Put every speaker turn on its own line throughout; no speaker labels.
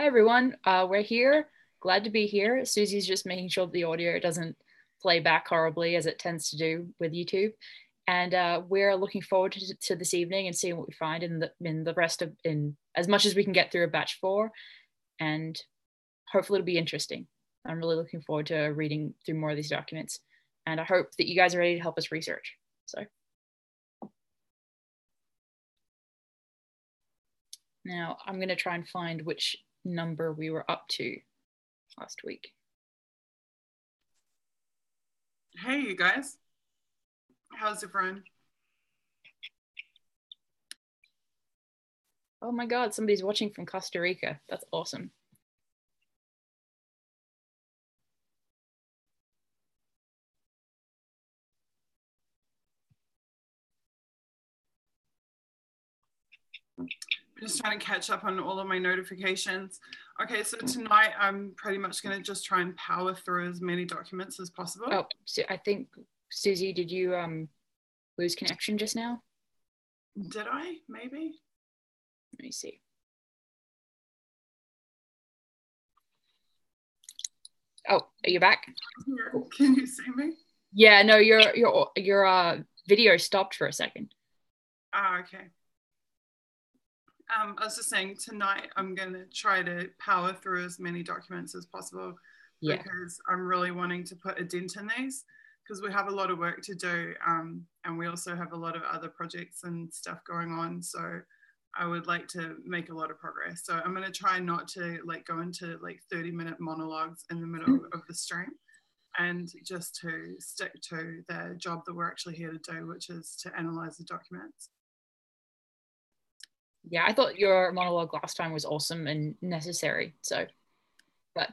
Hi everyone, we're here. Glad to be here. Susie's just making sure that the audio doesn't play back horribly as it tends to do with YouTube. And we're looking forward to this evening and seeing what we find in the rest of in as much as we can get through a batch 4, and hopefully it'll be interesting. I'm really looking forward to reading through more of these documents, and I hope that you guys are ready to help us research. So now I'm going to try and find which number we were up to last week.
Hey, you guys. How's everyone?
Oh my God, somebody's watching from Costa Rica. That's awesome.
Just trying to catch up on all of my notifications. Okay, so tonight I'm pretty much going to just try and power through as many documents as possible.
Oh, so I think, Suzie, did you lose connection just now?
Did I? Maybe?
Let me see. Oh, are you back?
Yeah. Can you see me?
Yeah, no, your video stopped for a second.
Ah, okay. I was just saying tonight I'm going to try to power through as many documents as possible, because I'm really wanting to put a dent in these, because we have a lot of work to do, and we also have a lot of other projects and stuff going on. So I would like to make a lot of progress. So I'm going to try not to go into 30-minute monologues in the middle of the stream, and just to stick to the job that we're actually here to do, which is to analyze the documents.
Yeah, I thought your monologue last time was awesome and necessary. So, but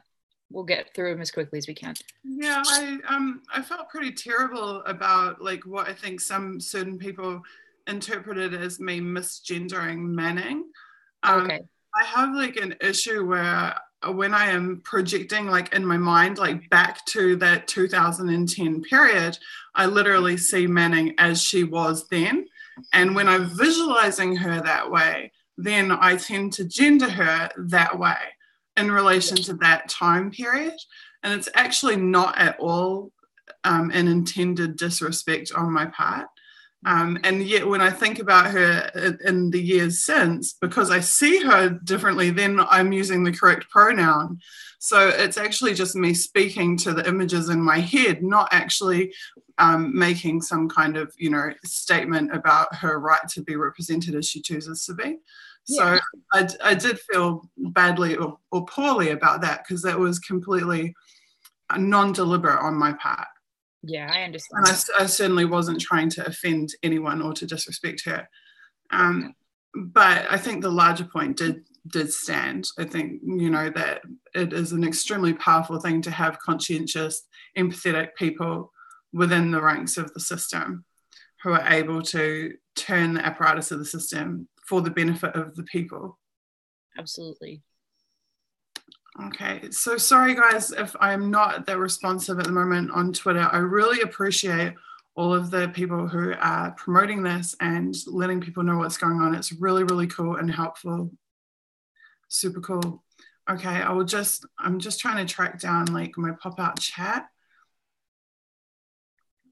we'll get through them as quickly as we can.
Yeah, I felt pretty terrible about what I think some certain people interpreted as me misgendering Manning.
Okay.
I have an issue where when I am projecting in my mind back to that 2010 period, I literally see Manning as she was then. And when I'm visualizing her that way, then I tend to gender her that way in relation to that time period. And it's actually not at all an intended disrespect on my part. And yet when I think about her in the years since, because I see her differently, then I'm using the correct pronoun. So it's actually just me speaking to the images in my head, not actually making some kind of, statement about her right to be represented as she chooses to be. So I did feel badly or poorly about that, because that was completely non-deliberate on my part.
Yeah, I understand.
And I certainly wasn't trying to offend anyone or to disrespect her. But I think the larger point did stand. I think, that it is an extremely powerful thing to have conscientious, empathetic people within the ranks of the system who are able to turn the apparatus of the system for the benefit of the people.
Absolutely.
Okay, so sorry guys if I'm not that responsive at the moment on Twitter. I really appreciate all of the people who are promoting this and letting people know what's going on. It's really, really cool and helpful. Super cool. Okay, I'm just trying to track down my pop-out chat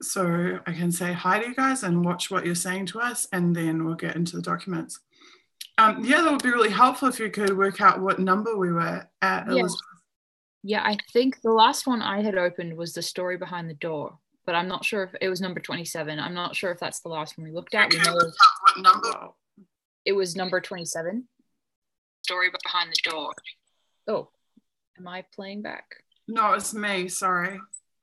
so I can say hi to you guys and watch what you're saying to us, and then we'll get into the documents. Yeah, that would be really helpful if you could work out what number we were at.
Yeah, I think the last one I had opened was The Story Behind the Door, but I'm not sure if it was number 27. I'm not sure if that's the last one we looked at.
What number?
It was number 27. Story Behind the Door. Oh, am I playing back?
No, it's me. Sorry.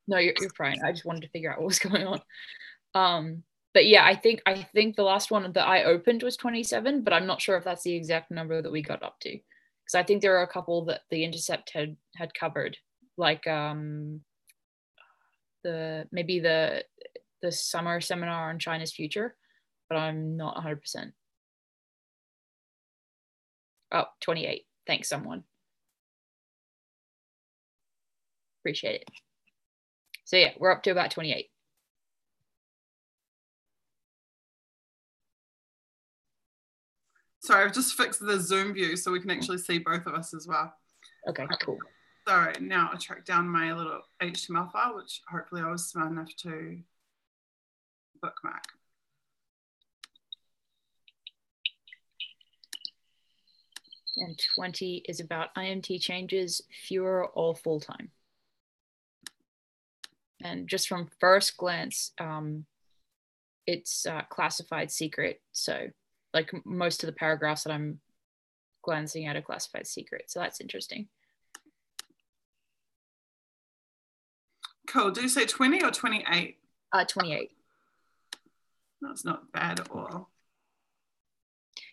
No, you're fine. I just wanted to figure out what was going on. But yeah, I think the last one that I opened was 27, but I'm not sure if that's the exact number that we got up to, because I think there are a couple that the Intercept had covered, like the summer seminar on China's future, but I'm not 100%. Oh, 28. Thanks, someone. Appreciate it. So yeah, we're up to about 28.
Sorry, I've just fixed the Zoom view so we can actually see both of us as well.
Okay, cool.
So now I track down my little HTML file, which hopefully I was smart enough to bookmark.
And 20 is about IMT changes, fewer or full-time. And just from first glance, it's classified secret. So like most of the paragraphs that I'm glancing at are classified secret. So that's interesting.
Cool. Do you say 20 or 28?
28.
That's not bad at all.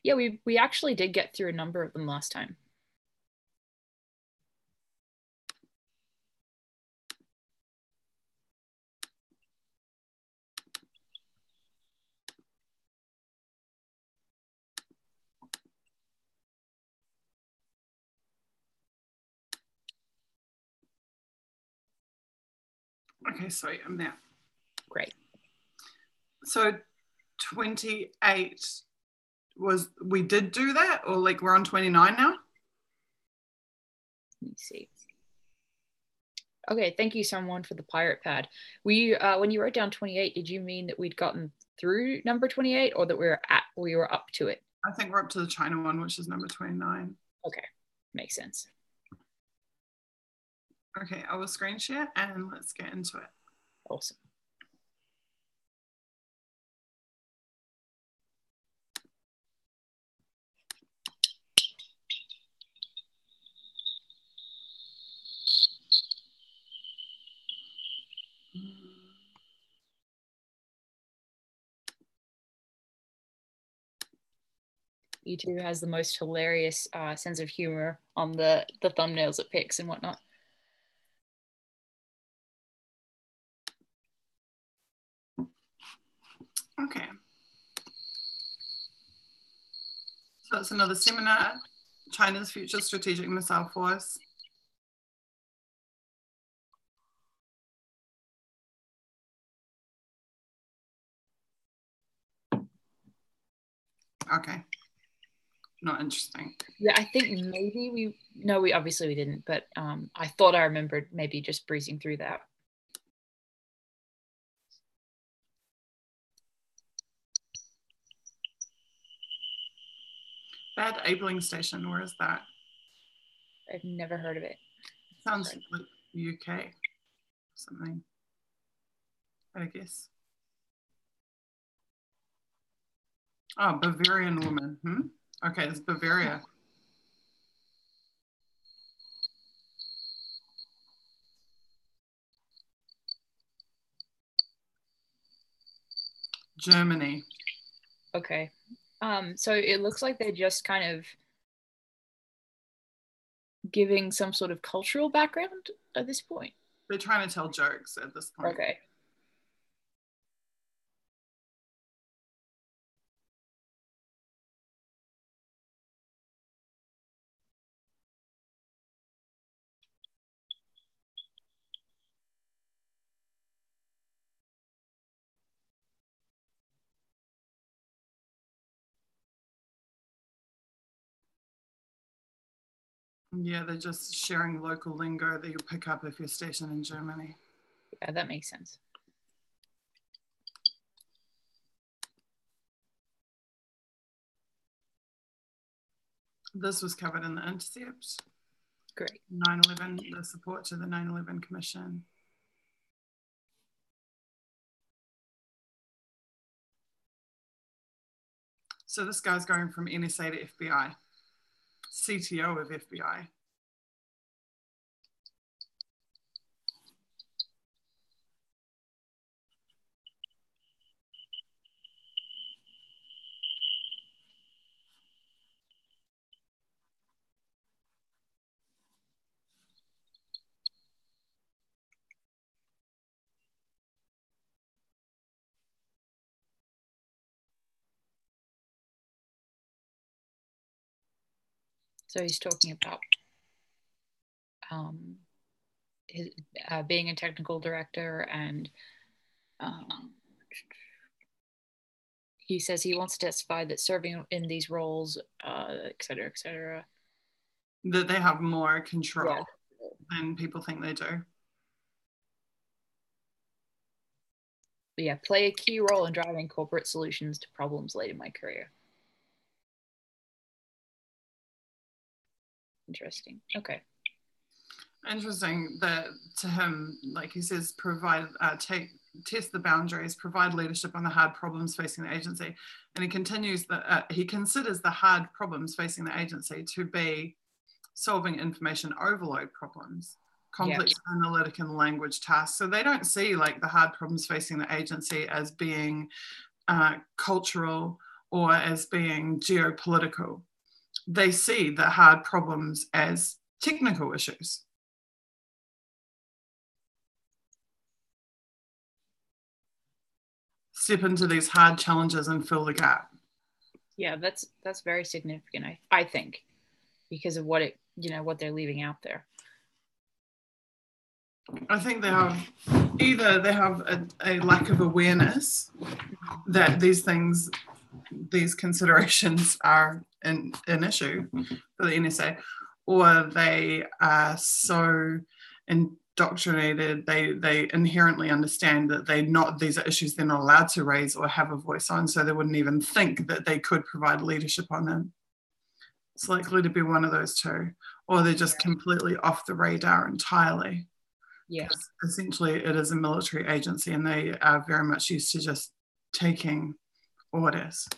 Yeah, we actually did get through a number of them last time.
Okay, sweet. I'm there.
Great.
So 28 was, we did do that, or like we're on 29 now?
Let me see. Okay, thank you, someone, for the pirate pad. We when you wrote down 28, did you mean that we'd gotten through number 28, or that we were up to it?
I think we're up to the China one, which is number 29.
Okay, makes sense.
Okay, I will screen share and let's get into it.
Awesome. YouTube has the most hilarious sense of humor on the thumbnails it picks and whatnot.
Okay. So that's another seminar, China's Future Strategic Missile Force. Okay. Not interesting.
Yeah, I think maybe we obviously we didn't, but I thought I remembered maybe just breezing through that.
Bad Abling Station, where is that?
I've never heard of it.
Sounds like UK something, I guess. Oh, Bavarian woman. Okay, it's Bavaria. Germany.
Okay. So it looks like they're just kind of giving some sort of cultural background at this point.
They're trying to tell jokes at this point.
Okay.
Yeah, they're just sharing local lingo that you pick up if you're stationed in Germany.
Yeah, that makes sense.
This was covered in the Intercept.
Great.
9/11, the support to the 9/11 Commission. So this guy's going from NSA to FBI, CTO of FBI.
So he's talking about his, being a technical director, and he says he wants to testify that serving in these roles, et cetera, et cetera.
that they have more control
Yeah.
than people think they do.
But yeah, play a key role in driving corporate solutions to problems late in my career. Interesting. Okay.
Interesting that to him, like he says, test the boundaries, provide leadership on the hard problems facing the agency. And he continues that he considers the hard problems facing the agency to be solving information overload problems, complex analytic and language tasks. So they don't see like the hard problems facing the agency as being cultural or as being geopolitical. They see the hard problems as technical issues. Step into these hard challenges and fill the gap.
Yeah, that's very significant, I think, because of what what they're leaving out there.
I think they have a lack of awareness that these considerations are an issue for the NSA, or they are so indoctrinated, they inherently understand that these are issues they're not allowed to raise or have a voice on, so they wouldn't even think that they could provide leadership on them. It's likely to be one of those two, or they're just completely off the radar entirely.
Yeah.
Essentially, it is a military agency and they are very much used to just taking orders.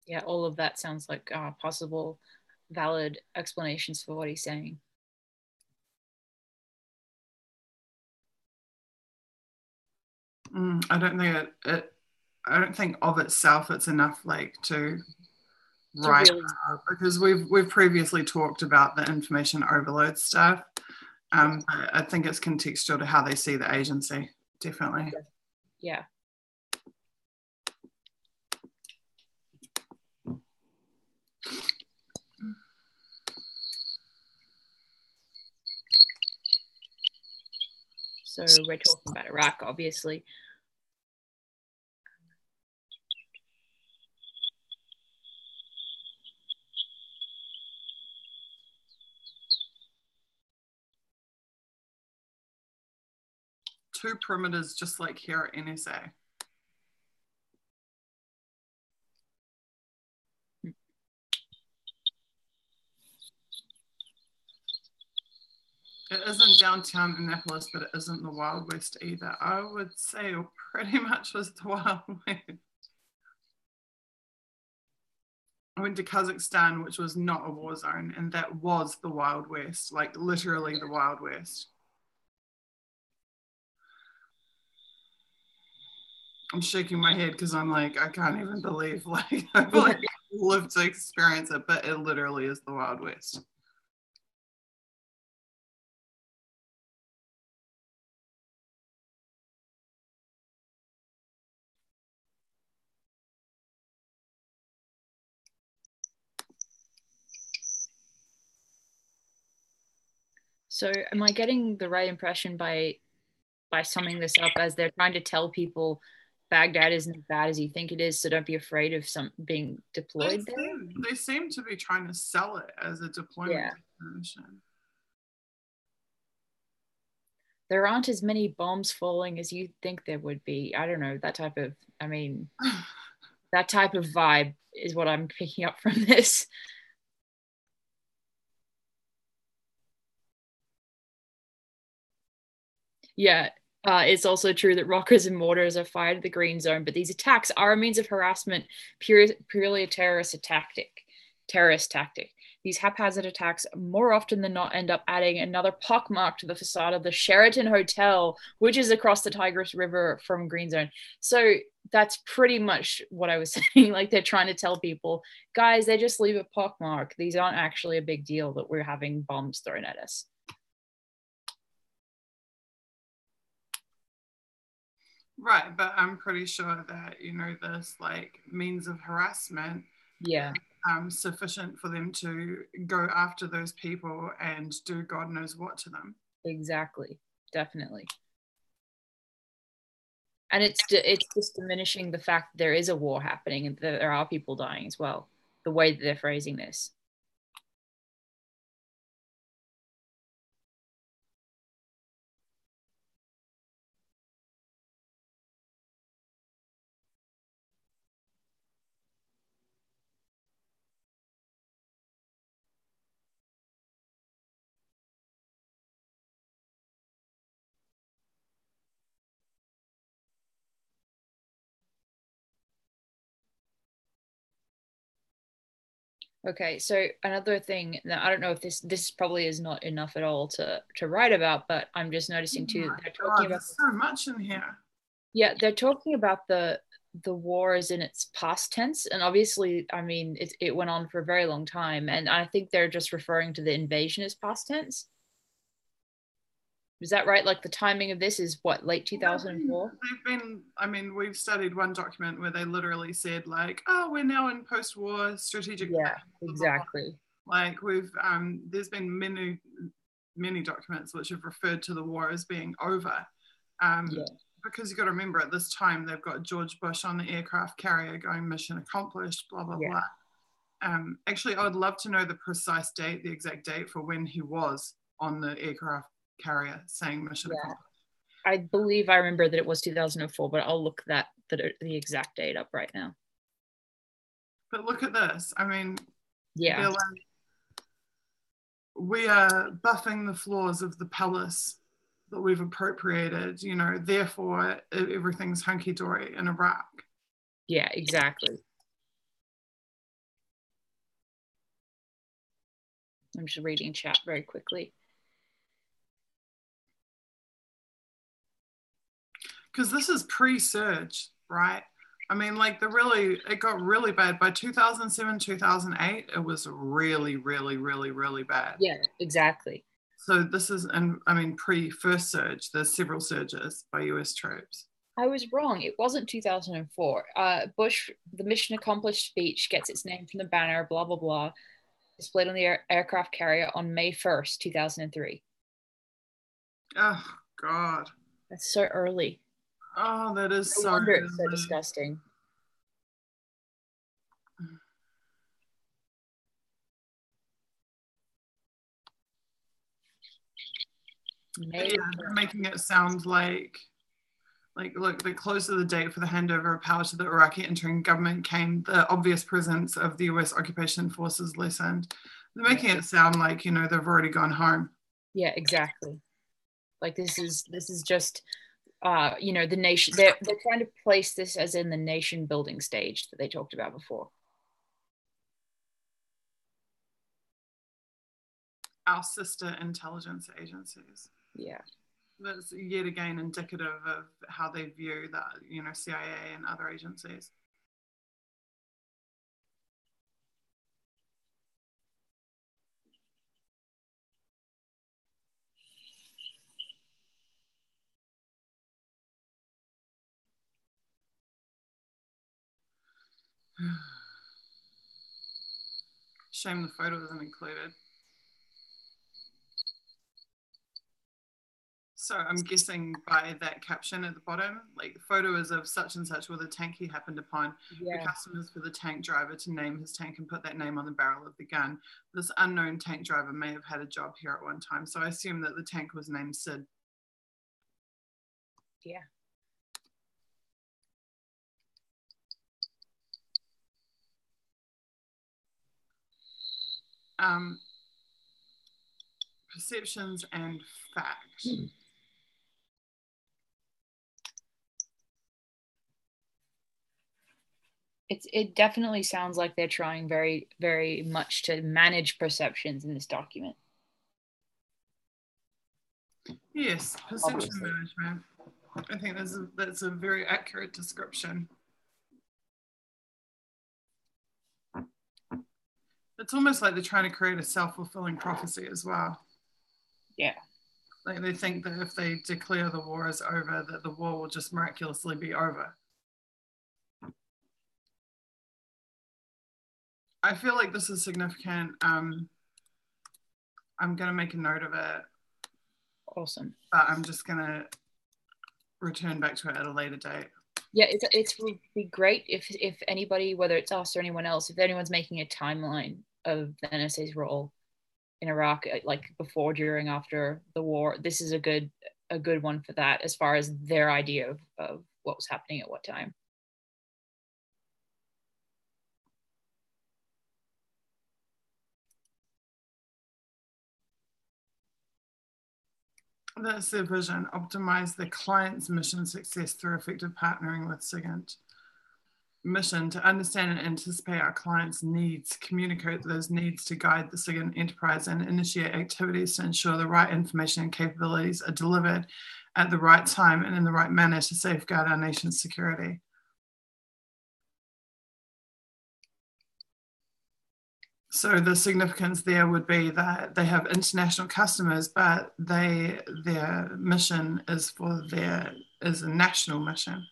Yeah, all of that sounds like possible valid explanations for what he's saying.
I don't think of itself it's enough like to write
really
because we've previously talked about the information overload stuff. I think it's contextual to how they see the agency, definitely.
Yeah. So we're talking about Iraq, obviously.
Two perimeters, just like here at NSA. It isn't downtown Annapolis, but it isn't the Wild West either. I would say it pretty much was the Wild West. I went to Kazakhstan, which was not a war zone, and that was the Wild West, like literally the Wild West. I'm shaking my head because I'm like, I can't even believe like I've like lived to experience it, but it literally is the Wild West.
So am I getting the right impression by summing this up as they're trying to tell people Baghdad isn't as bad as you think it is, so don't be afraid of some being deployed there?
They seem to be trying to sell it as a deployment destination.
There aren't as many bombs falling as you think there would be. I don't know, that type of vibe is what I'm picking up from this. Yeah, it's also true that rockets and mortars are fired at the green zone, but these attacks are a means of harassment, purely a terrorist tactic. These haphazard attacks more often than not end up adding another pockmark to the facade of the Sheraton Hotel, which is across the Tigris River from Green Zone. So that's pretty much what I was saying. Like they're trying to tell people, guys, they just leave a pockmark. These aren't actually a big deal that we're having bombs thrown at us.
Right, but I'm pretty sure that, this like means of harassment sufficient for them to go after those people and do God knows what to them.
Exactly, definitely. And it's just diminishing the fact that there is a war happening and that there are people dying as well, the way that they're phrasing this. Okay, so another thing, now I don't know if this probably is not enough at all to write about, but I'm just
Oh
noticing too,
my
they're talking
God,
about,
there's so much in here.
yeah, they're talking about the wars in its past tense, and obviously, I mean, it went on for a very long time, and I think they're just referring to the invasion as past tense. Is that right? Like the timing of this is what, late
Well,
2004?
I mean, we've studied one document where they literally said like, oh, we're now in post-war strategic
Yeah,
planning, blah, blah, blah.
exactly.
Like there's been many documents which have referred to the war as being over.
Yeah,
Because you've got to remember at this time they've got George Bush on the aircraft carrier going mission accomplished, blah, blah,
yeah,
blah. Actually, I would love to know the precise date, the exact date for when he was on the aircraft carrier saying mission
yeah.
accomplished.
I believe I remember that it was 2004, but I'll look the exact date up right now.
But look at this. I mean,
Yeah,
they're like, we are buffing the floors of the palace that we've appropriated, you know, therefore everything's hunky-dory in Iraq.
yeah, exactly. I'm just reading chat very quickly.
Because this is pre-surge, right? I mean, like it got really bad. By 2007, 2008, it was really, really, really, really bad.
Yeah, exactly.
So this is, and I mean, pre-first surge, there's several surges by US troops.
I was wrong. It wasn't 2004. Bush, the mission accomplished speech gets its name from the banner, blah, blah, blah, displayed on the aircraft carrier on May 1st, 2003.
Oh, God.
That's so early.
Oh, that is
No
so
wonder it's so
early.
disgusting. May
Yeah, they're making it sound like, look, the closer the date for the handover of power to the Iraqi interim government came, the obvious presence of the US occupation forces lessened. They're making it sound like, you know, they've already gone home.
Yeah, exactly. Like this is just you know, the nation, they're trying to place this as in the nation building stage that they talked about before.
Our sister intelligence agencies.
Yeah.
That's yet again indicative of how they view the, you know, CIA and other agencies. Shame the photo isn't included. So I'm guessing by that caption at the bottom, like the photo is of such and such with a tank he happened upon.
Yeah.
The custom is for the tank driver to name his tank and put that name on the barrel of the gun. This unknown tank driver may have had a job here at one time. So I assume that the tank was named Sid.
Yeah.
Perceptions and fact.
It definitely sounds like they're trying very, very much to manage perceptions in this document.
Yes, perception management. I think that's a very accurate description. It's almost like they're trying to create a self-fulfilling prophecy as well.
Yeah.
Like they think that if they declare the war is over, that the war will just miraculously be over. I feel like this is significant. I'm going to make a note of it.
Awesome.
But I'm just going to return back to it at a later date.
Yeah, it would be great if anybody, whether it's us or anyone else, if anyone's making a timeline of the NSA's role in Iraq, like before, during, after the war, this is a good one for that, as far as their idea of what was happening at what time.
That's their vision. Optimize the client's mission success through effective partnering with SIGINT. mission to understand and anticipate our clients' needs, communicate those needs to guide the SIG enterprise, and initiate activities to ensure the right information and capabilities are delivered at the right time and in the right manner to safeguard our nation's security. So the significance there would be that they have international customers, but their mission is a national mission.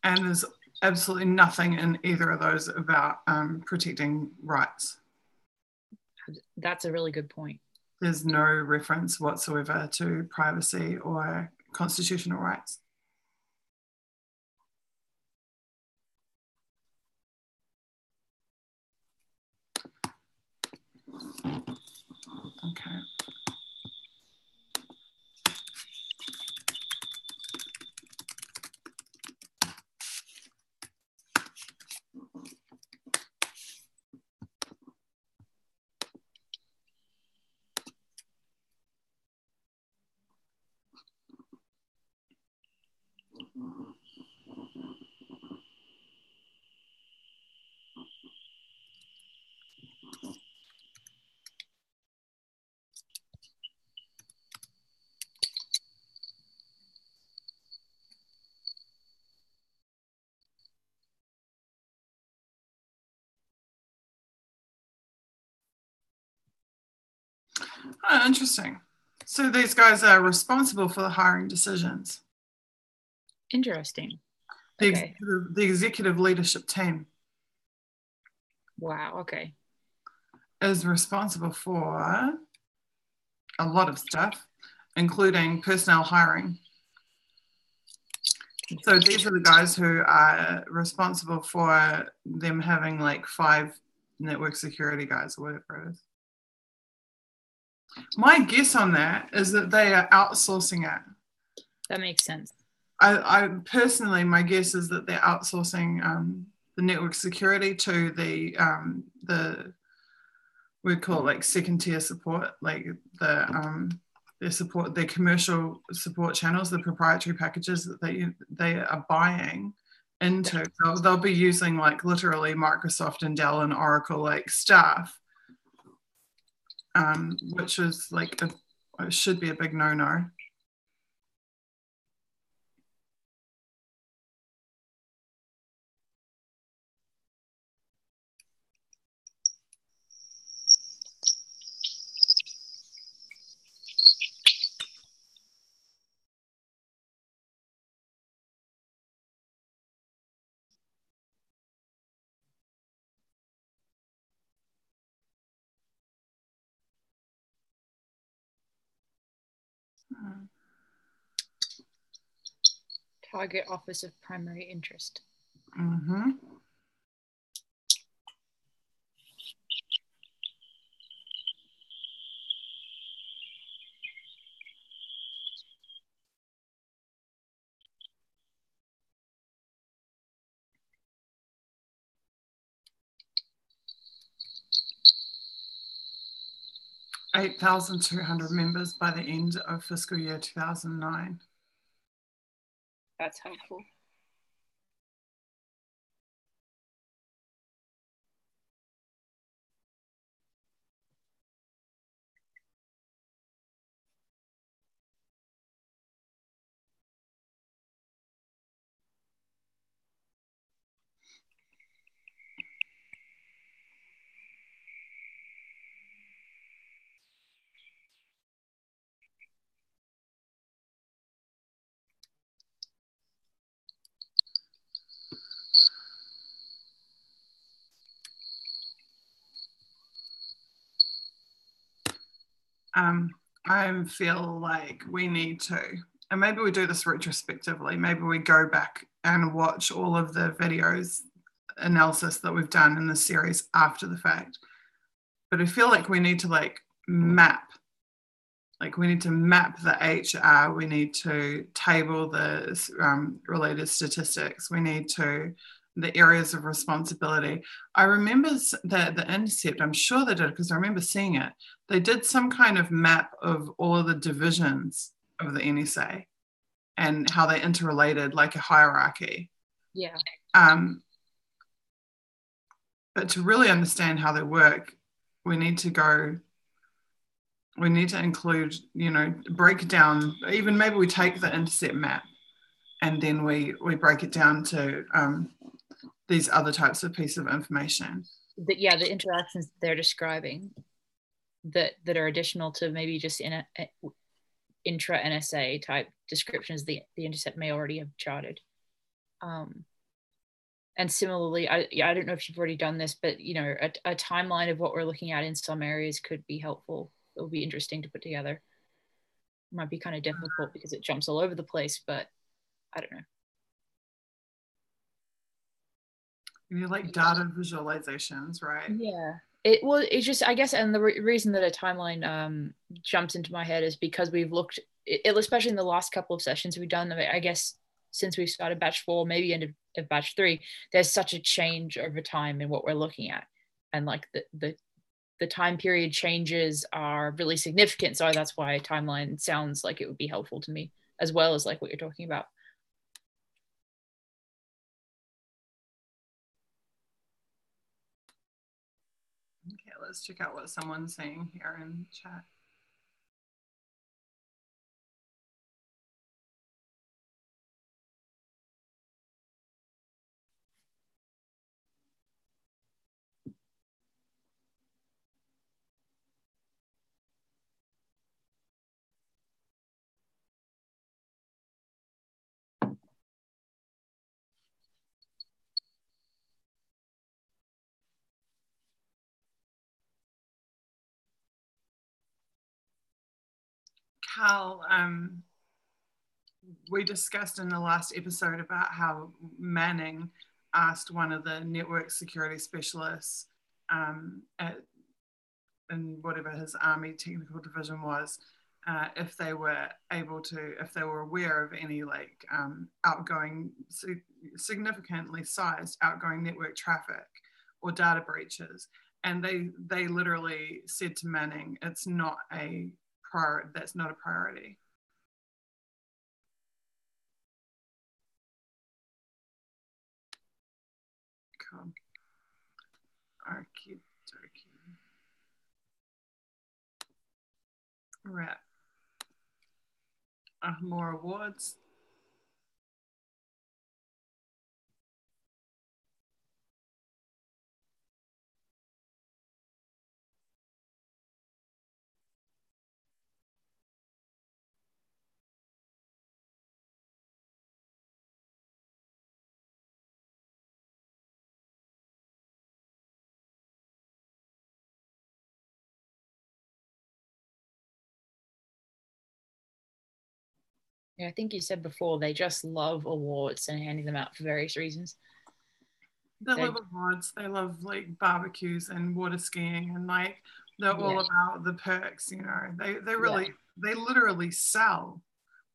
And there's absolutely nothing in either of those about protecting rights.
That's a really good point.
There's no reference whatsoever to privacy or constitutional rights. Okay. Oh, interesting. So these guys are responsible for the hiring decisions.
Interesting.
The executive leadership team.
Wow, okay.
Is responsible for a lot of stuff, including personnel hiring. So these are the guys who are responsible for them having like 5 network security guys or whatever it is. My guess on that is that they are outsourcing it.
That makes sense.
I personally, my guess is that they're outsourcing the network security to the we'd call it like second tier support, like their support, their commercial support channels, the proprietary packages that they are buying into. So they'll be using like literally Microsoft and Dell and Oracle like stuff, which is like it should be a big no-no.
Target office of primary interest.
Mm-hmm. $8,200 members by the end of fiscal year 2009.
That's helpful.
I feel like we need to, and maybe we do this retrospectively, maybe we go back and watch all of the videos analysis that we've done in the series after the fact. But I feel like we need to like map the HR, we need to table the related statistics, we need to the areas of responsibility. I remember that the Intercept, I'm sure they did because I remember seeing it. They did some kind of map of all of the divisions of the NSA and how they interrelated, like a hierarchy.
Yeah.
But to really understand how they work, we need to include, break down, even maybe we take the Intercept map and then we break it down to these other types of pieces of information.
The interactions they're describing that are additional to maybe just in a intra NSA type descriptions the Intercept may already have charted. And similarly, I don't know if you've already done this, but a timeline of what we're looking at in some areas could be helpful. It will be interesting to put together. It might be kind of difficult because it jumps all over the place, but I don't know.
You like data visualizations, right?
Yeah. It's just, I guess, and the reason that a timeline jumps into my head is because we've looked, especially in the last couple of sessions we've done, I guess, since we started batch 4, maybe end of batch 3, there's such a change over time in what we're looking at. And like the time period changes are really significant. So that's why a timeline sounds like it would be helpful to me, as well as like what you're talking about.
Okay, let's check out what someone's saying here in chat. Cal, we discussed in the last episode about how Manning asked one of the network security specialists in whatever his army technical division was, if they were aware of any like outgoing, significantly sized outgoing network traffic or data breaches. And they literally said to Manning, that's not a priority. Cool. Okie dokie. Right. More awards.
Yeah, I think you said before they just love awards and handing them out for various reasons.
They love awards. They love like barbecues and water skiing, and like they're all about the perks. They literally sell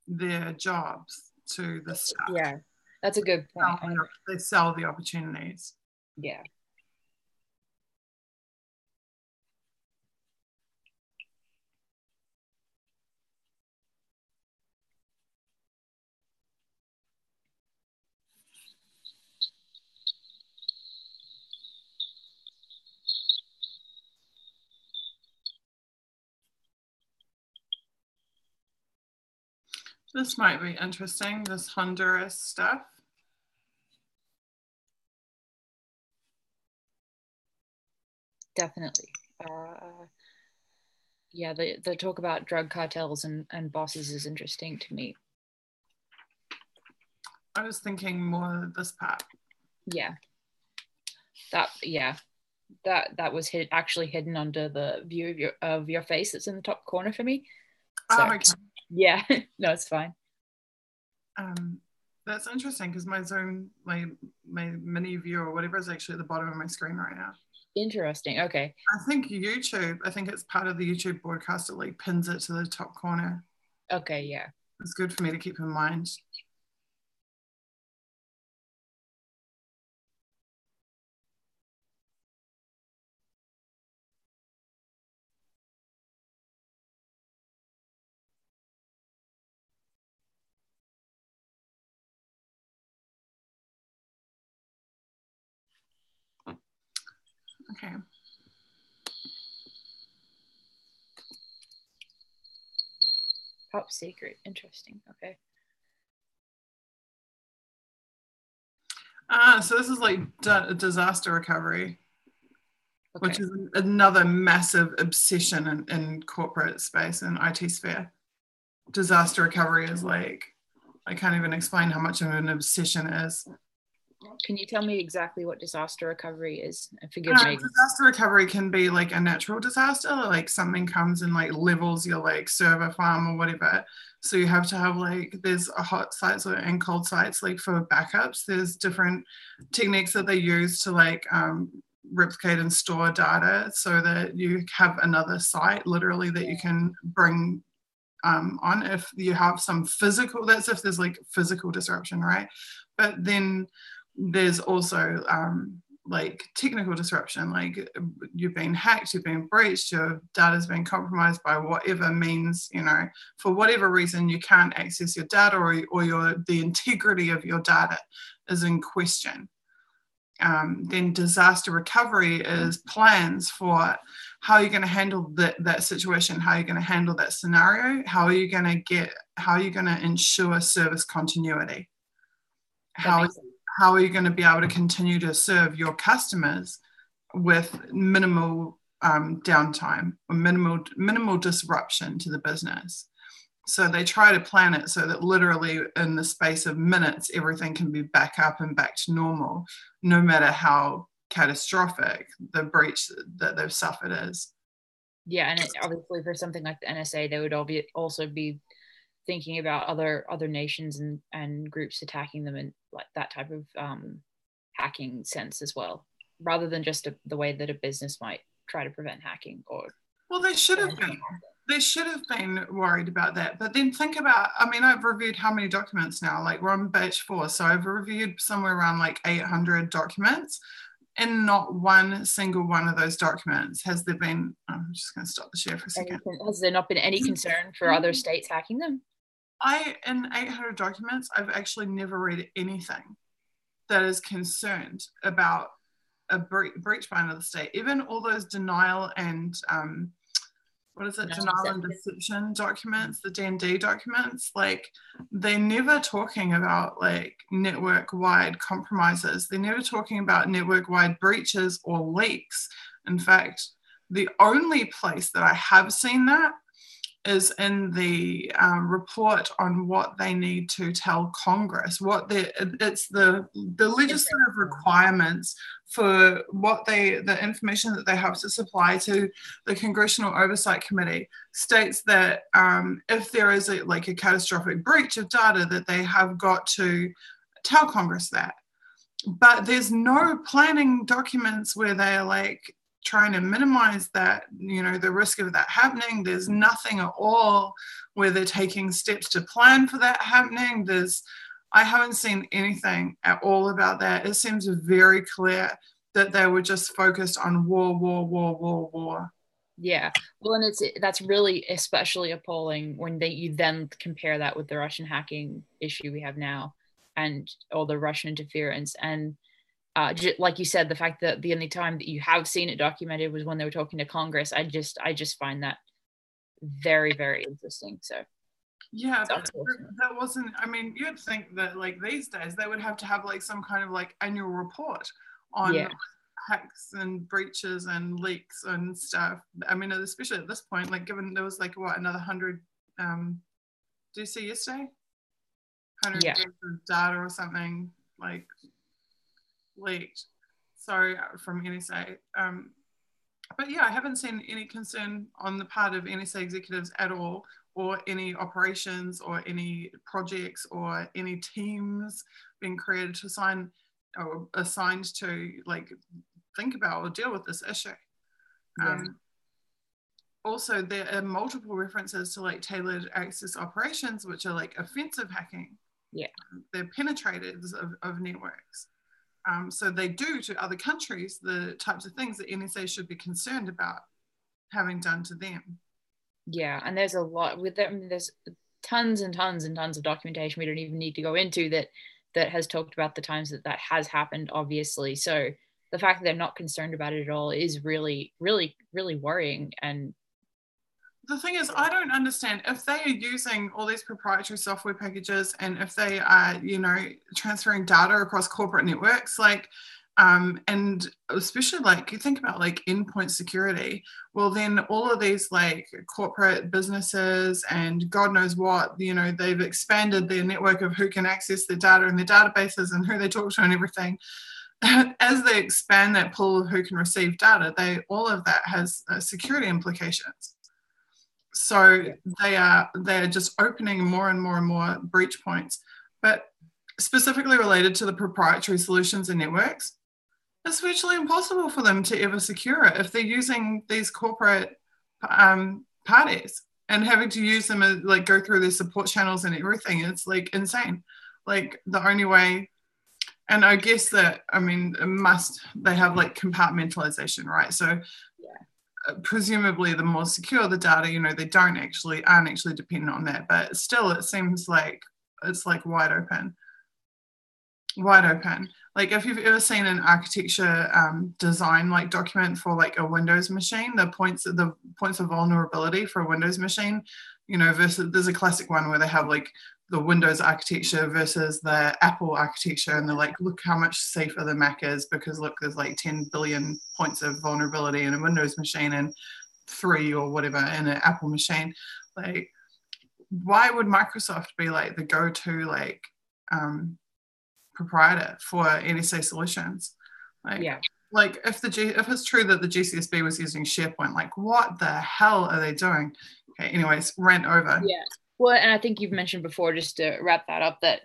their jobs to the staff.
Yeah, that's a good point.
They sell the opportunities.
Yeah.
This might be interesting, this Honduras stuff.
Definitely. Yeah, the talk about drug cartels and bosses is interesting to me.
I was thinking more of this part.
Yeah. That was actually hidden under the view of your face that's in the top corner for me. So,
okay.
Yeah, no, it's fine.
That's interesting because my Zoom, my mini view or whatever is actually at the bottom of my screen right now.
Interesting. Okay.
I think it's part of the YouTube broadcast. It like pins it to the top corner.
Okay, yeah.
It's good for me to keep in mind. Okay.
Top secret. Interesting. Okay.
So this is like disaster recovery,
Okay.
which is another massive obsession in corporate space and IT sphere. Disaster recovery is like, I can't even explain how much of an obsession it is.
Can you tell me exactly what disaster recovery is? Forgive me.
Disaster recovery can be like a natural disaster, like something comes and like levels your like server farm or whatever. So you have to have like, there's a hot sites and cold sites like for backups. There's different techniques that they use to like replicate and store data so that you have another site literally that you can bring on if you have some physical, that's if there's like physical disruption, right? But then there's also like technical disruption, like you've been hacked, you've been breached, your data's been compromised by whatever means, you know, for whatever reason you can't access your data or the integrity of your data is in question. Then disaster recovery is plans for how you're going to handle that situation, how you're going to handle that scenario, how are you going to ensure service continuity, how are you going to be able to continue to serve your customers with minimal downtime or minimal disruption to the business. So they try to plan it so that literally in the space of minutes, everything can be back up and back to normal, no matter how catastrophic the breach that they've suffered is.
Yeah, and obviously for something like the NSA, they would also be thinking about other nations and groups attacking them in like that type of hacking sense as well, rather than just the way that a business might try to prevent hacking. Or
well, they should have been worried about that. But then think about, I mean, I've reviewed how many documents now? Like we're on batch 4, so I've reviewed somewhere around like 800 documents, and not one single one of those documents has there been, I'm just going to stop the share for a second.
Has there not been any concern for other states hacking them?
In 800 documents, I've actually never read anything that is concerned about a breach by another state. Even all those denial and denial and deception documents, the D&D documents, like they're never talking about like network-wide compromises. They're never talking about network-wide breaches or leaks. In fact, the only place that I have seen that is in the report on what they need to tell Congress, it's the legislative requirements for the information that they have to supply to the Congressional Oversight Committee states that if there is a catastrophic breach of data, that they have got to tell Congress that. But there's no planning documents where they're like trying to minimize that, you know, the risk of that happening. There's nothing at all where they're taking steps to plan for that happening. I haven't seen anything at all about that. It seems very clear that they were just focused on war.
Yeah, well, and that's really especially appalling when you then compare that with the Russian hacking issue we have now, and all the Russian interference. And like you said, the fact that the only time that you have seen it documented was when they were talking to Congress, I just find that very, very interesting. So
yeah, that wasn't, I mean, you'd think that like these days they would have to have like some kind of like annual report on hacks and breaches and leaks and stuff. I mean, especially at this point, like given there was like another 100 do you see yesterday 100 gigs of data or something like leaked, so from NSA. But yeah, I haven't seen any concern on the part of NSA executives at all, or any operations or any projects or any teams being created to assign or assigned to like think about or deal with this issue. Also, there are multiple references to like tailored access operations, which are like offensive hacking. They're penetrators of networks. So they do to other countries the types of things that NSA should be concerned about having done to them. Yeah,
and there's a lot with them. I mean, there's tons and tons and tons of documentation we don't even need to go into that has talked about the times that has happened, obviously. So the fact that they're not concerned about it at all is really, really, really worrying. And
the thing is, I don't understand if they are using all these proprietary software packages and if they are, you know, transferring data across corporate networks, like, and especially like you think about like endpoint security, well, then all of these like corporate businesses and God knows what, you know, they've expanded their network of who can access their data and their databases and who they talk to and everything. As they expand that pool of who can receive data, all of that has security implications. So they are just opening more and more and more breach points. But specifically related to the proprietary solutions and networks, it's virtually impossible for them to ever secure it if they're using these corporate parties and having to use them as, like, go through their support channels and everything. It's like insane. Like the only way, and I guess that, I mean, they have like compartmentalization, right? So presumably the more secure the data, you know, they aren't actually dependent on that, but still it seems like it's like wide open. Like if you've ever seen an architecture design like document for like a Windows machine, the points of vulnerability for a Windows machine, you know, versus there's a classic one where they have like the Windows architecture versus the Apple architecture, and they're like, look how much safer the Mac is because look, there's like 10 billion points of vulnerability in a Windows machine and 3 or whatever in an Apple machine. Like, why would Microsoft be like the go-to like proprietor for NSA solutions? Like if it's true that the GCSB was using SharePoint, like what the hell are they doing? Okay, anyways, rant over.
Yeah. Well, and I think you've mentioned before, just to wrap that up, that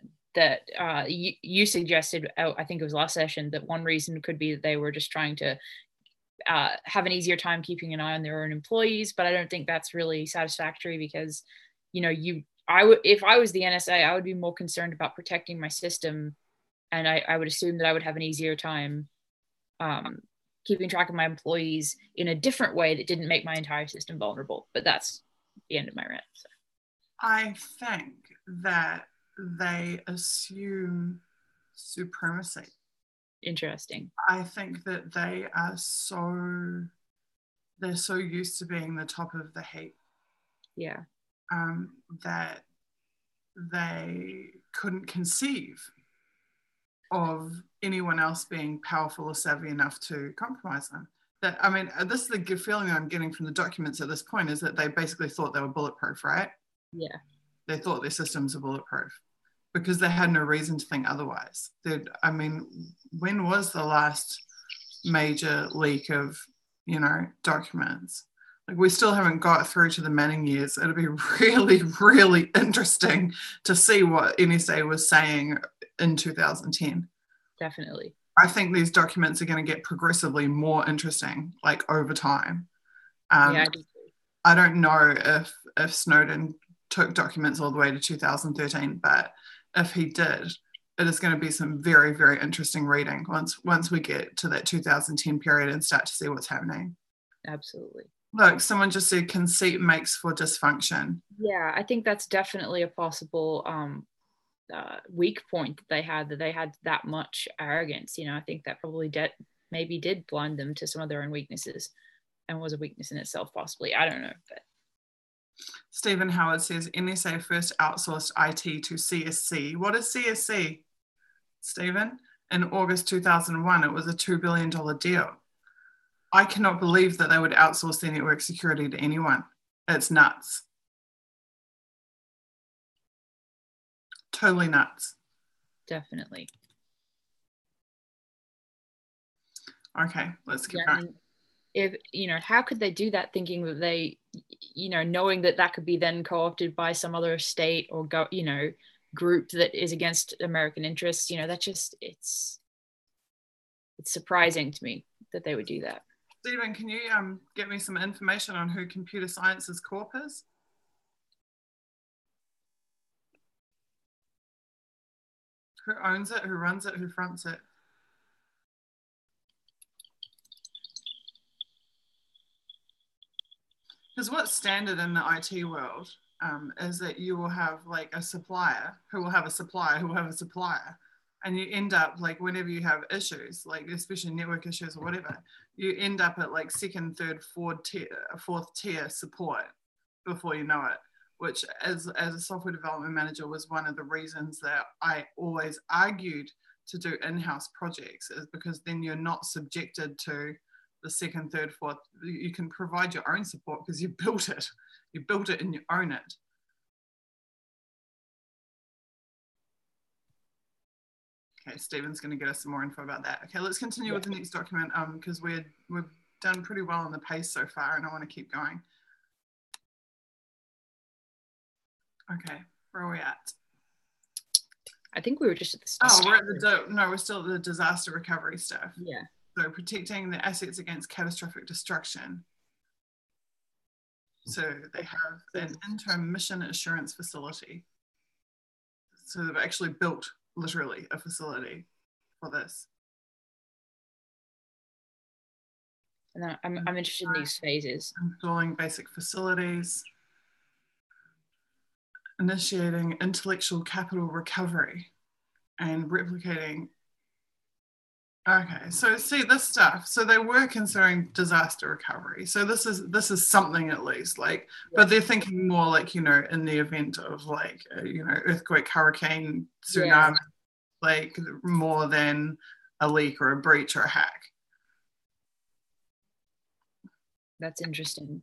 you suggested, I think it was last session, that one reason could be that they were just trying to have an easier time keeping an eye on their own employees. But I don't think that's really satisfactory because, you know, if I was the NSA, I would be more concerned about protecting my system, and I would assume that I would have an easier time keeping track of my employees in a different way that didn't make my entire system vulnerable. But that's the end of my rant. So.
I think that they assume supremacy.
Interesting.
I think that they're so used to being the top of the heap.
Yeah.
That they couldn't conceive of anyone else being powerful or savvy enough to compromise them. That, I mean, this is the feeling I'm getting from the documents at this point, is that they basically thought they were bulletproof, right?
Yeah.
They thought their systems were bulletproof because they had no reason to think otherwise. I mean, when was the last major leak of, you know, documents? Like, we still haven't got through to the Manning years. It'll be really, really interesting to see what NSA was saying in 2010.
Definitely.
I think these documents are going to get progressively more interesting, like over time. I don't know if Snowden took documents all the way to 2013, but if he did, it is going to be some very, very interesting reading once we get to that 2010 period and start to see what's happening.
Absolutely.
Look, someone just said conceit makes for dysfunction.
Yeah, I think that's definitely a possible weak point that they had that much arrogance. You know, I think that probably maybe did blind them to some of their own weaknesses, and was a weakness in itself, possibly. I don't know. But
Stephen Howard says NSA first outsourced IT to CSC. What is CSC, Stephen? In August 2001, it was a $2 billion deal. I cannot believe that they would outsource their network security to anyone. It's nuts. Totally nuts.
Definitely.
Okay, let's keep going.
If, you know, how could they do that thinking that they, you know, knowing that could be then co-opted by some other state or group that is against American interests? You know, that just, it's surprising to me that they would do that.
Stephen, can you get me some information on who Computer Sciences Corp is? Who owns it? Who runs it? Who fronts it? Because what's standard in the IT world is that you will have like a supplier who will have a supplier who will have a supplier. And you end up like whenever you have issues, like especially network issues or whatever, you end up at like second, third, fourth tier support before you know it, which as a software development manager was one of the reasons that I always argued to do in-house projects, is because then you're not subjected to the second, third, fourth. You can provide your own support because you built it. You built it and you own it. Okay, Stephen's going to get us some more info about that. Okay, let's continue with the next document because we've done pretty well on the pace so far and I want to keep going. Okay, where are we at?
I think we were just at the start.
Oh, we're at we're still at the disaster recovery stuff.
Yeah.
So protecting the assets against catastrophic destruction. So they have an interim mission assurance facility. So they've actually built literally a facility for this.
And then I'm interested in these phases.
Installing basic facilities. Initiating intellectual capital recovery and replicating. Okay, so see this stuff. So they were considering disaster recovery. So this is something at least, like, but they're thinking more like, you know, in the event of like, you know, earthquake, hurricane, tsunami, like more than a leak or a breach or a hack.
That's interesting.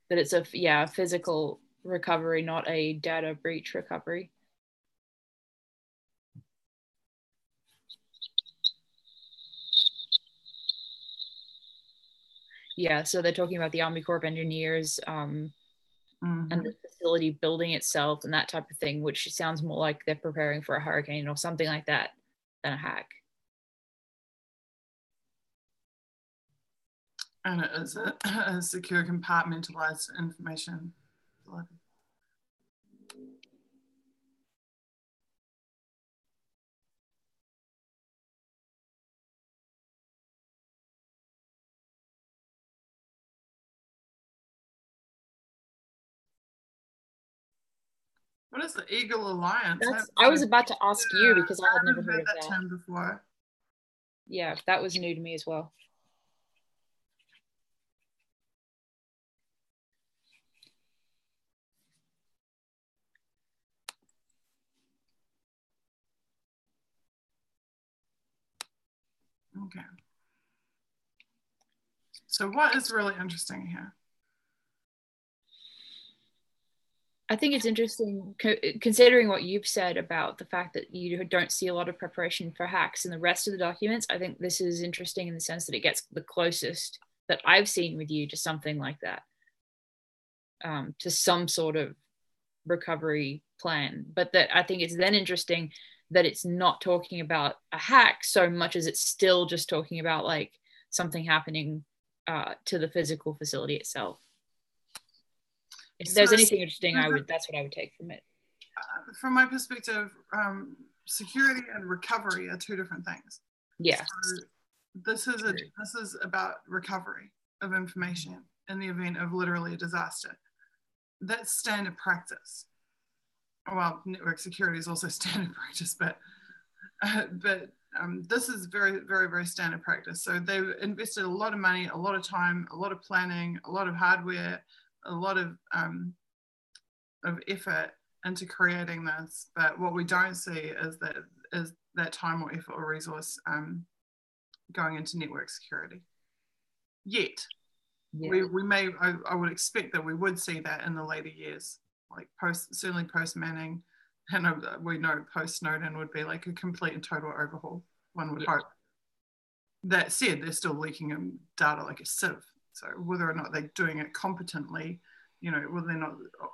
But it's a physical recovery, not a data breach recovery. Yeah, so they're talking about the Army Corps of Engineers and the facility building itself and that type of thing, which sounds more like they're preparing for a hurricane or something like that than a hack.
And it is a secure compartmentalized information facility. What is the Eagle Alliance?
I was about to ask you because I had never heard of
that term before.
Yeah, that was new to me as well.
Okay. So what is really interesting here?
I think it's interesting considering what you've said about the fact that you don't see a lot of preparation for hacks in the rest of the documents. I think this is interesting in the sense that it gets the closest that I've seen with you to something like that, to some sort of recovery plan. But that I think it's then interesting that it's not talking about a hack so much as it's still just talking about like something happening to the physical facility itself. If there's anything interesting, that's what I would take from it.
From my perspective, security and recovery are two different things.
Yeah.
So this is about recovery of information in the event of literally a disaster. That's standard practice. Well, network security is also standard practice, but this is very, very, very standard practice. So they've invested a lot of money, a lot of time, a lot of planning, a lot of hardware, a lot of effort into creating this. But what we don't see is that time or effort or resource going into network security yet. Yeah. We may, I would expect that we would see that in the later years, like certainly post Manning, and we know post Snowden would be like a complete and total overhaul, one would hope. That said, they're still leaking data like a sieve. So whether or not they're doing it competently, you know,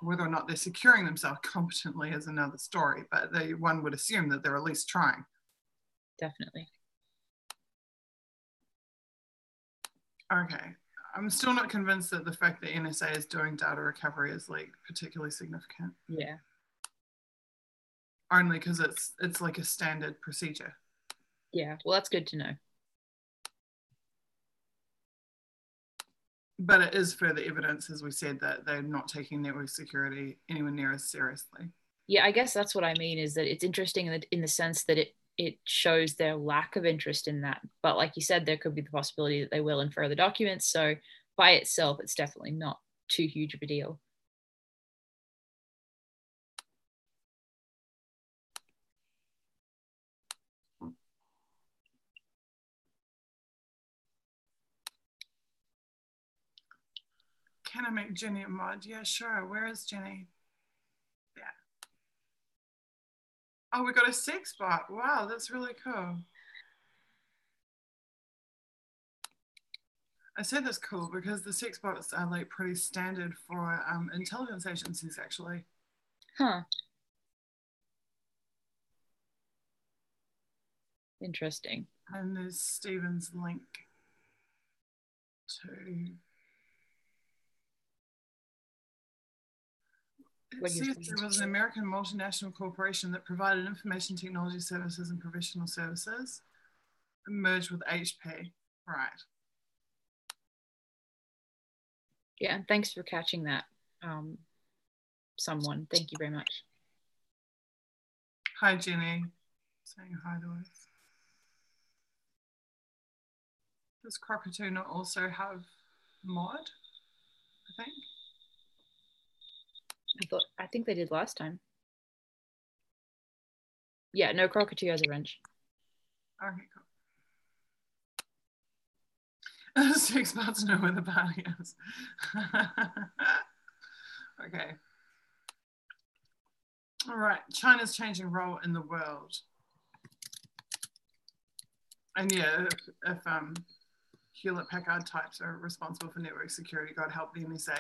whether or not they're securing themselves competently is another story, but one would assume that they're at least trying.
Definitely.
Okay. I'm still not convinced that the fact that NSA is doing data recovery is like particularly significant.
Yeah.
Only because it's like a standard procedure.
Yeah, well, that's good to know.
But it is further evidence, as we said, that they're not taking network security anywhere near as seriously.
Yeah, I guess that's what I mean, is that it's interesting in the sense that it shows their lack of interest in that. But like you said, there could be the possibility that they will in further documents. So by itself, it's definitely not too huge of a deal.
Can I make Jenny a mod? Yeah, sure. Where is Jenny? Yeah. Oh, we got a sex bot. Wow, that's really cool. I said that's cool because the sex bots are like pretty standard for intelligence agencies, actually.
Huh. Interesting.
And there's Stephen's link to. It says there was an American multinational corporation that provided information technology services and professional services, merged with HP. Right.
Yeah, thanks for catching that, someone. Thank you very much.
Hi, Jenny. Saying hi to us. Does Cockatoo not also have mod? I think.
I think they did last time. Yeah, no, Cockatoo has a wrench.
Okay, cool. 6 months to know where the party is. Okay. All right. China's changing role in the world. And yeah, if Hewlett Packard types are responsible for network security, God help the NSA.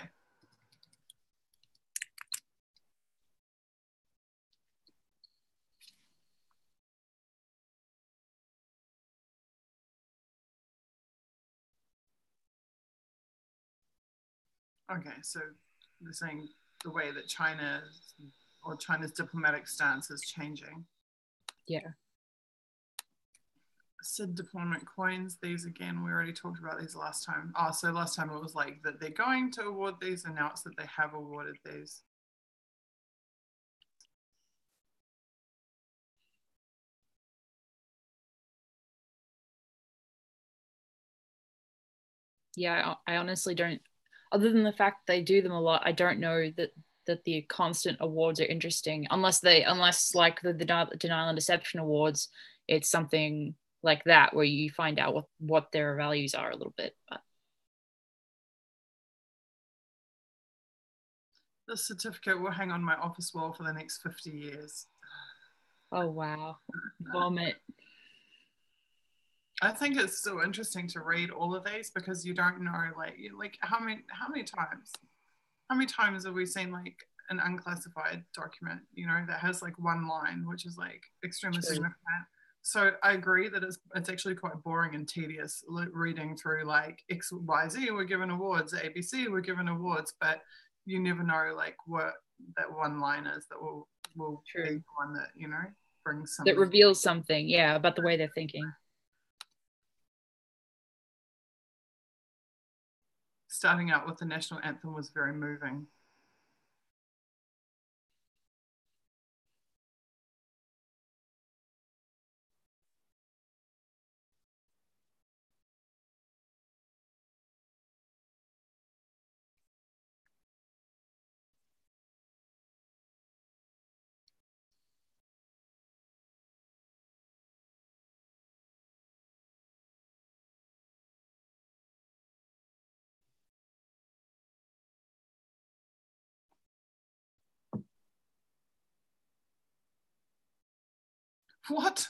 Okay, so they're saying the way that China's diplomatic stance is changing.
Yeah.
SID deployment coins, these again, we already talked about these last time. Oh, so last time it was like that they're going to award these, and now it's that they have awarded these.
Yeah, I honestly don't, other than the fact they do them a lot, I don't know that the constant awards are interesting unless like the denial and deception awards, it's something like that where you find out what their values are a little bit. But
This certificate will hang on my office wall for the next 50 years.
oh wow, vomit.
I think it's so interesting to read all of these because you don't know like how many times have we seen like an unclassified document, you know, that has like one line, which is like extremely
True.
significant. So I agree that it's actually quite boring and tedious reading through like X, Y, Z were given awards, ABC were given awards, but you never know like what that one line is that will be the one that, you know, brings something.
That reveals something, yeah, about the way they're thinking.
Starting out with the national anthem was very moving. What?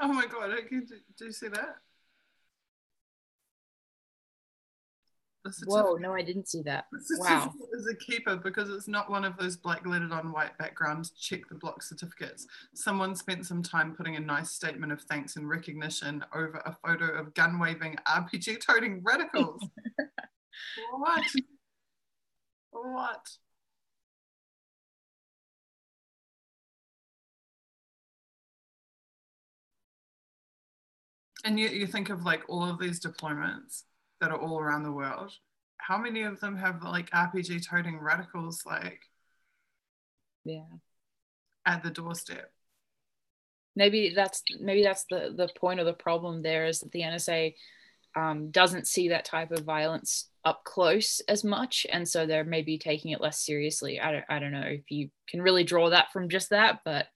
Oh my God, do you see that?
Whoa, no, I didn't see that. Wow.
Is a keeper because it's not one of those black lettered on white backgrounds check the block certificates. Someone spent some time putting a nice statement of thanks and recognition over a photo of gun waving RPG toting radicals. What? What? And you think of like all of these deployments that are all around the world. How many of them have like RPG toting radicals like
yeah
at the doorstep?
maybe that's the point of the problem there, is that the NSA doesn't see that type of violence up close as much, and so they're maybe taking it less seriously. I don't know if you can really draw that from just that, but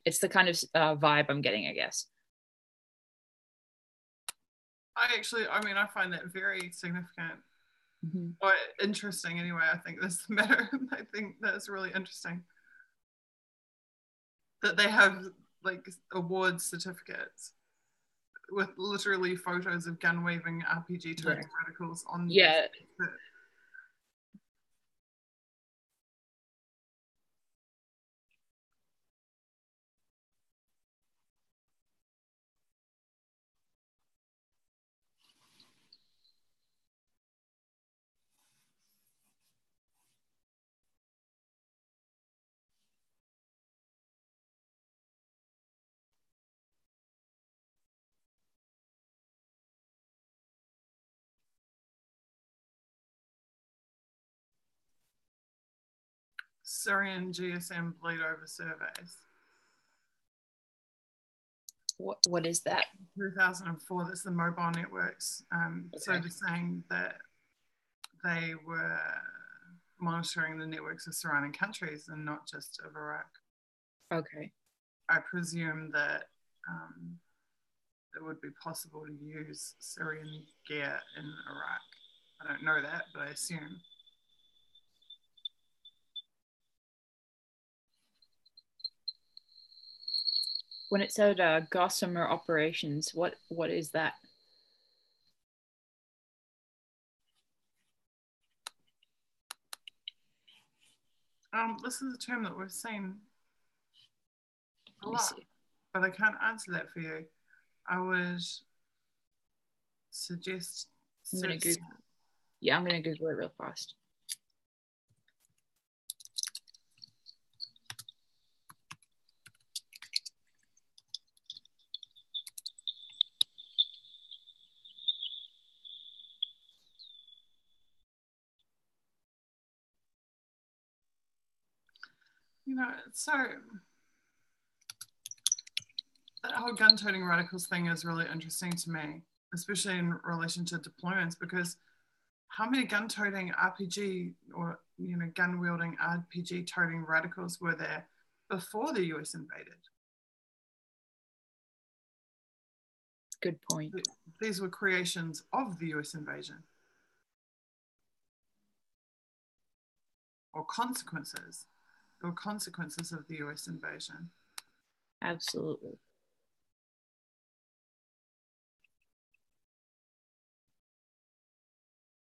it's the kind of vibe I'm getting, I guess.
I find that very significant. Mm-hmm. Or interesting anyway. I think that's the matter. I think that's really interesting that they have like award certificates with literally photos of gun waving RPG toting radicals on the Syrian GSM bleed over surveys.
What is that?
2004, that's the mobile networks. So they're saying that they were monitoring the networks of surrounding countries and not just of Iraq.
Okay.
I presume that it would be possible to use Syrian gear in Iraq. I don't know that, but I assume.
When it said Gossamer operations, what is that?
This is a term that we've seen a lot, but I can't answer that for you. I would suggest.
I'm going to Google it real fast.
So that whole gun-toting radicals thing is really interesting to me, especially in relation to deployments, because how many gun-toting RPG or gun-wielding RPG-toting radicals were there before the US invaded?
Good point.
These were creations of the US invasion, or consequences. Or consequences of the US invasion.
Absolutely.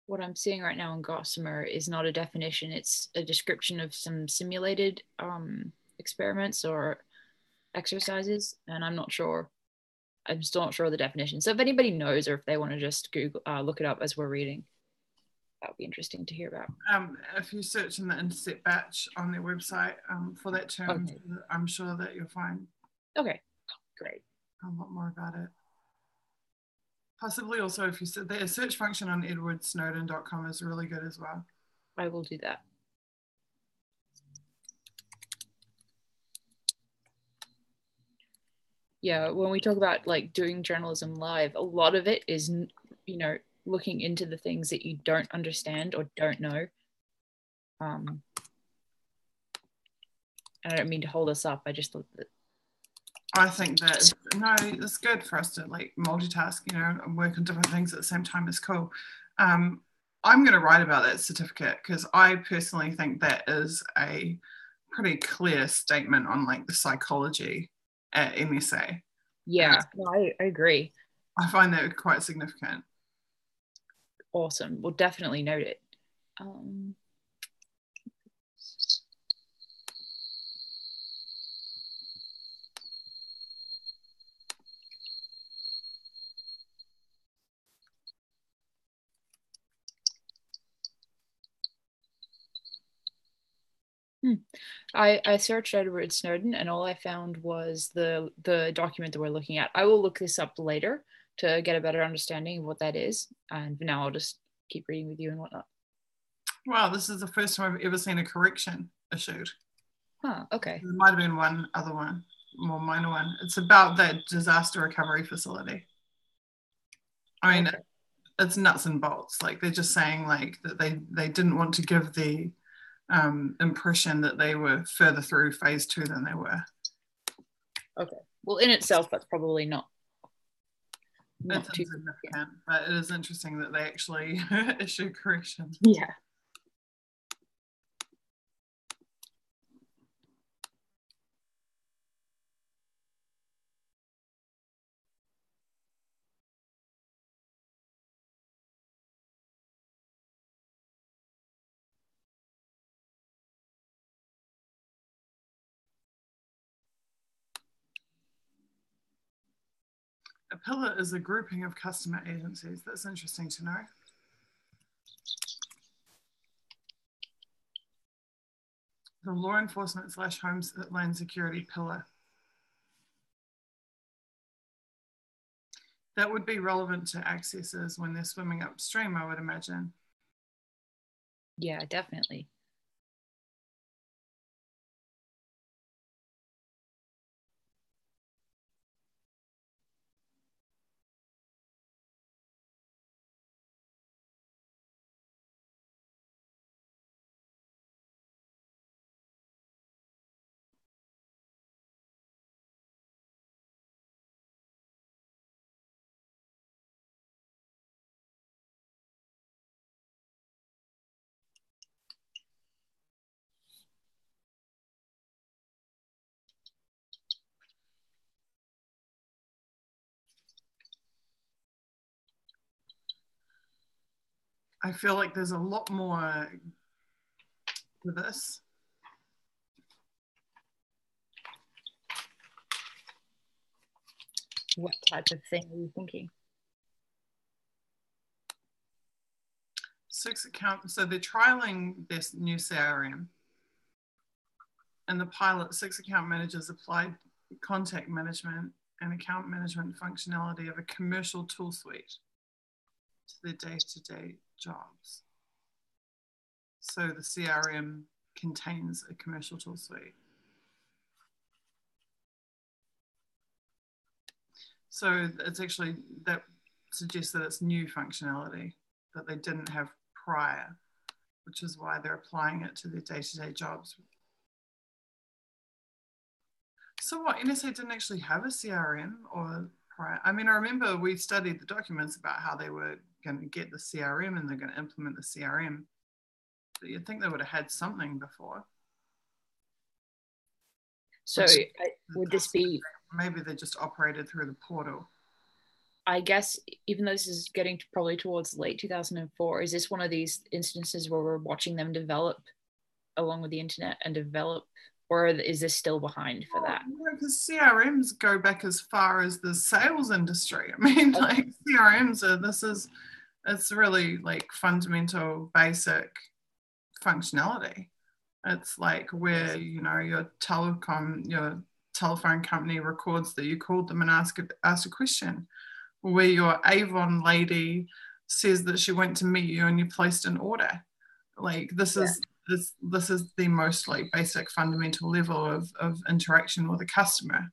What I'm seeing right now in Gossamer is not a definition. It's a description of some simulated experiments or exercises, and I'm still not sure of the definition. So if anybody knows, or if they want to just Google, look it up as we're reading, that would be interesting to hear about.
If you search in the intercept batch on their website for that term, I'm sure that you'll find.
Okay, great.
A lot more about it. Possibly also, if you said the search function on edwardsnowden.com is really good as well.
I will do that. Yeah, when we talk about like doing journalism live, a lot of it is, looking into the things that you don't understand or don't know. And I don't mean to hold us up. I just thought that.
I think that, no, it's good for us to like multitask, and work on different things at the same time is cool. I'm going to write about that certificate because I personally think that is a pretty clear statement on like the psychology at NSA.
Yeah, no, I agree.
I find that quite significant.
Awesome. We'll definitely note it. I searched Edward Snowden and all I found was the document that we're looking at. I will look this up later to get a better understanding of what that is. And for now, I'll just keep reading with you and whatnot.
Wow, this is the first time I've ever seen a correction issued.
Huh, okay.
There might have been one other one. more minor one. It's about that disaster recovery facility. I mean, it's nuts and bolts. Like they're just saying like that they didn't want to give the impression that they were further through phase 2 than they were.
Okay. Well, in itself, that's probably not
it's insignificant, but it is interesting that they actually issue corrections.
Yeah.
A pillar is a grouping of customer agencies. That's interesting to know. The law enforcement / homeland security pillar. That would be relevant to accessors when they're swimming upstream, I would imagine.
Yeah, definitely.
I feel like there's a lot more to this.
What type of thing are you thinking?
6 account, so they're trialing this new CRM. In the pilot, 6 account managers applied contact management and account management functionality of a commercial tool suite to their day-to-day jobs. So the CRM contains a commercial tool suite. So it's actually, that suggests that it's new functionality that they didn't have prior, which is why they're applying it to their day-to-day jobs. So what, NSA didn't actually have a CRM or prior? I mean, I remember we studied the documents about how they were going to get the CRM and they're going to implement the CRM. But you'd think they would have had something before.
So would this be...
Maybe they just operated through the portal.
I guess, even though this is getting probably towards late 2004, is this one of these instances where we're watching them develop along with the internet and develop, or is this still behind for that?
Because CRMs go back as far as the sales industry. I mean, like CRMs are, it's really like fundamental, basic functionality. It's like where, you know, your telephone company records that you called them and asked a question, where your Avon lady says that she went to meet you and you placed an order. Like this is the most like basic fundamental level of interaction with a customer.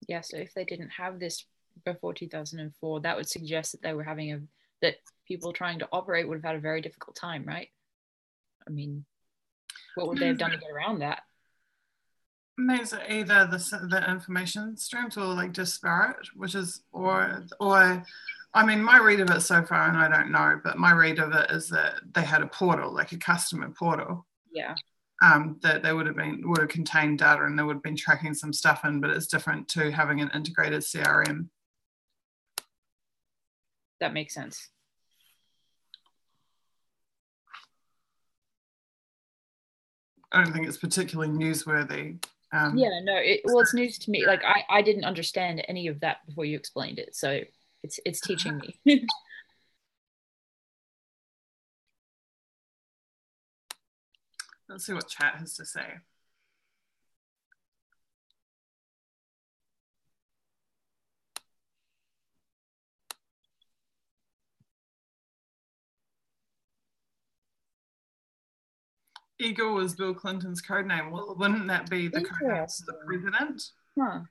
Yeah, so if they didn't have this before 2004, that would suggest that they were having that people trying to operate would have had a very difficult time, right? I mean, what would they have done to get around that?
Means either the information streams or like disparate, which is or I mean, my read of it so far, and I don't know, but my read of it is that they had a portal, like a customer portal.
Yeah.
That they would have contained data and they would have been tracking some stuff in, but it's different to having an integrated CRM.
That makes sense.
I don't think it's particularly newsworthy.
Yeah, no, it's news to me. Like I didn't understand any of that before you explained it, so it's teaching me.
Let's see what chat has to say. Eagle was Bill Clinton's code name. Well, wouldn't that be the code name of the president?
Huh.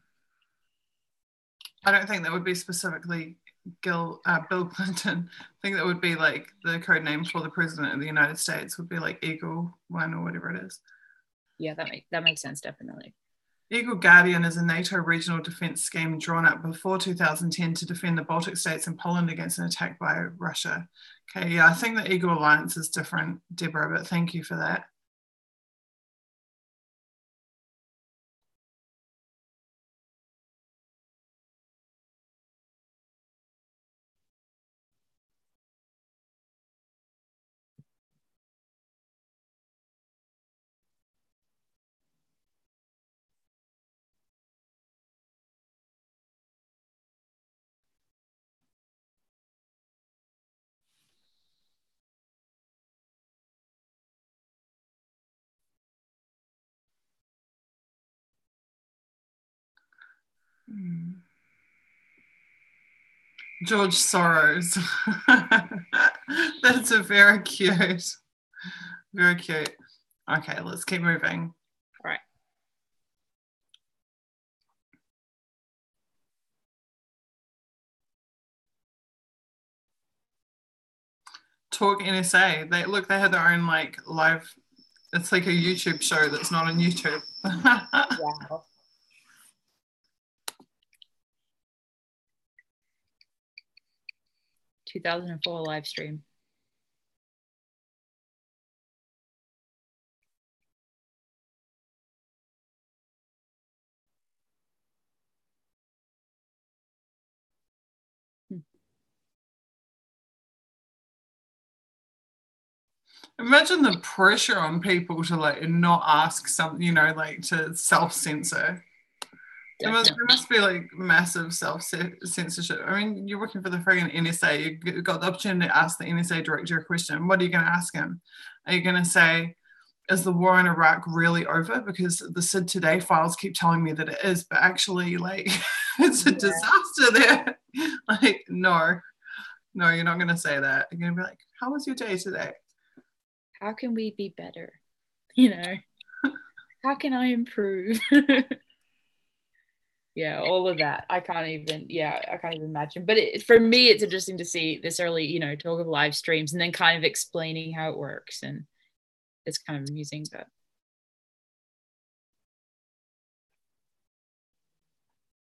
I don't think that would be specifically Bill Clinton. I think that would be like the code name for the president of the United States would be like Eagle One or whatever it is.
Yeah, that makes sense, definitely.
Eagle Guardian is a NATO regional defense scheme drawn up before 2010 to defend the Baltic states and Poland against an attack by Russia. Okay, yeah, I think the Eagle Alliance is different, Deborah, but thank you for that. George Soros. That's a very cute. Very cute. Okay, let's keep moving.
All right.
Talk NSA. They had their own like live. It's like a YouTube show that's not on YouTube.
Wow. 2004 live stream.
Imagine the pressure on people to like not ask something, you know, like to self-censor. There must be like massive self-censorship. I mean, you're working for the friggin' NSA. You got the opportunity to ask the NSA director a question. What are you going to ask him? Are you going to say, is the war in Iraq really over? Because the SIDToday files keep telling me that it is, but actually, like, it's a disaster there. Like, no, you're not going to say that. You're going to be like, how was your day today?
How can we be better? You know, how can I improve? Yeah, all of that. I can't even imagine. But for me, it's interesting to see this early, you know, talk of live streams and then kind of explaining how it works. And it's kind of amusing, but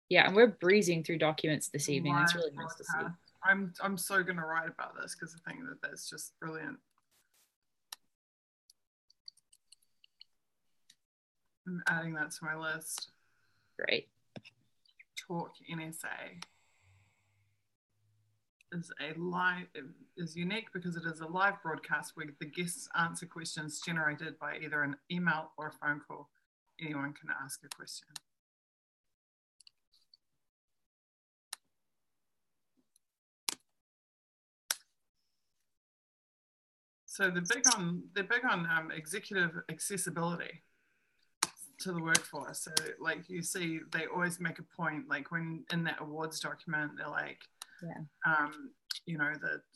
yeah, and we're breezing through documents this evening. That's really nice to see.
I'm so gonna write about this because I think that's just brilliant. I'm adding that to my list.
Great.
Talk NSA is unique because it is a live broadcast where the guests answer questions generated by either an email or a phone call. Anyone can ask a question. So they're big on executive accessibility to the workforce. So like you see, they always make a point, like when in that awards document, they're like, you know,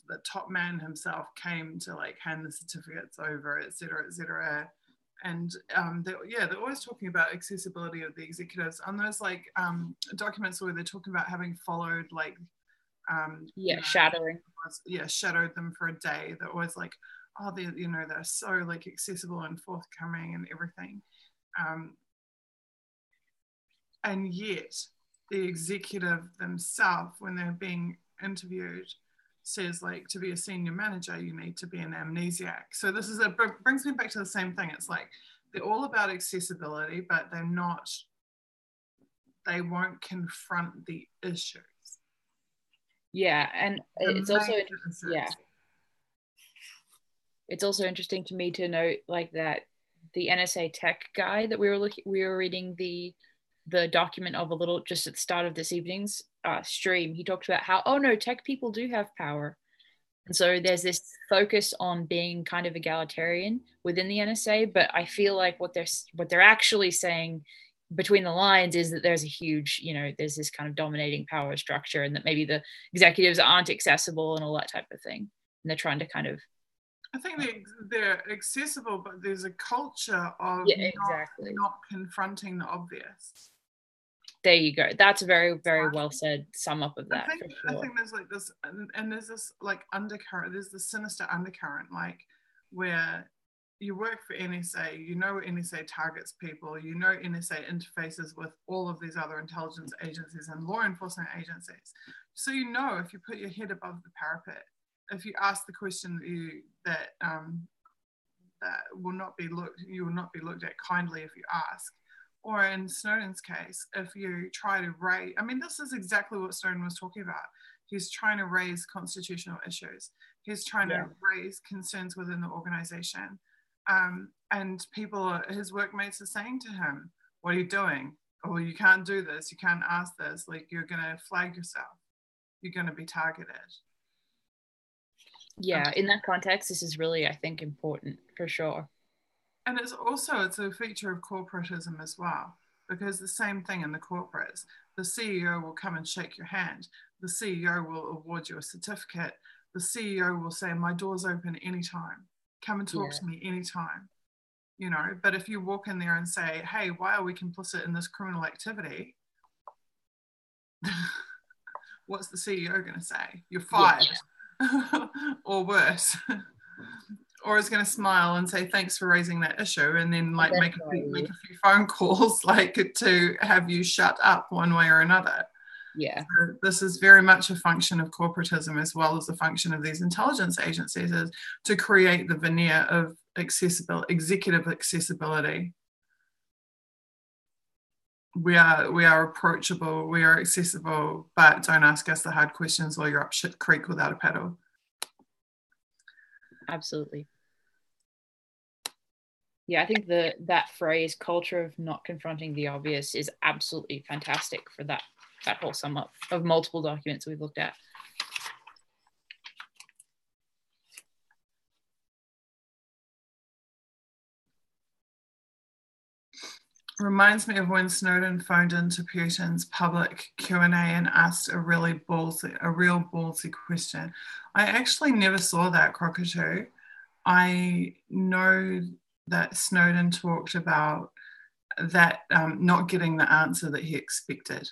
the top man himself came to like hand the certificates over, et cetera. And they're always talking about accessibility of the executives on those like documents where they're talking about having followed like
shadowing.
Shadowed them for a day. They're always like, oh, they're so like accessible and forthcoming and everything. And yet the executive themselves, when they're being interviewed, says like to be a senior manager, you need to be an amnesiac. So it brings me back to the same thing. It's like they're all about accessibility, but they won't confront the issues.
Yeah, and it's also it's also interesting to me to note like that the NSA tech guy that we were reading the document of a little just at the start of this evening's stream. He talked about how, oh no, tech people do have power. And so there's this focus on being kind of egalitarian within the NSA, but I feel like what they're actually saying between the lines is that there's a huge, there's this kind of dominating power structure, and that maybe the executives aren't accessible and all that type of thing. And they're trying to kind of,
I think they're accessible, but there's a culture of not confronting the obvious.
There you go. That's a very, very well said sum up of that.
I think there's like this, and there's this like undercurrent, there's this sinister undercurrent, like where you work for NSA, NSA targets people, NSA interfaces with all of these other intelligence agencies and law enforcement agencies. So if you put your head above the parapet, if you ask the question that you will not be looked at kindly if you ask. Or in Snowden's case, if you try to raise, this is exactly what Snowden was talking about. He's trying to raise constitutional issues. He's trying to raise concerns within the organization. And his workmates are saying to him, what are you doing? Oh, you can't do this. You can't ask this. Like, you're going to flag yourself. You're going to be targeted.
Yeah, in that context, this is really, I think, important for sure.
And it's a feature of corporatism as well, because the same thing in the corporates, the CEO will come and shake your hand. The CEO will award you a certificate. The CEO will say, my door's open anytime. Come and talk to me anytime. But if you walk in there and say, hey, why are we complicit in this criminal activity? What's the CEO going to say? You're fired. Yeah. Or worse. Or is going to smile and say thanks for raising that issue, and then make a few phone calls to have you shut up one way or another.
Yeah.
So this is very much a function of corporatism, as well as a function of these intelligence agencies, is to create the veneer of executive accessibility. We are approachable, we are accessible, but don't ask us the hard questions while you're up shit creek without a paddle.
Absolutely. Yeah, I think that phrase, culture of not confronting the obvious, is absolutely fantastic for that whole sum up of multiple documents we've looked at.
Reminds me of when Snowden phoned into Putin's public Q&A and asked a real ballsy question. I actually never saw that, Cockatoo. I know that Snowden talked about that not getting the answer that he expected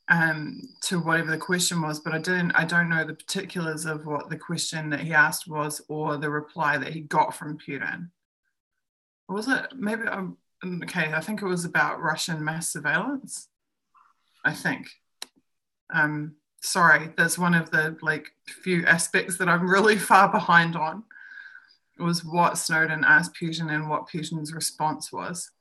to whatever the question was, but I don't know the particulars of what the question that he asked was, or the reply that he got from Putin. Was it maybe okay, I think it was about Russian mass surveillance, I think. Sorry, that's one of the few aspects that I'm really far behind on. It was what Snowden asked Putin and what Putin's response was.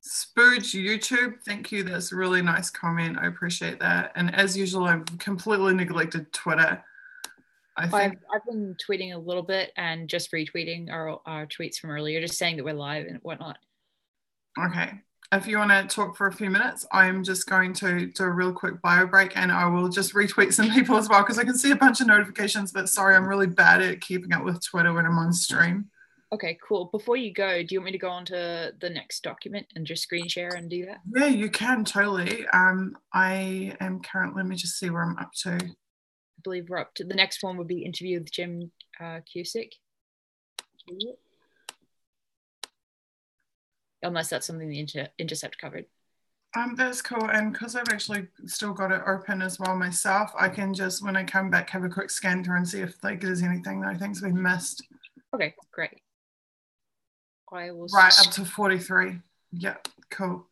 Spooge YouTube, thank you. That's a really nice comment. I appreciate that. And as usual, I've completely neglected Twitter.
I've been tweeting a little bit and just retweeting our tweets from earlier, just saying that we're live and whatnot.
Okay. If you want to talk for a few minutes, I'm just going to do a real quick bio break, and I will just retweet some people as well, because I can see a bunch of notifications, but sorry, I'm really bad at keeping up with Twitter when I'm on stream.
Okay, cool. Before you go, do you want me to go on to the next document and just screen share and do that?
Yeah, you can, totally. I am currently, let me just see where I'm up to.
I believe we're up to, the next one would be interview with Jim Cusick. Unless that's something the Intercept covered.
That's cool, and because I've actually still got it open as well myself, I can just, when I come back, have a quick scan through and see if there's anything that I think's been missed.
Okay, great. I will
right, up to 43. Yep, cool.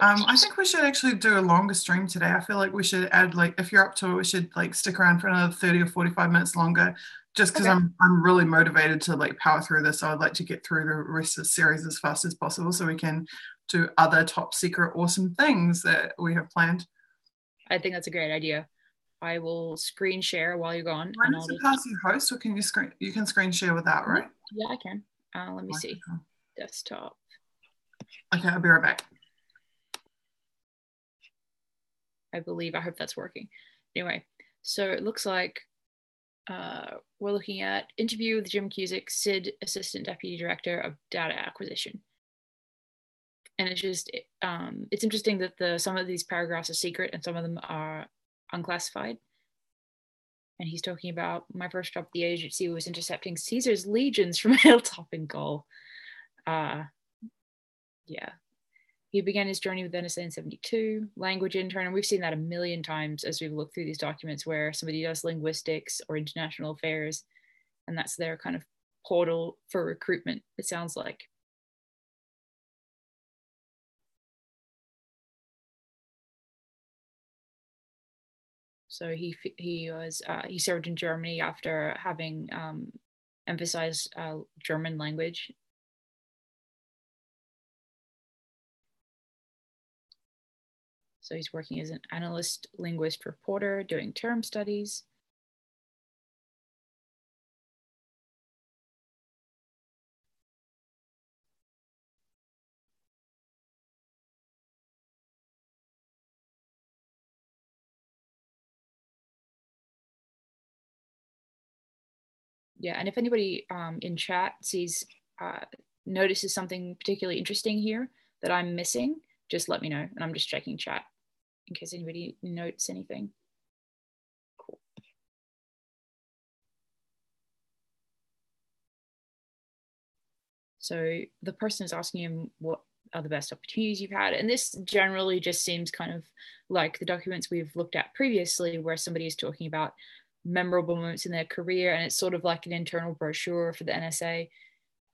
I think we should actually do a longer stream today. I feel like we should add, if you're up to it, we should stick around for another 30 or 45 minutes longer, just because I'm really motivated to power through this. So I'd like to get through the rest of the series as fast as possible so we can do other top secret awesome things that we have planned.
I think that's a great idea. I will screen share while you're gone.
Do I need to pass you host, or can you can screen share without, right?
Yeah, I can. Let me see. Desktop.
Okay, I'll be right back.
I hope that's working. Anyway, so it looks like we're looking at interview with Jim Cusick, SID Assistant Deputy Director of Data Acquisition. And it's just, it's interesting that some of these paragraphs are secret and some of them are unclassified. And he's talking about, my first job at the agency was intercepting Caesar's legions from a hilltop in Gaul. Yeah. He began his journey with NSA in 72, language intern, and we've seen that a million times as we've looked through these documents where somebody does linguistics or international affairs, and that's their kind of portal for recruitment, it sounds like. So he served in Germany after having emphasized German language. So he's working as an analyst, linguist, reporter, doing term studies. Yeah, and if anybody in chat notices something particularly interesting here that I'm missing, just let me know, and I'm just checking chat in case anybody notes anything. Cool. So the person is asking him what are the best opportunities you've had, and this generally just seems kind of like the documents we've looked at previously where somebody is talking about memorable moments in their career, and it's sort of like an internal brochure for the NSA.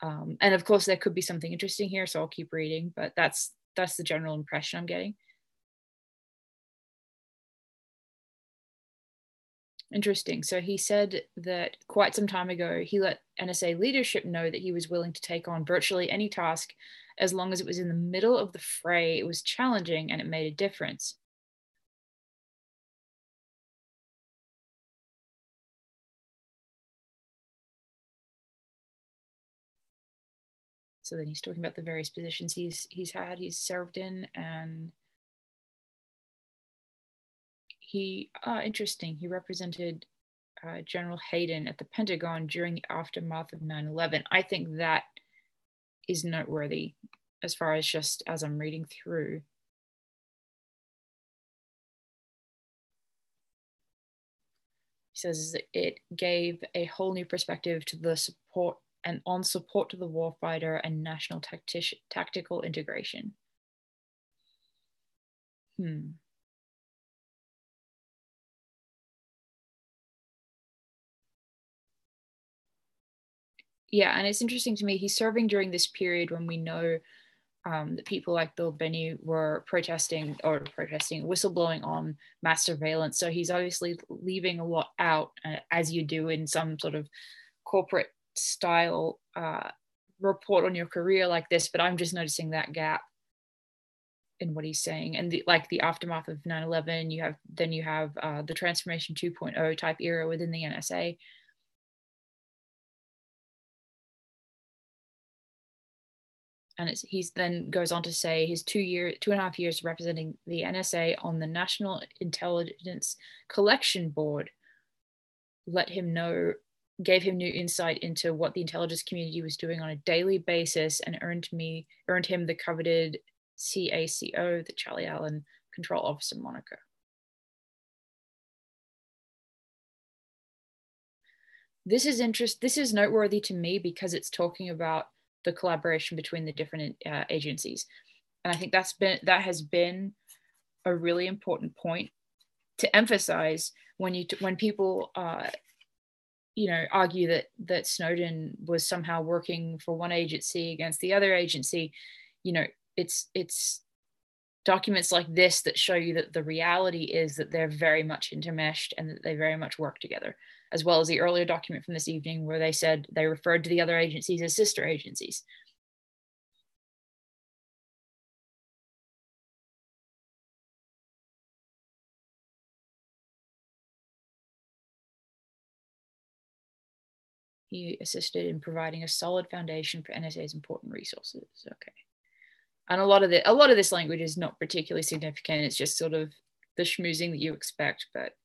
And of course there could be something interesting here, so I'll keep reading, but that's the general impression I'm getting. Interesting. So he said that quite some time ago, he let NSA leadership know that he was willing to take on virtually any task as long as it was in the middle of the fray, it was challenging, and it made a difference. So then he's talking about the various positions he's served in, and interesting, he represented General Hayden at the Pentagon during the aftermath of 9/11. I think that is noteworthy as far as just as I'm reading through. He says that it gave a whole new perspective to the support to the warfighter and national tactical integration. Yeah, and it's interesting to me, he's serving during this period when we know that people like Bill Binney were protesting, whistleblowing on mass surveillance. So he's obviously leaving a lot out, as you do in some sort of corporate style report on your career like this. But I'm just noticing that gap in what he's saying. And the aftermath of 9/11, you have the transformation 2.0 type era within the NSA. And he then goes on to say his 2.5 years representing the NSA on the National Intelligence Collection Board gave him new insight into what the intelligence community was doing on a daily basis, and earned him the coveted CACO, the Charlie Allen Control Officer moniker. This is noteworthy to me because it's talking about the collaboration between the different agencies. And I think that has been a really important point to emphasize when people argue that Snowden was somehow working for one agency against the other agency. It's documents like this that show you that the reality is that they're very much intermeshed and that they very much work together, as well as the earlier document from this evening where they said they referred to the other agencies as sister agencies. He assisted in providing a solid foundation for NSA's important resources. Okay. And a lot of this language is not particularly significant. It's just sort of the schmoozing that you expect, but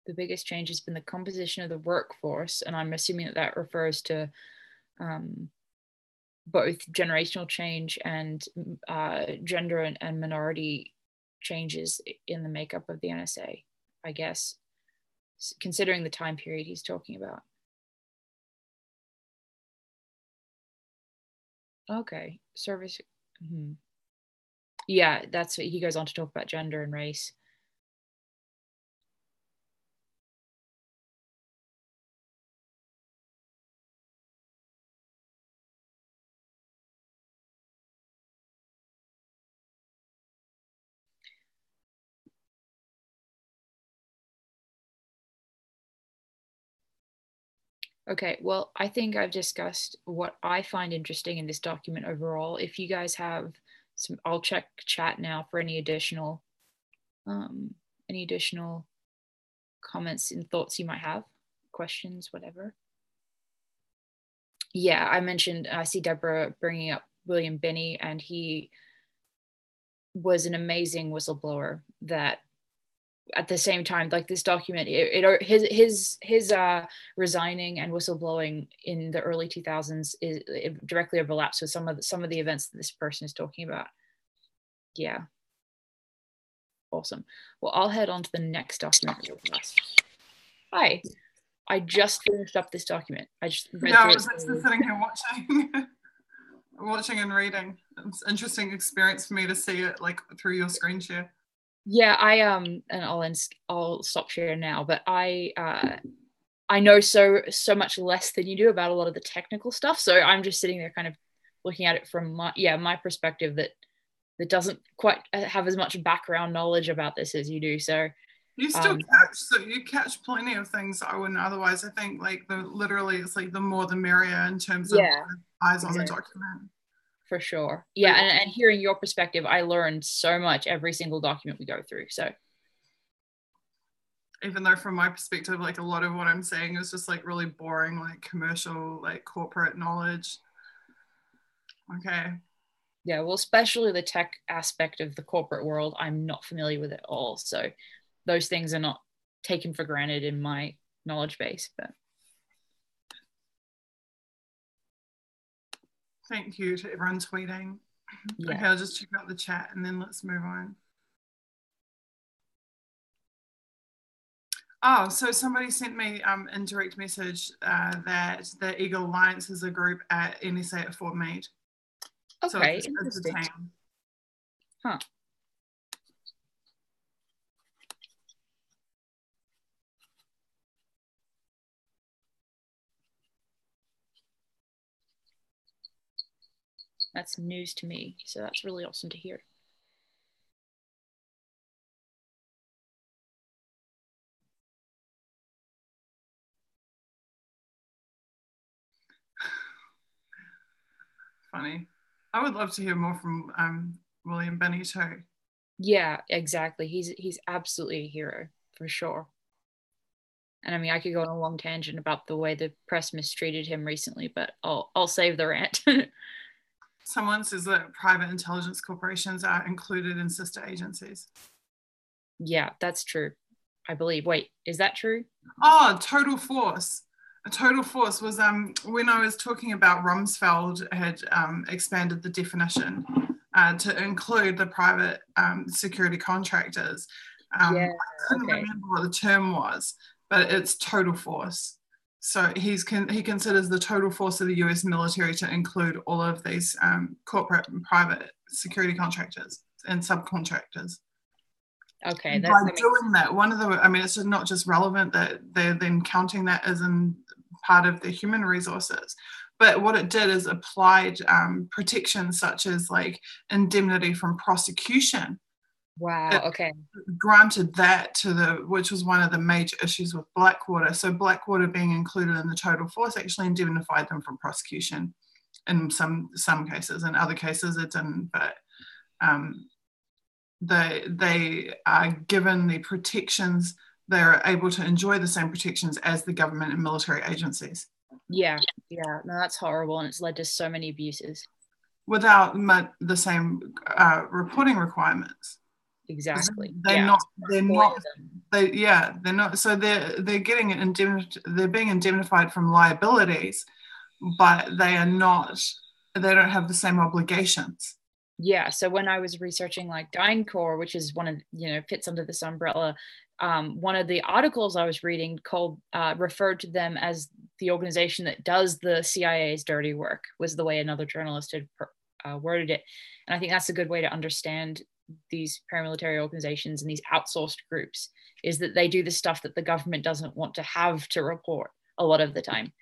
the biggest change has been the composition of the workforce, and I'm assuming that refers to both generational change and gender and minority changes in the makeup of the NSA, I guess, considering the time period he's talking about. Okay, service. Yeah, that's what he goes on to talk about, gender and race. Okay, well, I think I've discussed what I find interesting in this document overall. If you guys have some, I'll check chat now for any additional comments and thoughts you might have, questions, whatever. Yeah, I see Deborah bringing up William Binney, and he was an amazing whistleblower that at the same time, like this document, his resigning and whistleblowing in the early 2000s it directly overlaps with some of the events that this person is talking about. Yeah, awesome. Well, I'll head on to the next document. Hi, I just finished up this document. I just read through
I was actually sitting here watching and reading. It's an interesting experience for me to see it like through your screen share.
Yeah, and I'll stop sharing now, but I know so much less than you do about a lot of the technical stuff. So I'm just sitting there kind of looking at it from my perspective that doesn't quite have as much background knowledge about this as you do. So
you still catch plenty of things I wouldn't otherwise. I think like literally it's like the more the merrier in terms of eyes on the document.
For sure. Yeah, and hearing your perspective, I learned so much every single document we go through. So
even though from my perspective, like a lot of what I'm saying is just like really boring, like commercial, like corporate knowledge. Okay.
Yeah, well, especially the tech aspect of the corporate world, I'm not familiar with it all. So those things are not taken for granted in my knowledge base, but
thank you to everyone tweeting. Yeah. Okay, I'll just check out the chat and then let's move on. Oh, so somebody sent me in direct message that the Eagle Alliance is a group at NSA at Fort Meade.
Okay,
so it's a team.
Huh. That's news to me, so that's really awesome to hear.
Funny. I would love to hear more from William Binney too.
Yeah, exactly. He's absolutely a hero for sure. And I mean, I could go on a long tangent about the way the press mistreated him recently, but I'll save the rant.
Someone says that private intelligence corporations are included in sister agencies.
Yeah, that's true. I believe. Wait, is that true?
Oh, Total Force. Total Force was when I was talking about Rumsfeld had expanded the definition to include the private security contractors. I couldn't remember what the term was, but it's Total Force. So he considers the total force of the US military to include all of these corporate and private security contractors and subcontractors.
Okay.
By doing that, it's not just relevant that they're then counting that as in part of their human resources, but what it did is applied protections such as like indemnity from prosecution
Wow. Okay.
Granted that which was one of the major issues with Blackwater. So Blackwater being included in the total force actually indemnified them from prosecution in some cases. In other cases it didn't, but they are given the protections. They're able to enjoy the same protections as the government and military agencies.
Yeah. No, that's horrible, and it's led to so many abuses
without the same reporting requirements.
Exactly.
They're not. So they're getting they're being indemnified from liabilities, but they are not. They don't have the same obligations.
Yeah. So when I was researching like DynCorp, which is one of, fits under this umbrella, one of the articles I was reading referred to them as the organization that does the CIA's dirty work, was the way another journalist had worded it. And I think that's a good way to understand these paramilitary organizations and these outsourced groups, is that they do the stuff that the government doesn't want to have to report a lot of the time.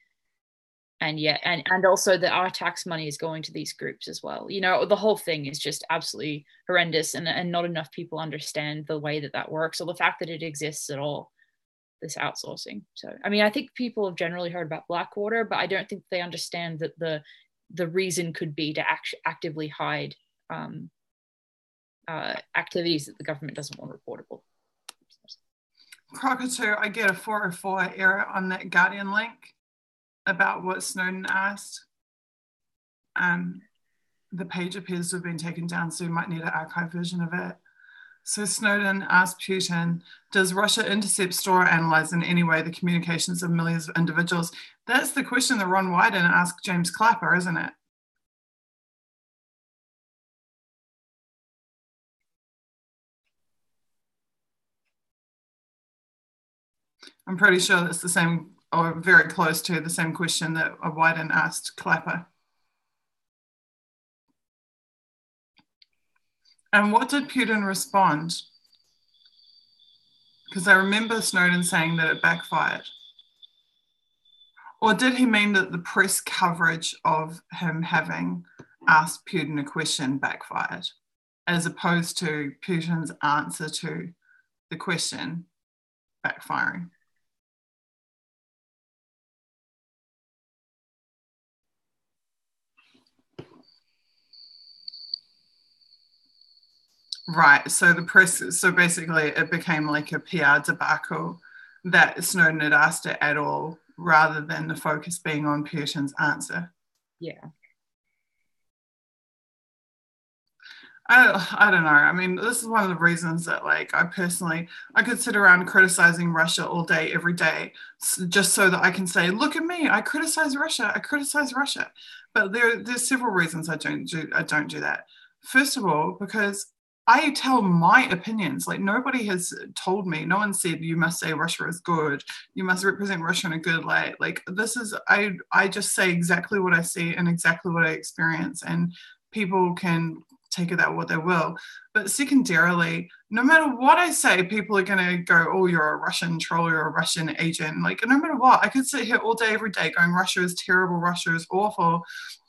And also that our tax money is going to these groups as well. The whole thing is just absolutely horrendous, and not enough people understand the way that works, or the fact that it exists at all, this outsourcing. So, I mean, I think people have generally heard about Blackwater, but I don't think they understand that the reason could be to actively hide activities that the government doesn't want reportable.
Cockatoo, I get a 404 error on that Guardian link about what Snowden asked. The page appears to have been taken down, so you might need an archive version of it. So Snowden asked Putin, does Russia intercept, store, analyze in any way the communications of millions of individuals? That's the question that Ron Wyden asked James Clapper, isn't it? I'm pretty sure that's the same, or very close to the same question that Wyden asked Clapper. And what did Putin respond? Because I remember Snowden saying that it backfired. Or did he mean that the press coverage of him having asked Putin a question backfired, as opposed to Putin's answer to the question backfiring? Right, so basically it became like a PR debacle that Snowden had asked it at all, rather than the focus being on Putin's answer.
Yeah.
I don't know. I mean, this is one of the reasons that, like, I could sit around criticizing Russia all day, every day, just so that I can say, look at me, I criticize Russia. But there's several reasons I don't do that. First of all, because I tell my opinions. Like, nobody has told me, no one said you must say Russia is good, you must represent Russia in a good light. Like, this is, I just say exactly what I see and exactly what I experience, and people can take it that what they will. But secondarily, no matter what I say, people are going to go, oh, you're a Russian troll, you're a Russian agent. Like, no matter what, I could sit here all day, every day going, Russia is terrible, Russia is awful.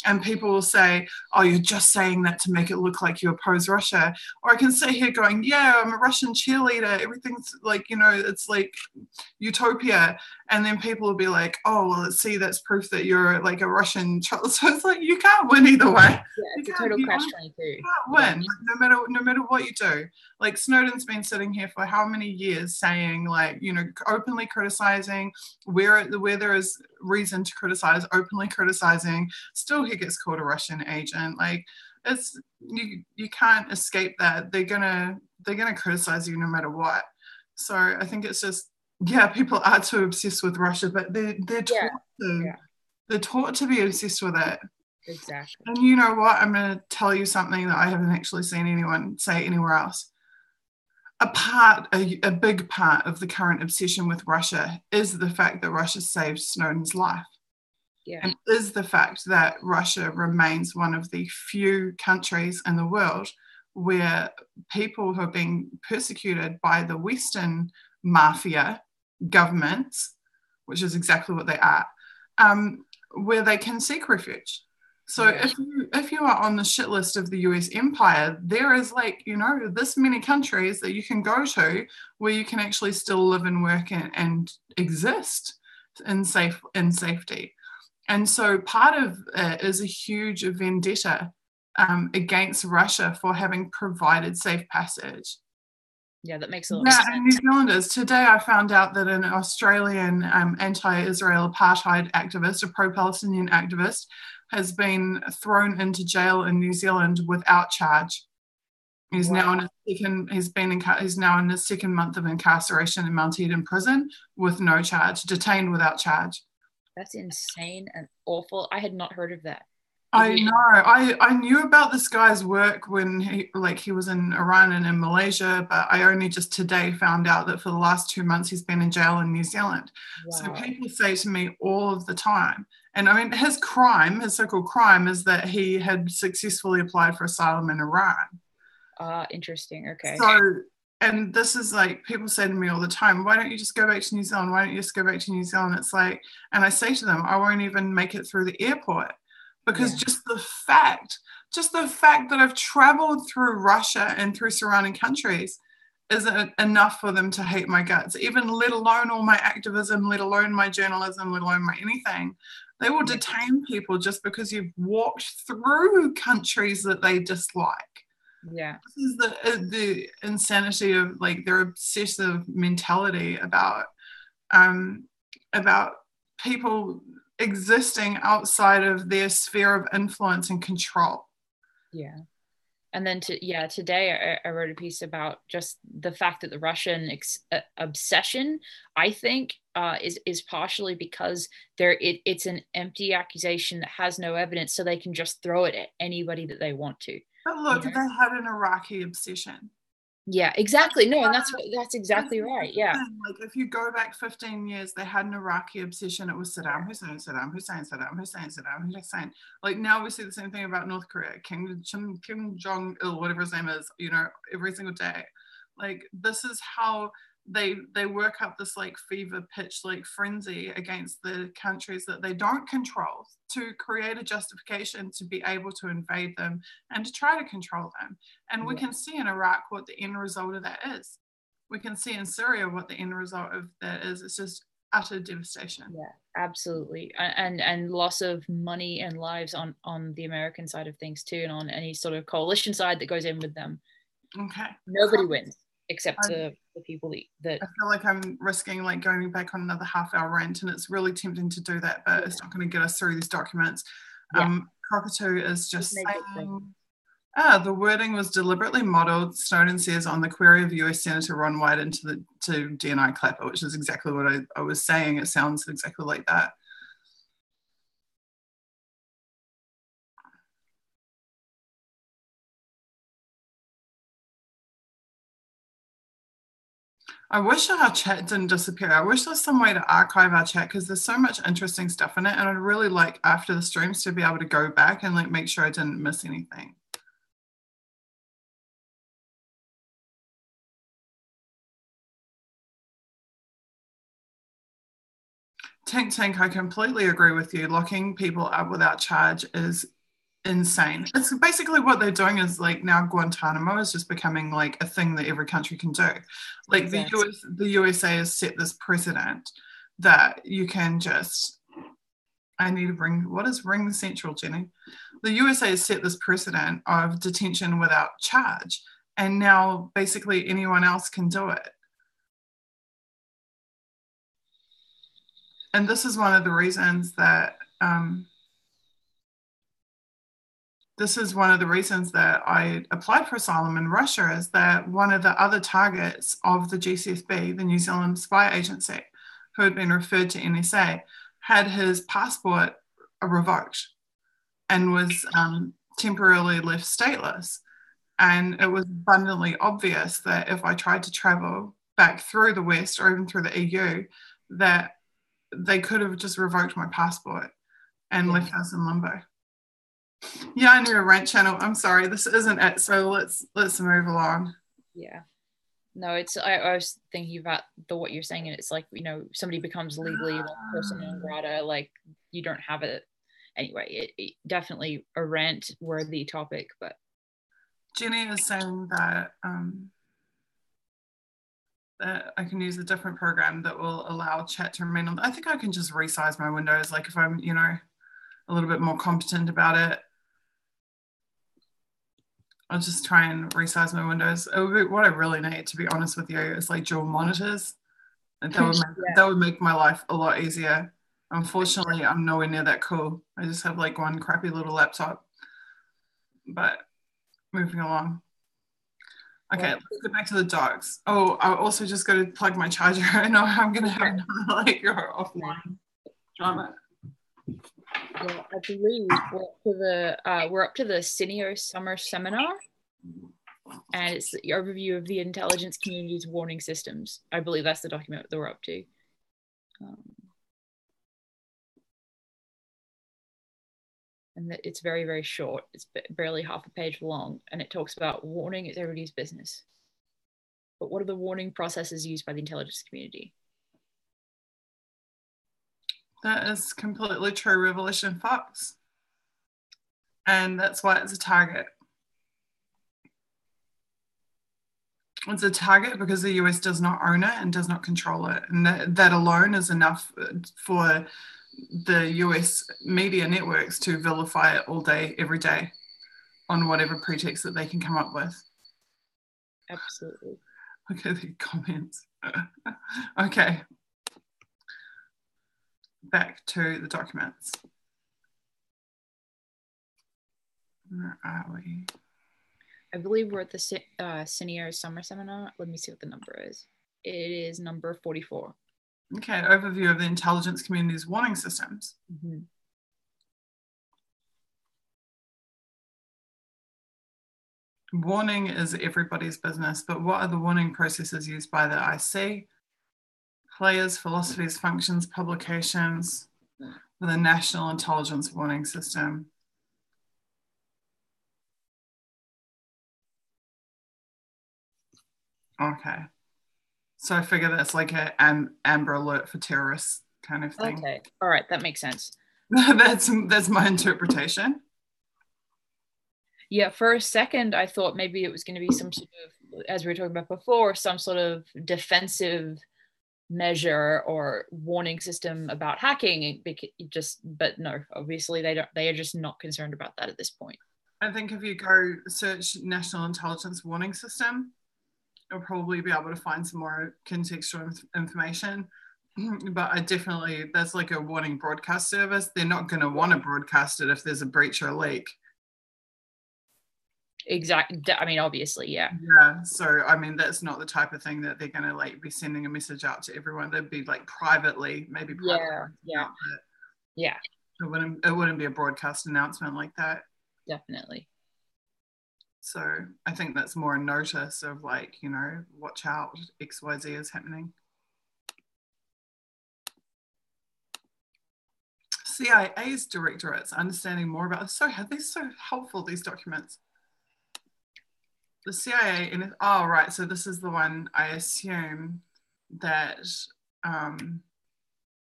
And people will say, oh, you're just saying that to make it look like you oppose Russia. Or I can sit here going, yeah, I'm a Russian cheerleader. Everything's like, it's like utopia. And then people will be like, oh, well, let's see, that's proof that you're like a Russian troll. So it's like, you can't win either way.
Yeah, it's a total catch-22.
You can't win, like, no matter what you do. Like, Snowden's been sitting here for how many years saying, like, openly criticizing where there is reason to criticize, openly criticizing. Still, he gets called a Russian agent. Like, it's you can't escape that. They're gonna criticize you no matter what. So I think it's just, yeah, people are too obsessed with Russia, but they're taught to be obsessed with it.
Exactly.
And you know what? I'm going to tell you something that I haven't actually seen anyone say anywhere else. A big part of the current obsession with Russia is the fact that Russia saved Snowden's life.
Yeah.
And is the fact that Russia remains one of the few countries in the world where people who are being persecuted by the Western mafia governments, which is exactly what they are, where they can seek refuge. So if you are on the shit list of the US empire, there is like, this many countries that you can go to where you can actually still live and work and exist in safety. And so part of it is a huge vendetta against Russia for having provided safe passage.
Yeah, that makes a lot of sense.
And New Zealanders. Today I found out that an Australian anti-Israel apartheid activist, a pro-Palestinian activist, has been thrown into jail in New Zealand without charge. He's now in he's now in his second month of incarceration in Mount Eden prison with no charge, detained without charge.
That's insane and awful. I had not heard of that.
I know. I knew about this guy's work when he was in Iran and in Malaysia, but I only just today found out that for the last 2 months he's been in jail in New Zealand. Wow. So people say to me all of the time, and I mean, his so-called crime is that he had successfully applied for asylum in Iran.
Interesting. Okay.
So, and this is like, people say to me all the time, why don't you just go back to New Zealand? Why don't you just go back to New Zealand? It's like, and I say to them, I won't even make it through the airport. Because just the fact that I've traveled through Russia and through surrounding countries isn't enough for them to hate my guts, even let alone all my activism, let alone my journalism, let alone my anything. They will detain people just because you've walked through countries that they dislike.
Yeah.
This is the insanity of like their obsessive mentality about people existing outside of their sphere of influence and control.
Yeah. And then today I wrote a piece about just the fact that the Russian obsession, I think, is partially because it's an empty accusation that has no evidence, so they can just throw it at anybody that they want to.
But look, they had an Iraqi obsession.
Yeah, exactly. No, and that's exactly right. Yeah.
Like if you go back 15 years, they had an Iraqi obsession. It was Saddam Hussein, Saddam Hussein, Saddam Hussein, Saddam Hussein. Like now we see the same thing about North Korea, Kim Jong-il, whatever his name is, every single day. Like this is how they work up this like fever pitch like frenzy against the countries that they don't control to create a justification to be able to invade them and to try to control them. And we can see in Iraq what the end result of that is. We can see in Syria what the end result of that is. It's just utter devastation.
Yeah, absolutely. And loss of money and lives on the American side of things too, and on any sort of coalition side that goes in with them.
Okay.
Nobody wins except the people that
I feel like I'm risking like going back on another half-hour rant, and it's really tempting to do that, but it's not going to get us through these documents. Cockatoo is just saying, the wording was deliberately modeled, Snowden says, on the query of US Senator Ron White to DNI Clapper, which is exactly what I was saying. It sounds exactly like that. I wish our chat didn't disappear. I wish there's some way to archive our chat because there's so much interesting stuff in it. And I'd really like after the streams to be able to go back and like make sure I didn't miss anything. Tank, I completely agree with you. Locking people up without charge is insane. It's basically what they're doing is like now Guantanamo is just becoming like a thing that every country can do. Like exactly. the USA has set this precedent that you can just, I need to ring central, Jenny. The USA has set this precedent of detention without charge, and now basically anyone else can do it. And this is one of the reasons that I applied for asylum in Russia, is that one of the other targets of the GCSB, the New Zealand Spy Agency, who had been referred to NSA, had his passport revoked and was temporarily left stateless. And it was abundantly obvious that if I tried to travel back through the West or even through the EU, that they could have just revoked my passport and left us in limbo. Yeah, I knew a rant channel. I'm sorry, this isn't it. So let's move along.
Yeah. No, it's I was thinking about what you're saying, and it's like, somebody becomes legally like person non grata, like you don't have it. anyway, it definitely a rant worthy topic. But
Jenny is saying that that I can use a different program that will allow chat to remain on. I think I can just resize my windows, like if I'm, you know, a little bit more competent about it. I'll just try and resize my windows. What I really need, to be honest with you, is like dual monitors. And that would make my life a lot easier. Unfortunately, I'm nowhere near that cool. I just have like one crappy little laptop. But moving along. Okay, let's go back to the dogs. Oh, I also just got to plug my charger. I know I'm going to have another like your offline drama.
Well, I believe we're up to the Cineo Summer Seminar, and it's the overview of the intelligence community's warning systems. I believe that's the document that we're up to. And it's very, very short. It's barely half a page long, and it talks about warning is everybody's business. But what are the warning processes used by the intelligence community?
That is completely true, Revelation Fox. And that's why it's a target. It's a target because the US does not own it and does not control it. And that alone is enough for the US media networks to vilify it all day, every day, on whatever pretext that they can come up with.
Absolutely.
Look at the comments. Okay. Back to the documents. Where are we?
I believe we're at the Cineo Summer Seminar. Let me see what the number is. It is number 44.
Okay, overview of the intelligence community's warning systems.
Mm-hmm.
Warning is everybody's business, but what are the warning processes used by the IC? Players, philosophies, functions, publications with a national intelligence warning system. Okay. So I figure that's like an Amber Alert for terrorists kind of thing.
Okay. All right. That makes sense.
That's my interpretation.
Yeah. For a second, I thought maybe it was going to be some sort of, as we were talking about before, some sort of defensive measure or warning system about hacking. But no, obviously they are just not concerned about that at this point.
I think if you go search National Intelligence Warning System, you'll probably be able to find some more contextual information. But that's like a warning broadcast service. They're not going to want to broadcast it if there's a breach or a leak.
Exactly. I mean, obviously, yeah.
Yeah. So, I mean, that's not the type of thing that they're going to like be sending a message out to everyone. They'd be like privately, maybe privately.
Yeah.
It wouldn't be a broadcast announcement like that.
Definitely.
So I think that's more a notice of like, you know, watch out, XYZ is happening. CIA's directorates, understanding more about, they're so helpful, these documents. The CIA, right, so this is the one I assume that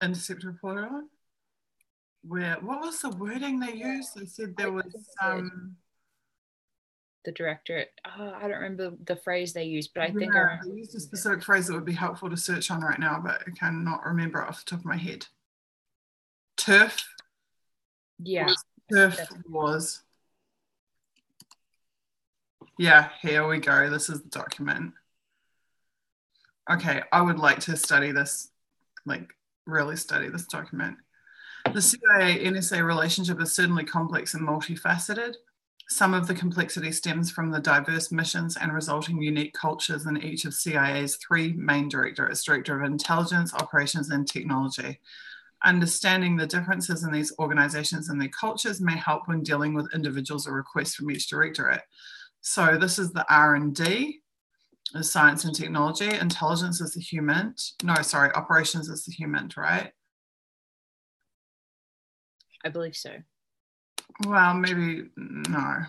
Intercept reported on. What was the wording they used? They said there was
the directorate. I don't remember the phrase they used, but I think
they used a specific phrase that would be helpful to search on right now, but I cannot remember it off the top of my head. Turf.
Yeah.
Turf was. Yeah, here we go. This is the document. Okay, I would like to study this, like really study this document. The CIA-NSA relationship is certainly complex and multifaceted. Some of the complexity stems from the diverse missions and resulting unique cultures in each of CIA's three main directorates, Director of Intelligence, Operations, and Technology. Understanding the differences in these organizations and their cultures may help when dealing with individuals or requests from each directorate. So this is the R&D, the science and technology. Intelligence is the human. Operations is the human, right?
I believe so.
Well, maybe no.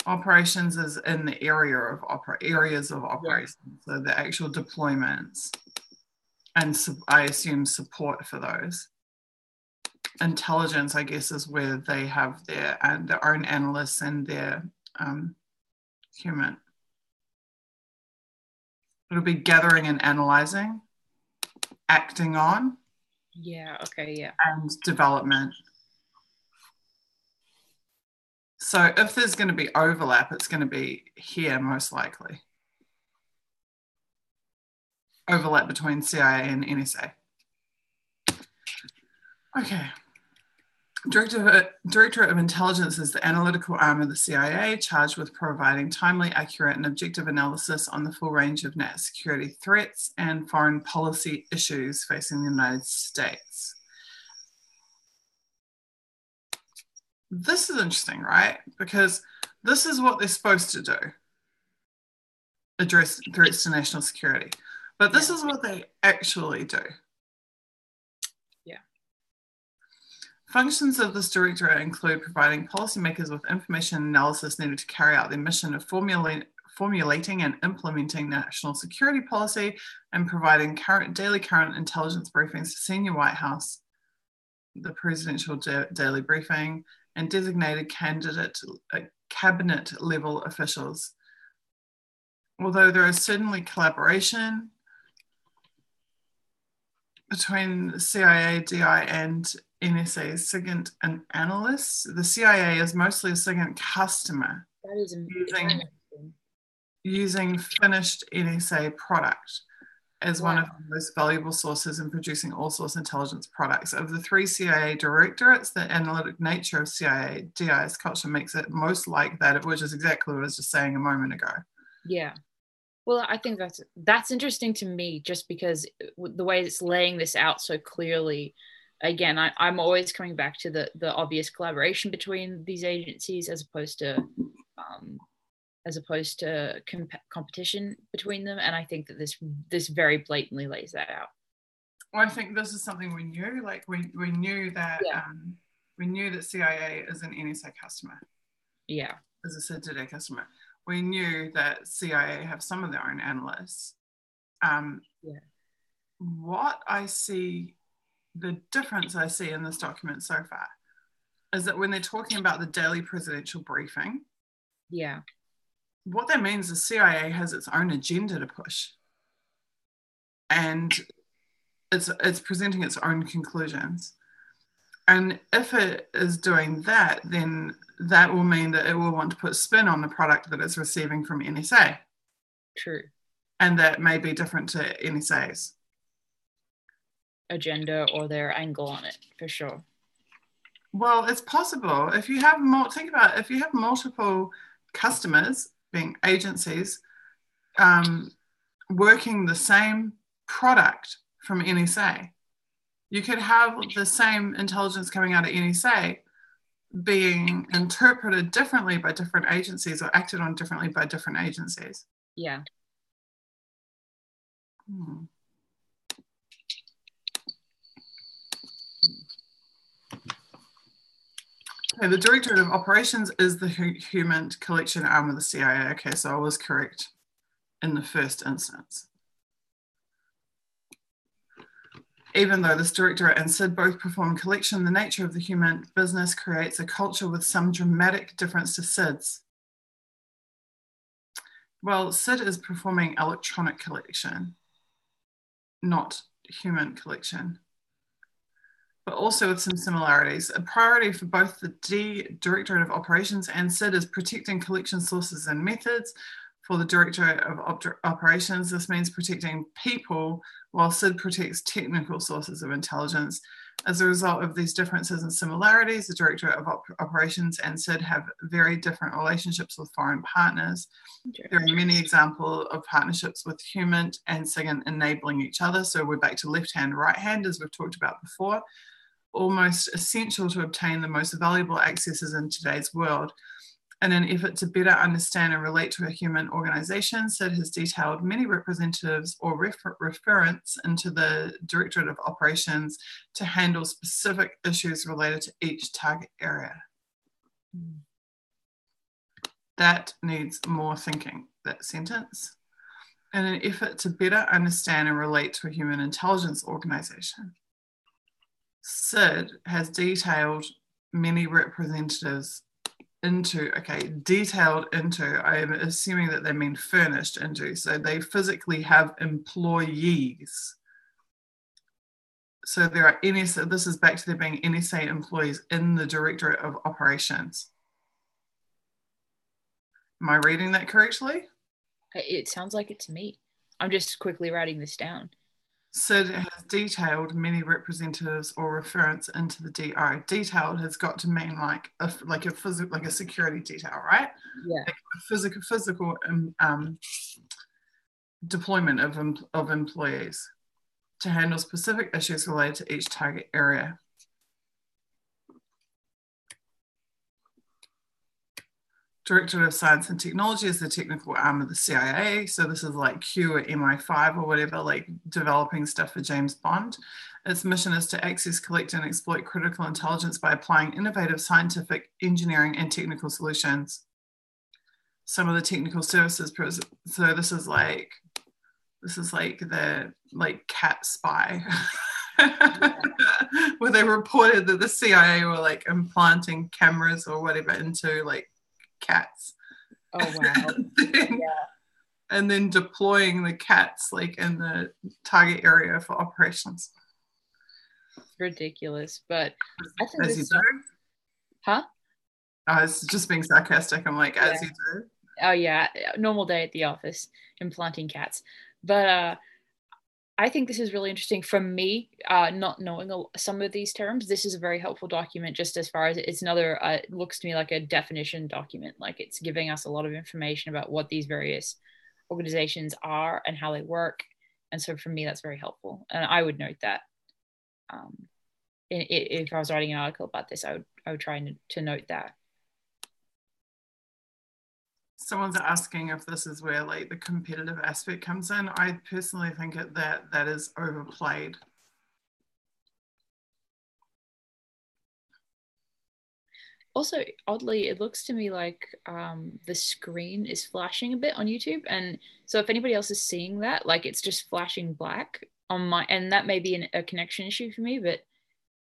Operations is in the areas of operations, so the actual deployments, and I assume support for those. intelligence, I guess, is where they have their own analysts and their human. It'll be gathering and analyzing, acting on.
Yeah, okay, yeah.
And development. So if there's going to be overlap, it's going to be here most likely. Overlap between CIA and NSA. Okay. Directorate of Intelligence is the analytical arm of the CIA charged with providing timely, accurate, and objective analysis on the full range of national security threats and foreign policy issues facing the United States. This is interesting, right? Because this is what they're supposed to do, address threats to national security. But this is what they actually do.
Yeah.
Functions of this directorate include providing policymakers with information analysis needed to carry out their mission of formulating and implementing national security policy and providing daily current intelligence briefings to senior White House, the presidential daily briefing, and designated cabinet level officials. Although there is certainly collaboration between CIA, DI, and NSA SIGINT and analysts, the CIA is mostly a SIGINT customer using finished NSA product as one of the most valuable sources in producing all source intelligence products. Of the 3 CIA directorates, the analytic nature of CIA DI's culture makes it most like that, which is exactly what I was just saying a moment ago.
Yeah. Well, I think that's interesting to me, just because the way it's laying this out so clearly. Again, I'm always coming back to the obvious collaboration between these agencies as opposed to competition between them, and I think that this very blatantly lays that out.
Well, I think this is something we knew. Like we knew that we knew that CIA is an NSA customer.
Yeah,
as a SIDToday customer. We knew that CIA have some of their own analysts. What I see, the difference I see in this document so far, is that when they're talking about the daily presidential briefing, what that means is CIA has its own agenda to push, and it's presenting its own conclusions. And if it is doing that, then that will mean that it will want to put spin on the product that it's receiving from NSA.
True.
And that may be different to NSA's
agenda or their angle on it, for sure.
Well, it's possible. If you have think about it, if you have multiple customers, being agencies, working the same product from NSA, you could have the same intelligence coming out of NSA being interpreted differently by different agencies or acted on differently by different agencies.
Yeah.
Okay, the Directorate of Operations is the human collection arm of the CIA. Okay, so I was correct in the first instance. Even though this directorate and SID both perform collection, the nature of the human business creates a culture with some dramatic difference to SID's. Well, SID is performing electronic collection, not human collection, but also with some similarities. A priority for both the Directorate of Operations and SID is protecting collection sources and methods. For the Directorate of Operations, this means protecting people, while SID protects technical sources of intelligence. As a result of these differences and similarities, the Directorate of Operations and SID have very different relationships with foreign partners. There are many examples of partnerships with human and SIGINT enabling each other. So we're back to left hand, right hand, as we've talked about before. Almost essential to obtain the most valuable accesses in today's world. In an effort to better understand and relate to a human organization, SID has detailed many representatives or referents into the Directorate of Operations to handle specific issues related to each target area. That needs more thinking, that sentence. In an effort to better understand and relate to a human intelligence organization. SID has detailed many representatives into, detailed into, I am assuming that they mean furnished into, so they physically have employees. So there are NSA, this is back to there being NSA employees in the Directorate of Operations. Am I reading that correctly?
It sounds like it to me. I'm just quickly writing this down.
SID has detailed many representatives or referents into the DO. Detailed has got to mean like a security detail, right?
Yeah.
Like a physical deployment of employees to handle specific issues related to each target area. Directorate of Science and Technology is the technical arm of the CIA. So this is like Q or MI5 or whatever, like developing stuff for James Bond. Its mission is to access, collect, and exploit critical intelligence by applying innovative scientific, engineering, and technical solutions. Some of the technical services, so this is like the cat spy. Where they reported that the CIA were like implanting cameras or whatever into like cats.
Oh wow.
And then deploying the cats like in the target area for operations.
Ridiculous, but I think
as
this
you do.
Huh?
I was just being sarcastic. I'm like, as you do.
Oh yeah, normal day at the office, implanting cats. But I think this is really interesting. From me, not knowing some of these terms, this is a very helpful document. Just as far as it's another, it looks to me like a definition document. Like it's giving us a lot of information about what these various organizations are and how they work. And so for me, that's very helpful. And I would note that. If I was writing an article about this, I would try to note that.
Someone's asking if this is where like the competitive aspect comes in. I personally think that is overplayed.
Also, oddly, it looks to me like the screen is flashing a bit on YouTube, and so if anybody else is seeing that, like it's just flashing black on my, and that may be a connection issue for me. But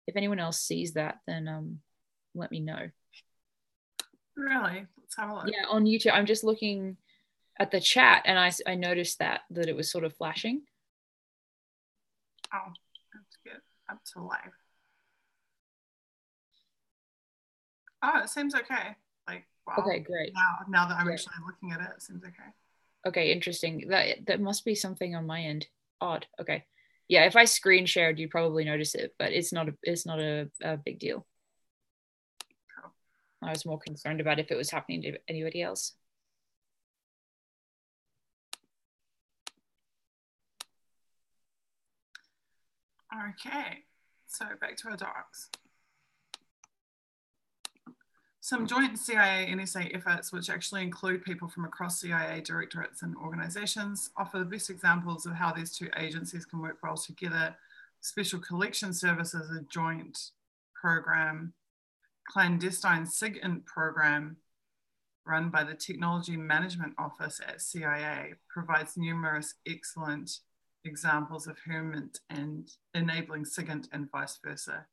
if anyone else sees that, then let me know.
Really? Let's have a look.
Yeah, on YouTube, I'm just looking at the chat, and I noticed that it was sort of flashing.
Oh, let's get up to live. Oh, it seems okay. Like, wow.
Okay, great.
Now that I'm actually looking at it, it seems okay.
Okay, interesting. That must be something on my end. Odd. Okay. Yeah, if I screen shared, you'd probably notice it, but it's not a big deal. Cool. I was more concerned about if it was happening to anybody else.
Okay, so back to our docs. Some joint CIA-NSA efforts, which actually include people from across CIA directorates and organizations, offer the best examples of how these two agencies can work well together. Special Collection Services, a joint program. Clandestine SIGINT program, run by the Technology Management Office at CIA, provides numerous excellent examples of whom and enabling SIGINT and vice versa.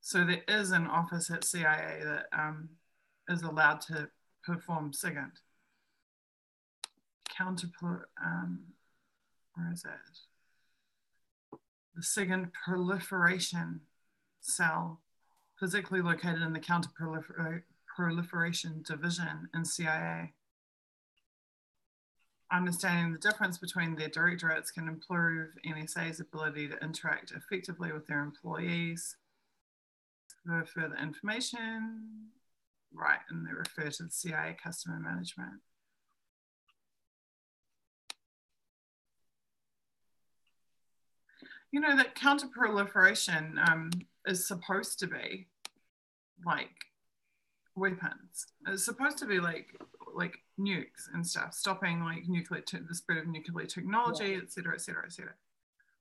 So there is an office at CIA that is allowed to perform SIGINT. Where is it? The SIGINT proliferation cell, physically located in the counter-proliferation division in CIA. Understanding the difference between their directorates can improve NSA's ability to interact effectively with their employees. For further information, right, and they refer to the CIA customer management. You know, that counter-proliferation is supposed to be like weapons. It's supposed to be like nukes and stuff, stopping like the spread of nuclear technology, et cetera, et cetera, et cetera.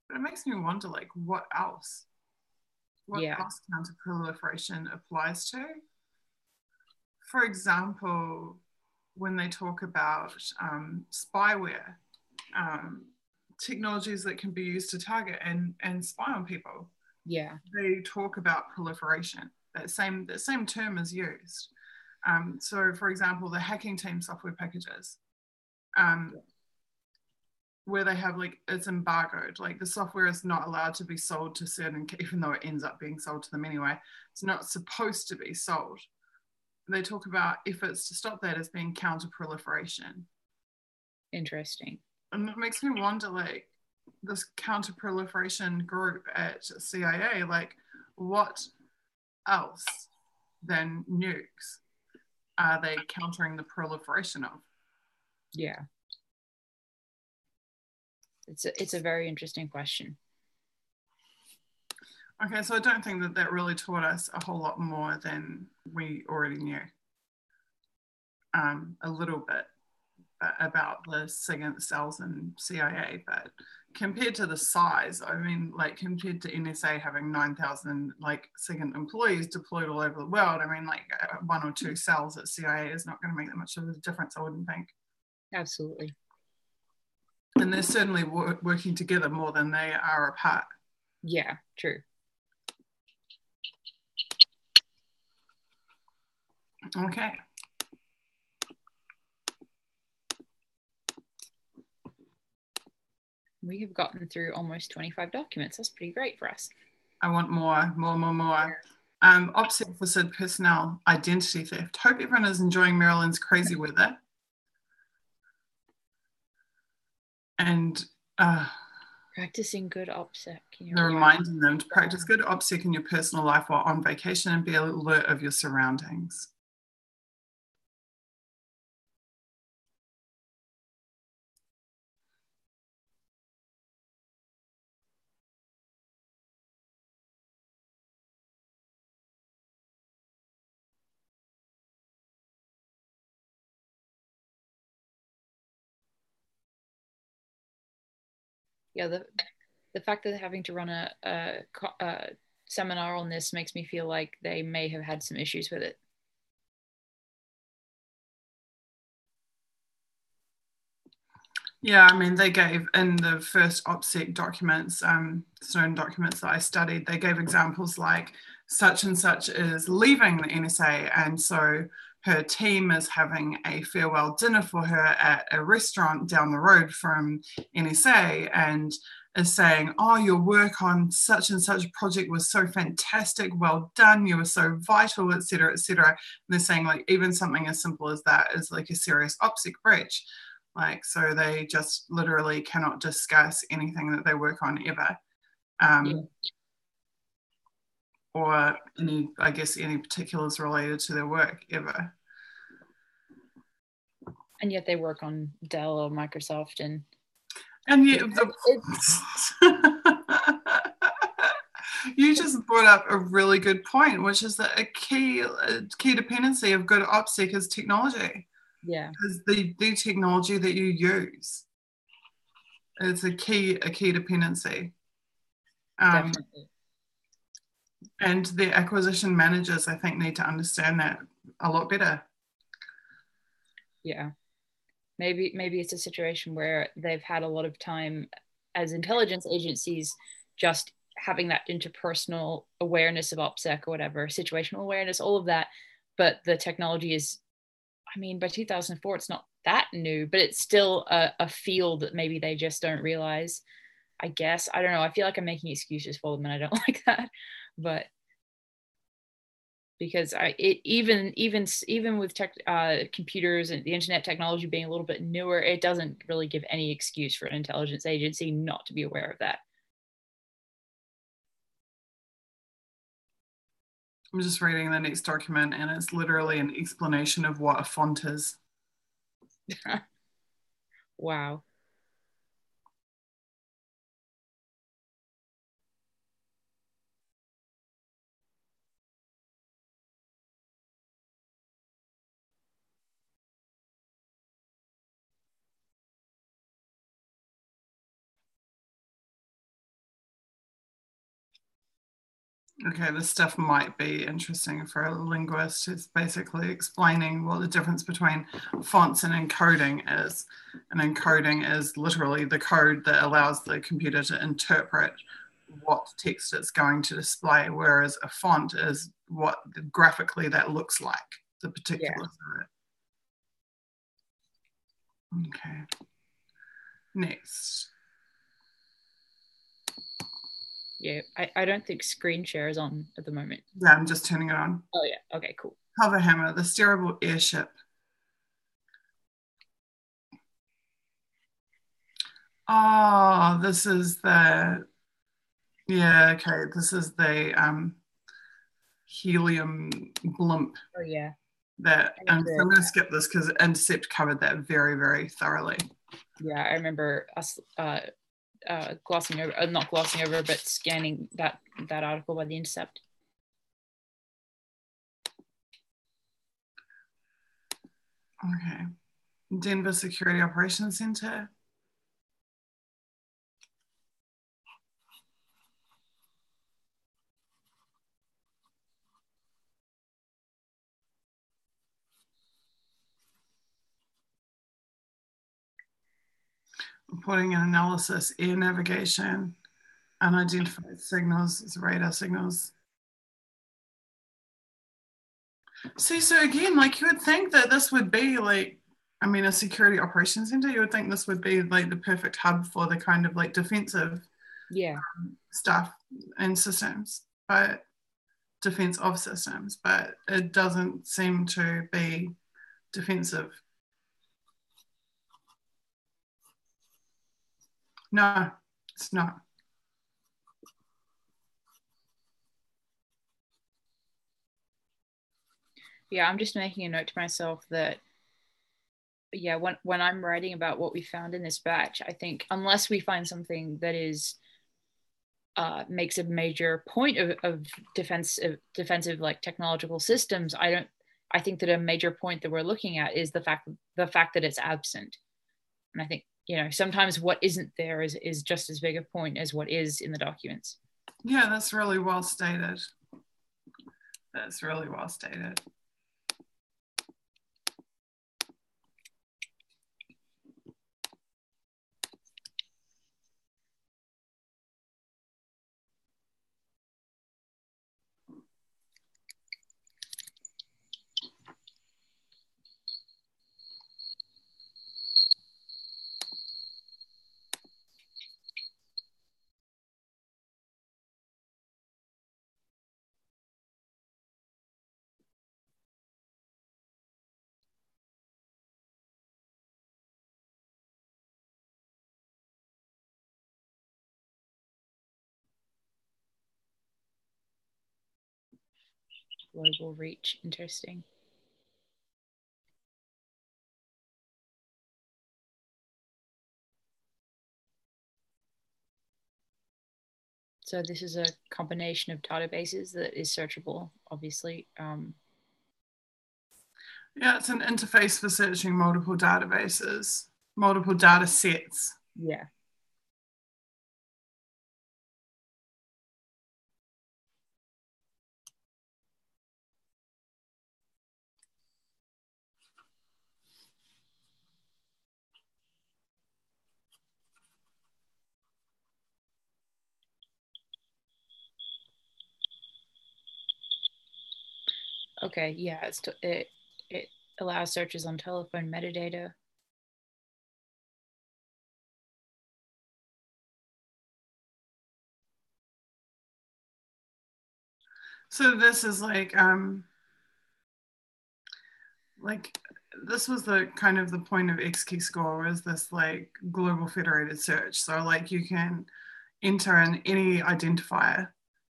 But it makes me wonder, like, what else? What else counter-proliferation applies to? for example, when they talk about spyware, technologies that can be used to target and spy on people.
Yeah.
They talk about proliferation. That same term is used. So, for example, the hacking team software packages, where they have like it's embargoed, like the software is not allowed to be sold to certain, even though it ends up being sold to them anyway. It's not supposed to be sold. They talk about efforts to stop that as being counter-proliferation.
Interesting.
And it makes me wonder, like, this counter-proliferation group at CIA, like, what else than nukes are they countering the proliferation of?
Yeah. It's a very interesting question.
Okay, so I don't think that really taught us a whole lot more than we already knew. A little bit about the SIG cells and CIA, but compared to the size, I mean, like compared to NSA having 9,000 like SIG employees deployed all over the world, I mean, like one or two cells at CIA is not going to make that much of a difference, I wouldn't think.
Absolutely.
And they're certainly working together more than they are apart.
Yeah, true.
Okay.
We have gotten through almost 25 documents. That's pretty great for us.
I want more. OPSEC for SID personnel identity theft. Hope everyone is enjoying Maryland's crazy weather. And
practicing good OPSEC.
They're reminding them to practice good OPSEC in your personal life while on vacation and be alert of your surroundings.
Yeah, the fact that they're having to run a seminar on this makes me feel like they may have had some issues with it.
Yeah, I mean, they gave in the first OPSEC documents, Snowden documents that I studied, they gave examples like such and such is leaving the NSA, and so her team is having a farewell dinner for her at a restaurant down the road from NSA, and is saying, oh, your work on such and such project was so fantastic, well done, you were so vital, etc., etc. And they're saying like even something as simple as that is like a serious OPSEC breach. Like, so they just literally cannot discuss anything that they work on ever. Or any, I guess, any particulars related to their work ever.
And yet they work on Dell or Microsoft and
yet you just brought up a really good point, which is that a key dependency of good OPSEC is technology.
Yeah,
because the technology that you use is a key dependency.
Definitely.
And the acquisition managers, I think, need to understand that a lot better.
Yeah, maybe it's a situation where they've had a lot of time as intelligence agencies just having that interpersonal awareness of OPSEC or whatever, situational awareness, all of that, but the technology is, I mean, by 2004, it's not that new, but it's still a field that maybe they just don't realize, I guess. I don't know. I feel like I'm making excuses for them and I don't like that. But because even with computers and the internet technology being a little bit newer, it doesn't really give any excuse for an intelligence agency not to be aware of that.
I'm just reading the next document and it's literally an explanation of what a font is.
Wow.
Okay, this stuff might be interesting for a linguist. It's basically explaining what the difference between fonts and encoding is. And encoding is literally the code that allows the computer to interpret what text it's going to display, whereas a font is what graphically that looks like, the particulars of it. Okay. Next.
Yeah, I don't think screen share is on at the moment.
Yeah, I'm just turning it on.
Oh yeah, okay, cool.
Hover hammer, the steerable airship. Oh, this is the, yeah, okay, this is the helium blimp.
Oh yeah.
That, so I'm going to skip this because Intercept covered that very, very thoroughly.
Yeah, I remember us glossing over, not glossing over, but scanning that article by the Intercept.
Okay. Denver Security Operations Center. Reporting and analysis, air navigation, unidentified signals, radar signals. See, so again, like you would think that this would be like, I mean, a security operations center, you would think this would be like the perfect hub for the kind of like defensive stuff and systems, but defense of systems, but it doesn't seem to be defensive. No, it's not.
Yeah, I'm just making a note to myself that, yeah, when I'm writing about what we found in this batch, I think unless we find something that is makes a major point of defensive like technological systems, I think that a major point that we're looking at is the fact that it's absent. And I think, you know, sometimes what isn't there is just as big a point as what is in the documents.
Yeah, that's really well stated. That's really well stated.
Global reach, interesting. So this is a combination of databases that is searchable, obviously.
Yeah, it's an interface for searching multiple databases, multiple data sets.
Yeah. Okay, yeah, it allows searches on telephone metadata.
So this is like this was the kind of the point of XKeyscore, was this like global federated search. So like you can enter in any identifier,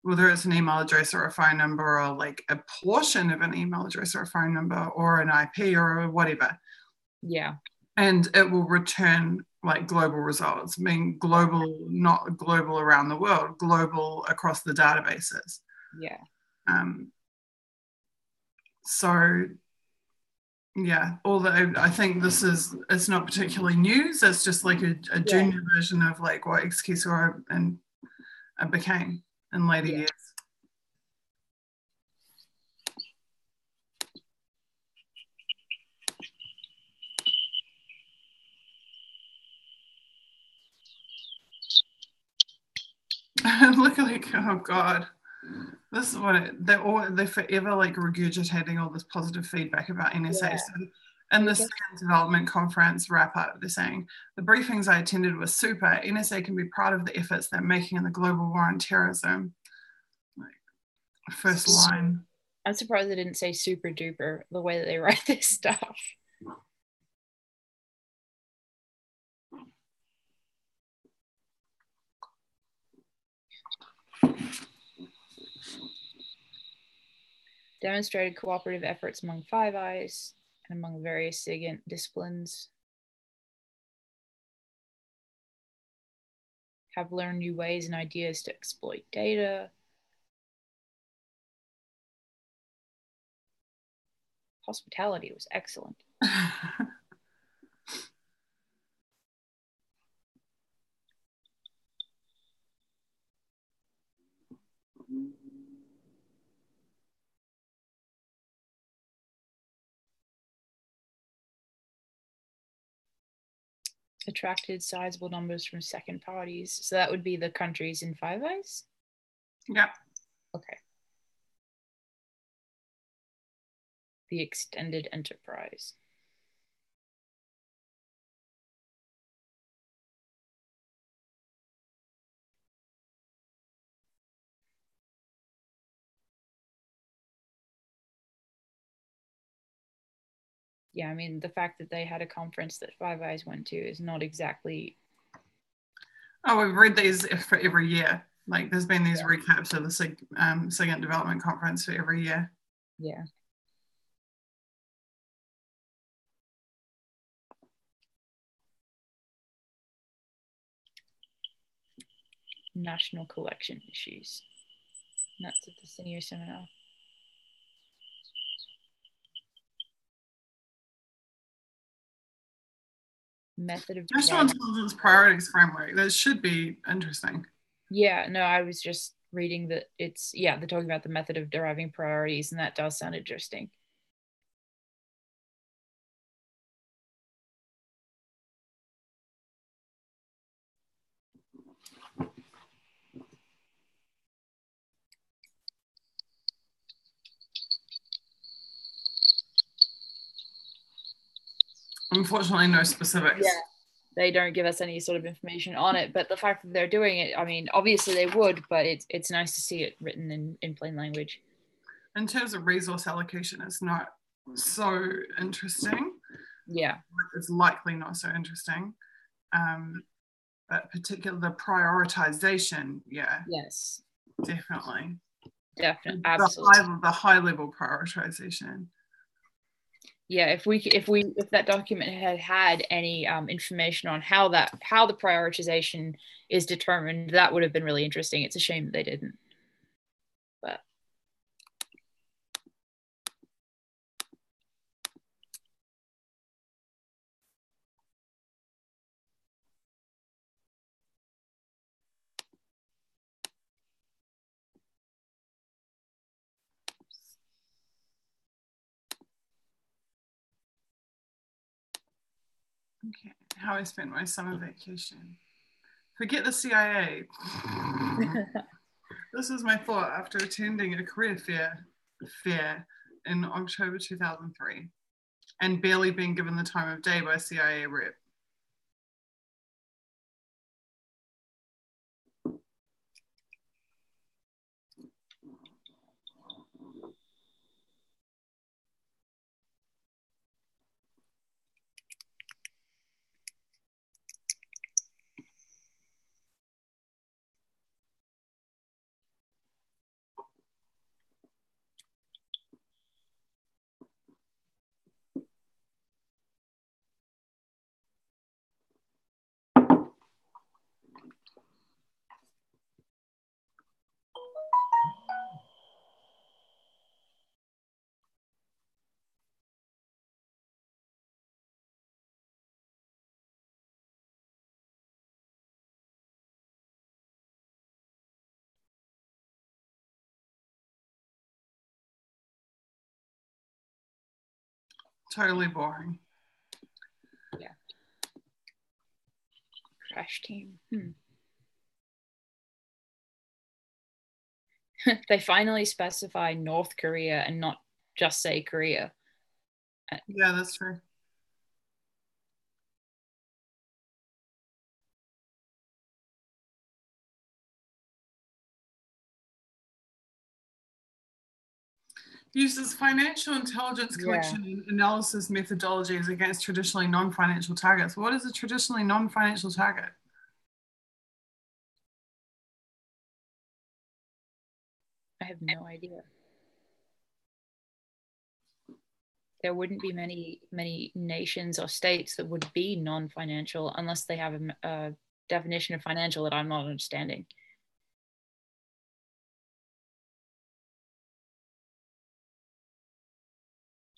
whether it's an email address or a phone number, or like a portion of an email address or a phone number or an IP or whatever.
Yeah.
And it will return like global results, mean global, not global around the world, global across the databases.
Yeah.
So yeah, although I think it's not particularly news, it's just like a junior version of like what XKeyscore and became in later years. Oh God. This is what they're forever like regurgitating all this positive feedback about NSA.
Yeah.
So in the second development conference wrap up, they're saying the briefings I attended were super. NSA can be proud of the efforts they're making in the global war on terrorism. Like, first line.
I'm surprised they didn't say super duper the way that they write this stuff. Demonstrated cooperative efforts among Five Eyes and among various SIGINT disciplines. Have learned new ways and ideas to exploit data. Hospitality was excellent. Attracted sizable numbers from second parties. So that would be the countries in Five Eyes?
Yeah.
Okay. The extended enterprise. Yeah, I mean, the fact that they had a conference that Five Eyes went to is not exactly.
Oh, we've read these for every year. Like there's been these recaps of the SIGINT development conference for every year.
Yeah. National collection issues. That's at the senior seminar. Method of
National Intelligence Priorities Framework. That should be interesting.
Yeah, no, I was just reading that it's, yeah, they're talking about the method of deriving priorities, and that does sound interesting.
Unfortunately, no specifics.
Yeah, they don't give us any sort of information on it, but the fact that they're doing it, I mean, obviously they would, but it's nice to see it written in plain language.
In terms of resource allocation, it's not so interesting.
Yeah.
It's likely not so interesting. But particularly the prioritization, yeah.
Yes.
Definitely.
Definitely. Absolutely.
The high level prioritization.
Yeah, if that document had any information on how the prioritization is determined, that would have been really interesting. It's a shame that they didn't. But
okay, how I spent my summer vacation. Forget the CIA. This is my thought after attending a career fair in October 2003 and barely being given the time of day by a CIA rep. Totally boring.
yeah. Crash team. They finally specify North Korea and not just say Korea.
Yeah, that's true. Uses financial intelligence collection and analysis methodologies against traditionally non-financial targets. What is a traditionally non-financial target?
I have no idea. There wouldn't be many nations or states that would be non-financial unless they have a definition of financial that I'm not understanding.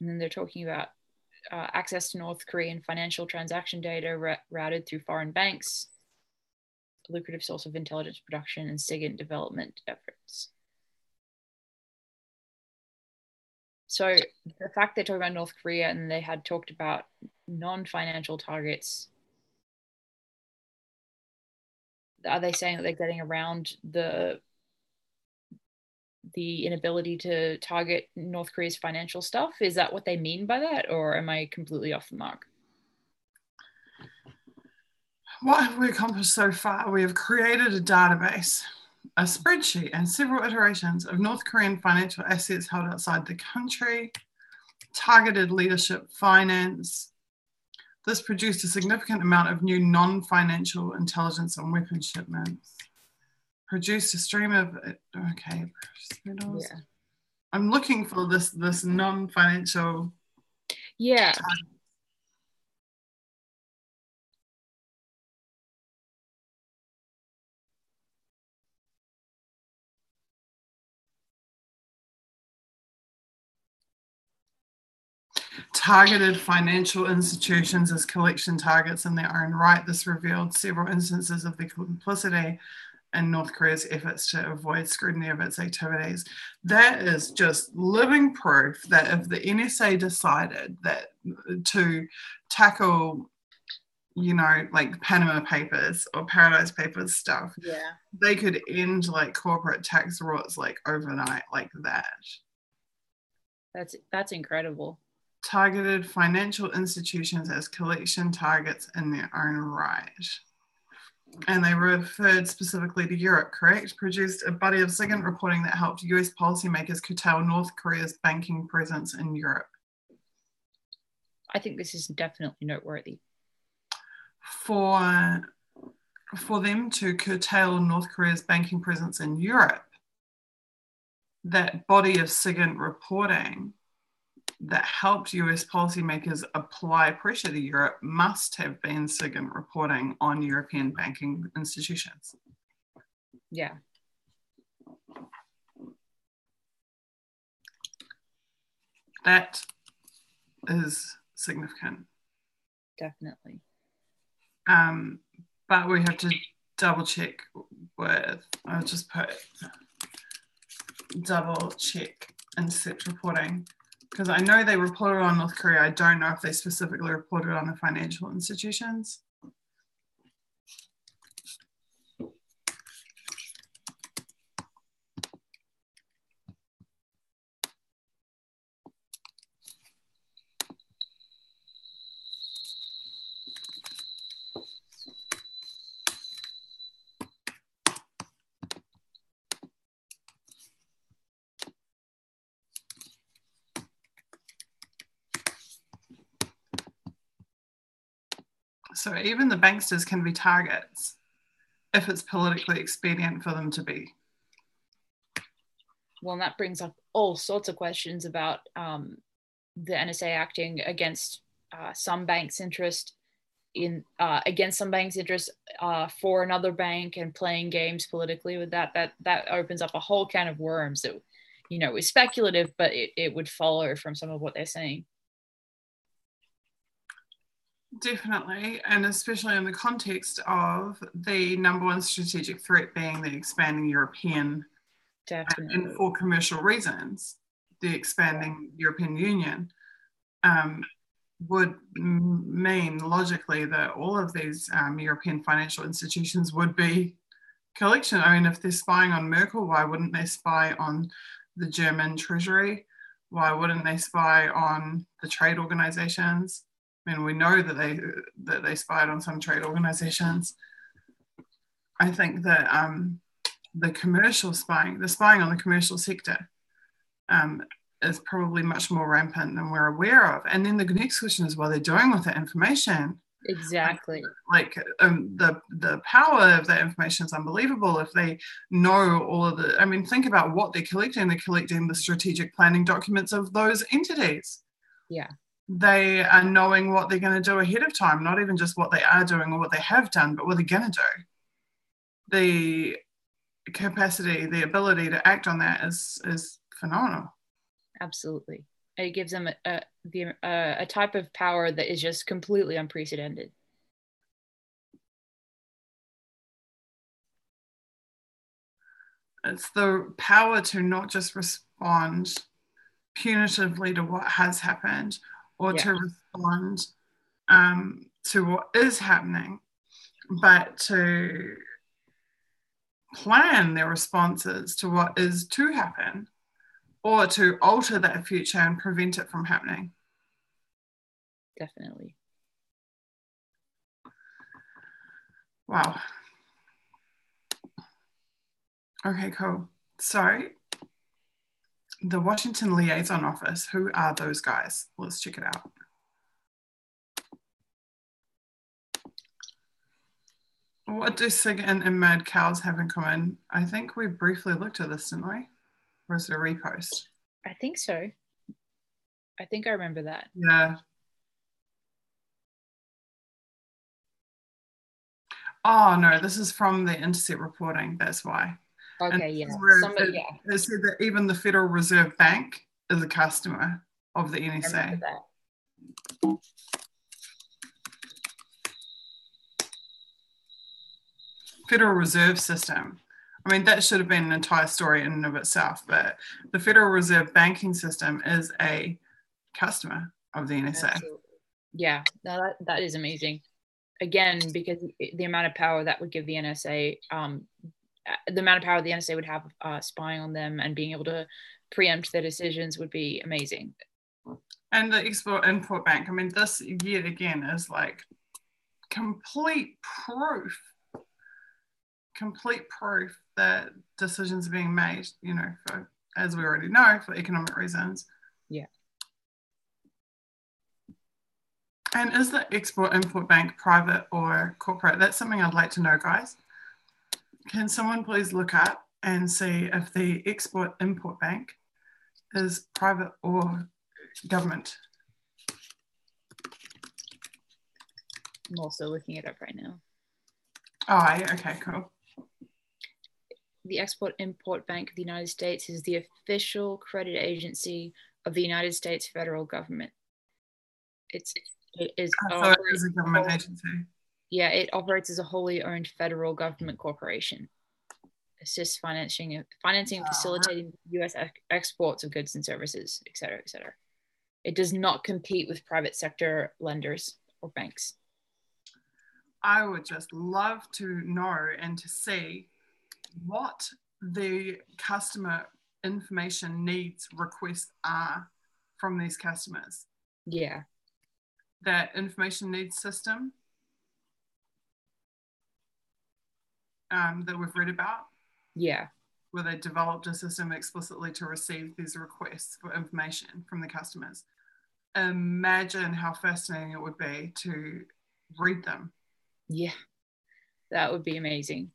And then they're talking about access to North Korean financial transaction data routed through foreign banks, a lucrative source of intelligence production and SIGINT development efforts. So the fact they're talking about North Korea and they had talked about non-financial targets, are they saying that they're getting around the inability to target North Korea's financial stuff? Is that what they mean by that, or am I completely off the mark?
What have we accomplished so far? We have created a database, a spreadsheet, and several iterations of North Korean financial assets held outside the country, targeted leadership finance. This produced a significant amount of new non-financial intelligence on weapon shipments. Produced a stream of, okay, yeah. I'm looking for this non-financial.
Yeah.
Targeted financial institutions as collection targets in their own right. This revealed several instances of the complicity in North Korea's efforts to avoid scrutiny of its activities. That is just living proof that if the NSA decided that to tackle, you know, like Panama Papers or Paradise Papers stuff,
yeah,
they could end like corporate tax rorts like overnight, like that.
That's incredible.
Targeted financial institutions as collection targets in their own right. And they referred specifically to Europe, correct? Produced a body of SIGINT reporting that helped US policymakers curtail North Korea's banking presence in Europe.
I think this is definitely noteworthy.
For them to curtail North Korea's banking presence in Europe, that body of SIGINT reporting that helped US policymakers apply pressure to Europe must have been SIGINT reporting on European banking institutions.
Yeah.
That is significant.
Definitely.
But we have to double check with, I'll just put double check intercept reporting, because I know they reported on North Korea. I don't know if they specifically reported on the financial institutions. So even the banksters can be targets if it's politically expedient for them to be.
Well, and that brings up all sorts of questions about the NSA acting against some banks' interest against some banks' interest for another bank and playing games politically with that. That opens up a whole can of worms that, you know, is speculative, but it would follow from some of what they're saying.
Definitely, and especially in the context of the number one strategic threat being the expanding European,
definitely,
and for commercial reasons, the expanding European Union would mean logically that all of these European financial institutions would be collection. I mean, if they're spying on Merkel, why wouldn't they spy on the German Treasury? Why wouldn't they spy on the trade organizations? I mean, we know that they spied on some trade organizations. I think that the commercial spying, the spying on the commercial sector, is probably much more rampant than we're aware of. And then the next question is what they're doing with that information.
Exactly.
The power of that information is unbelievable. If they know all of the, I mean, think about what they're collecting. They're collecting the strategic planning documents of those entities.
Yeah.
They are knowing what they're going to do ahead of time, not even just what they are doing or what they have done, but what they're going to do. The capacity, the ability to act on that is phenomenal.
Absolutely. It gives them a type of power that is just completely unprecedented.
It's the power to not just respond punitively to what has happened or to respond to what is happening, but to plan their responses to what is to happen or to alter that future and prevent it from happening.
Definitely.
Wow. Okay, cool. So the Washington Liaison Office, who are those guys? Let's check it out. What do SIG and Mad Cows have in common? I think we briefly looked at this, didn't we? Or is it a repost?
I think so. I think I remember that.
Yeah. Oh, no, this is from the Intercept reporting. That's why.
Okay, yeah.
It said that even the Federal Reserve Bank is a customer of the NSA.
I remember that.
Federal Reserve System. I mean, that should have been an entire story in and of itself, but the Federal Reserve banking system is a customer of the NSA.
Absolutely. Yeah, that is amazing. Again, because the amount of power that would give the NSA, the amount of power the NSA would have spying on them and being able to preempt their decisions would be amazing.
And the Export-Import Bank, I mean, this yet again is like complete proof that decisions are being made, you know, for, as we already know, for economic reasons.
Yeah.
And is the Export-Import Bank private or corporate? That's something I'd like to know, guys. Can someone please look up and see if the Export-Import Bank is private or government?
I'm also looking it up right now.
Oh, yeah, okay, cool.
The Export-Import Bank of the United States is the official credit agency of the United States federal government. It is
a government agency.
Yeah, it operates as a wholly owned federal government corporation. Assists financing and facilitating U.S. exports of goods and services, et cetera, et cetera. It does not compete with private sector lenders or banks.
I would just love to know and to see what the customer information needs requests are from these customers.
Yeah.
That information needs system that we've read about.
Yeah.
Where they developed a system explicitly to receive these requests for information from the customers. Imagine how fascinating it would be to read them.
Yeah, that would be amazing.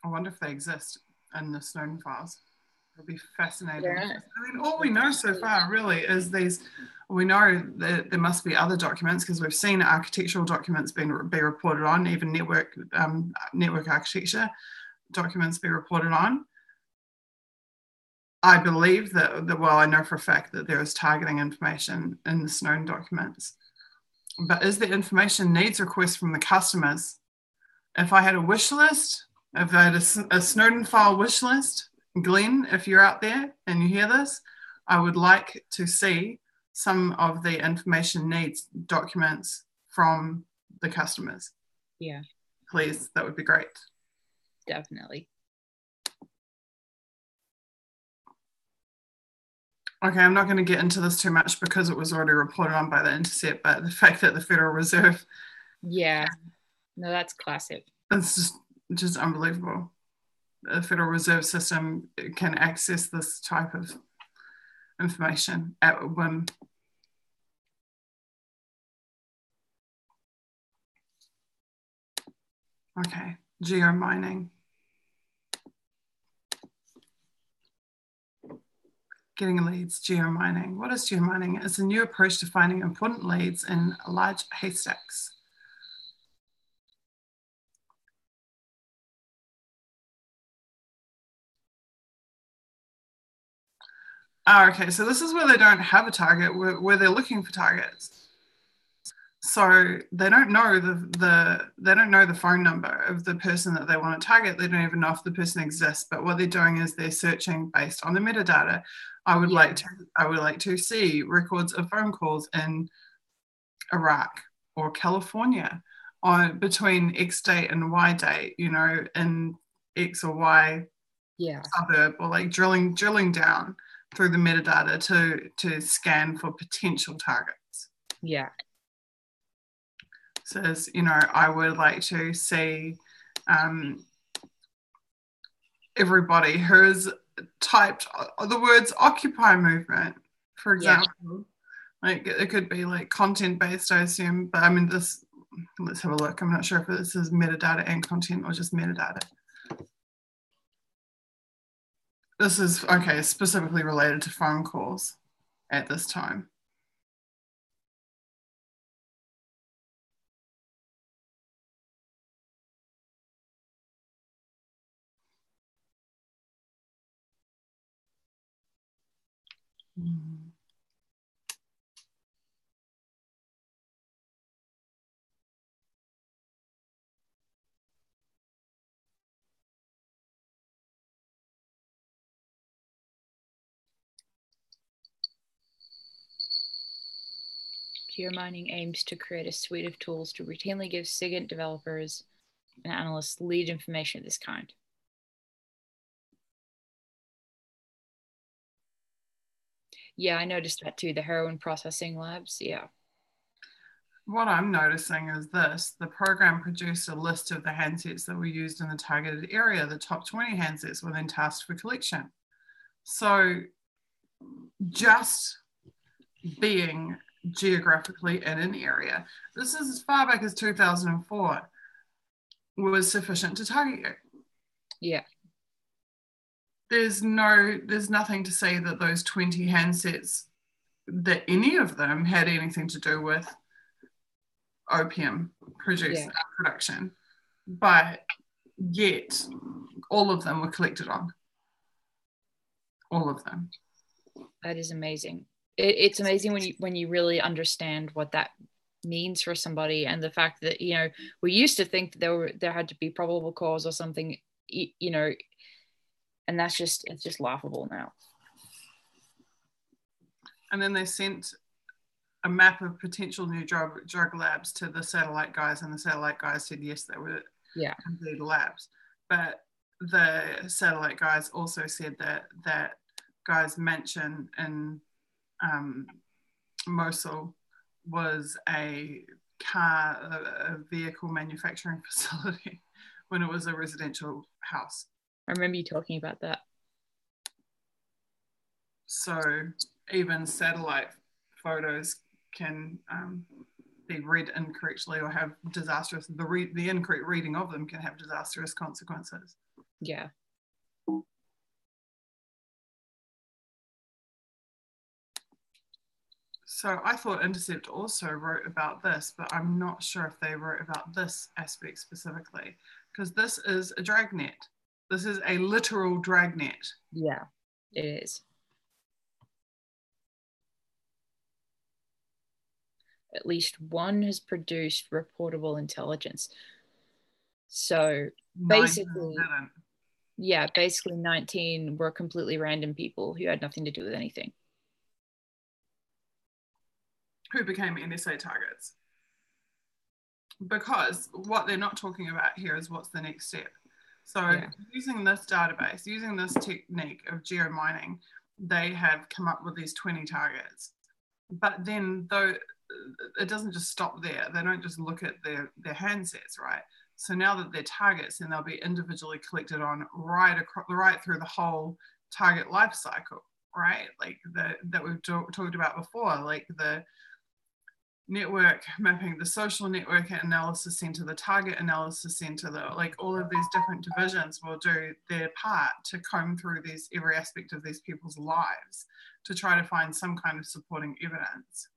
I wonder if they exist in the Snowden files. It'll be fascinating.
Yeah.
I mean, all we know so far really is these. We know that there must be other documents because we've seen architectural documents be reported on, even network architecture documents be reported on. I believe that, well, I know for a fact that there is targeting information in the Snowden documents. But is the information needs request from the customers? If I had a wish list, if I had a Snowden file wish list, Glenn, if you're out there and you hear this, I would like to see some of the information needs documents from the customers.
Yeah.
please, that would be great.
Definitely.
Okay, I'm not going to get into this too much because it was already reported on by The Intercept, but the fact that the Federal Reserve...
Yeah, no, that's classic.
It's just unbelievable. The Federal Reserve System can access this type of information at whim. Okay, geomining. Getting leads, geomining. What is geomining? It's a new approach to finding important leads in large haystacks. Oh, okay, so this is where they don't have a target, where they're looking for targets. So they don't know the phone number of the person that they want to target. They don't even know if the person exists. But what they're doing is they're searching based on the metadata. I would like to see records of phone calls in Iraq or California on between X date and Y date, you know, in X or Y suburb, or like drilling down through the metadata to scan for potential targets.
Yeah.
Says, you know, I would like to see everybody who's typed the words Occupy movement, for example. Yeah. Like it could be like content-based, I assume, but I mean this, let's have a look. I'm not sure if this is metadata and content or just metadata. This is, okay, specifically related to phone calls at this time.
Geomining aims to create a suite of tools to routinely give SIGINT developers and analysts lead information of this kind. Yeah, I noticed that too, the heroin processing labs, yeah.
What I'm noticing is this: the program produced a list of the handsets that were used in the targeted area. The top 20 handsets were then tasked for collection. So just being geographically in an area, this is as far back as 2004, was sufficient to target you.
Yeah.
There's nothing to say that those 20 handsets, that any of them had anything to do with opium production, but yet all of them were collected on. All of them.
That is amazing. It's amazing when you really understand what that means for somebody, and the fact that, you know, we used to think that there had to be probable cause or something, you know, and it's just laughable now.
And then they sent a map of potential new drug labs to the satellite guys, and the satellite guys said yes, they were indeed labs. But the satellite guys also said that guy's mansion in Mosul was a vehicle manufacturing facility when it was a residential house.
I remember you talking about that.
So even satellite photos can be read incorrectly or have disastrous, the incorrect reading of them can have disastrous consequences.
Yeah.
So I thought Intercept also wrote about this, but I'm not sure if they wrote about this aspect specifically, because this is a dragnet. This is a literal dragnet.
Yeah, it is. At least one has produced reportable intelligence. So basically, basically 19 were completely random people who had nothing to do with anything.
Who became NSA targets. because what they're not talking about here is what's the next step. So using this database, using this technique of geomining, they have come up with these 20 targets. But then though it doesn't just stop there, they don't just look at their handsets, right? So now that they're targets, then they'll be individually collected on right through the whole target life cycle, right? Like that we've talked about before, like the network mapping, the social network analysis center, the target analysis center, like all of these different divisions will do their part to comb through every aspect of these people's lives to try to find some kind of supporting evidence.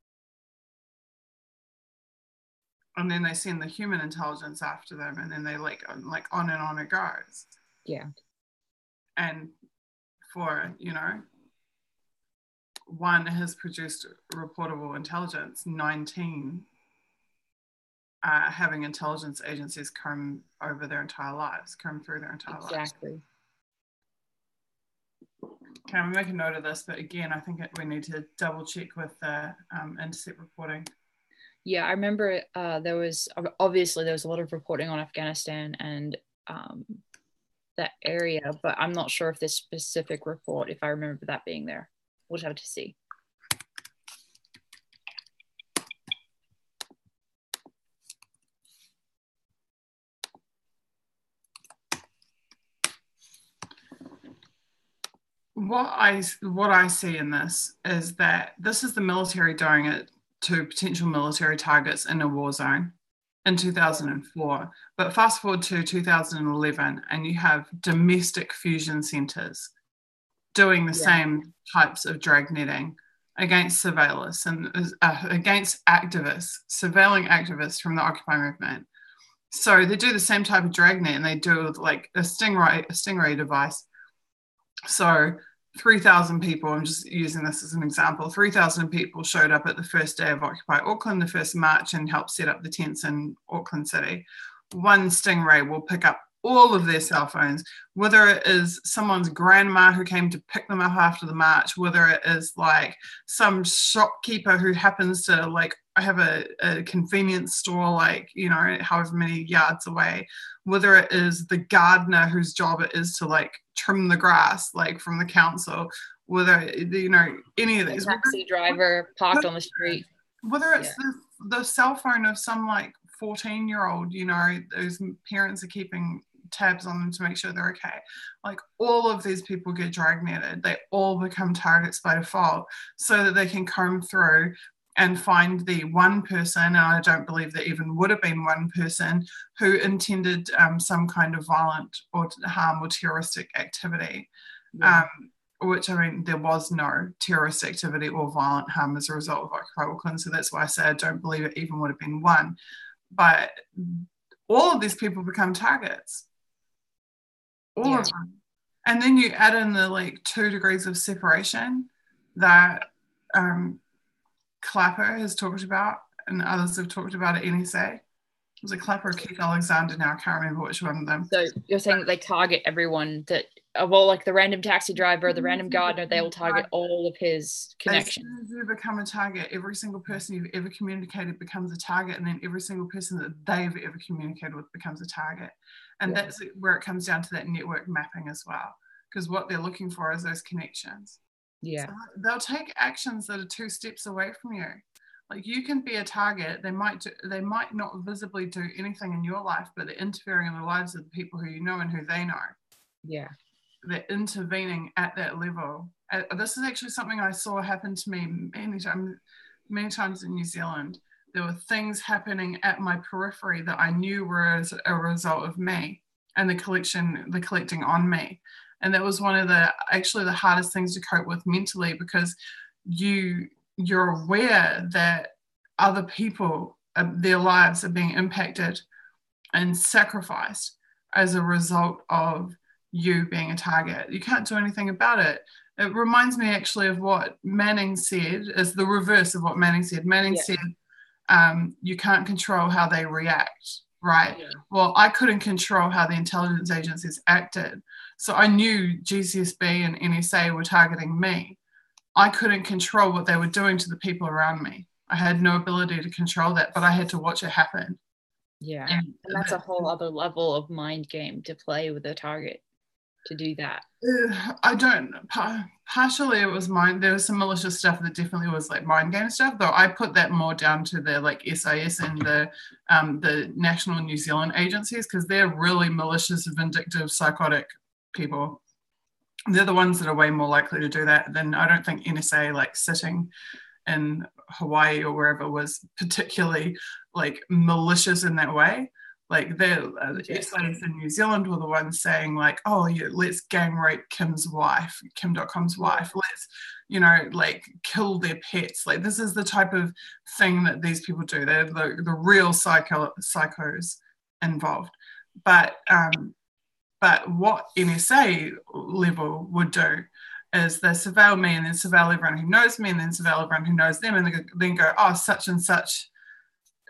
And then they send the human intelligence after them, and then they like on and on it goes.
Yeah.
And for, you know, one has produced reportable intelligence, 19 having intelligence agencies comb over their entire lives, comb through their entire lives.
Exactly.
Okay, I'm make a note of this, but again, I think we need to double check with the intercept reporting.
Yeah, I remember there was a lot of reporting on Afghanistan and that area, but I'm not sure if this specific report, if I remember that being there. We'll just have to see.
What I see in this is that this is the military doing it to potential military targets in a war zone in 2004. But fast forward to 2011, and you have domestic fusion centers doing the same types of dragnetting against surveillance and against activists, surveilling activists from the Occupy movement. So they do the same type of dragnet, and they do like a stingray device. So 3,000 people, I'm just using this as an example, 3,000 people showed up at the first day of Occupy Auckland, the first march, and helped set up the tents in Auckland City. One stingray will pick up all of their cell phones, whether it is someone's grandma who came to pick them up after the march, whether it is like some shopkeeper who happens to like have a convenience store, like, you know, however many yards away, whether it is the gardener whose job it is to like trim the grass, like from the council, whether, you know, any of these.
The taxi driver parked on the street.
Whether it's the cell phone of some like 14-year-old, you know, whose parents are keeping tabs on them to make sure they're okay. Like all of these people get dragnetted. They all become targets by default so that they can comb through and find the one person, and I don't believe there even would have been one person who intended some kind of violent or harm or terroristic activity. Which, I mean, there was no terrorist activity or violent harm as a result of Occupy Auckland, so that's why I say I don't believe it even would have been one. But all of these people become targets. All of them. And then you add in the like 2 degrees of separation that Clapper has talked about and others have talked about at NSA. Was it Clapper or Keith Alexander now? I can't remember which one of them.
So you're saying that they target everyone that, well, like the random taxi driver, the random gardener, they will target all of his connections.
As soon as you become a target, every single person you've ever communicated becomes a target, and then every single person that they've ever communicated with becomes a target. And that's where it comes down to that network mapping as well, because what they're looking for is those connections. So they'll take actions that are 2 steps away from you. Like you can be a target. They might not visibly do anything in your life, but they're interfering in the lives of the people who you know and who they know. They're intervening at that level. This is actually something I saw happen to me many times in New Zealand. There were things happening at my periphery that I knew were as a result of me and the collecting on me. And that was one of the hardest things to cope with mentally, because you're aware that other people, their lives are being impacted and sacrificed as a result of you being a target. You can't do anything about it. It reminds me actually of what Manning said, is the reverse of what Manning said. Manning said, you can't control how they react, right? Well, I couldn't control how the intelligence agencies acted. So I knew GCSB and NSA were targeting me. I couldn't control what they were doing to the people around me. I had no ability to control that, but I had to watch it happen.
Yeah. And that's a whole other level of mind game to play with the target to do that.
I don't, partially it was there was some malicious stuff that definitely was like mind game stuff, though I put that more down to the like SIS and the national New Zealand agencies, because they're really malicious, vindictive, psychotic people. They're the ones that are way more likely to do that than, I don't think NSA like sitting in Hawaii or wherever was particularly like malicious in that way. Like the SIS in New Zealand were the ones saying like, oh, yeah, let's gang rape Kim's wife, Kim.com's wife. Let's, you know, like kill their pets. Like this is the type of thing that these people do. They're the real psychos involved. But what NSA level would do is they surveil me and then surveil everyone who knows me and then surveil everyone who knows them, and then go, oh, such and such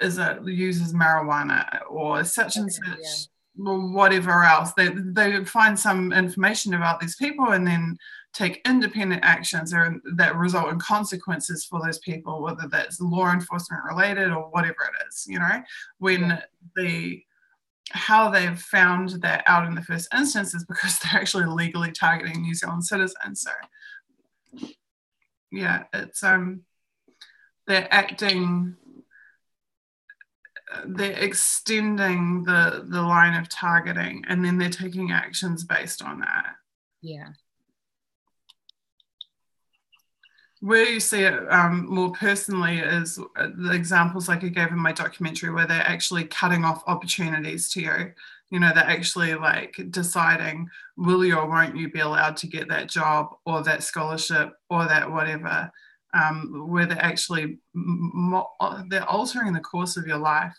uses marijuana, or such and such, or whatever else. They find some information about these people and then take independent actions that result in consequences for those people, whether that's law enforcement related or whatever it is, you know, when how they've found that out in the first instance is because they're actually legally targeting New Zealand citizens. So yeah, it's they're acting, they're extending the line of targeting, and then they're taking actions based on that.
Yeah.
Where you see it more personally is the examples like I gave in my documentary, where they're actually cutting off opportunities to you. You know, they're actually like deciding, will you or won't you be allowed to get that job or that scholarship or that whatever, where they're actually, they're altering the course of your life.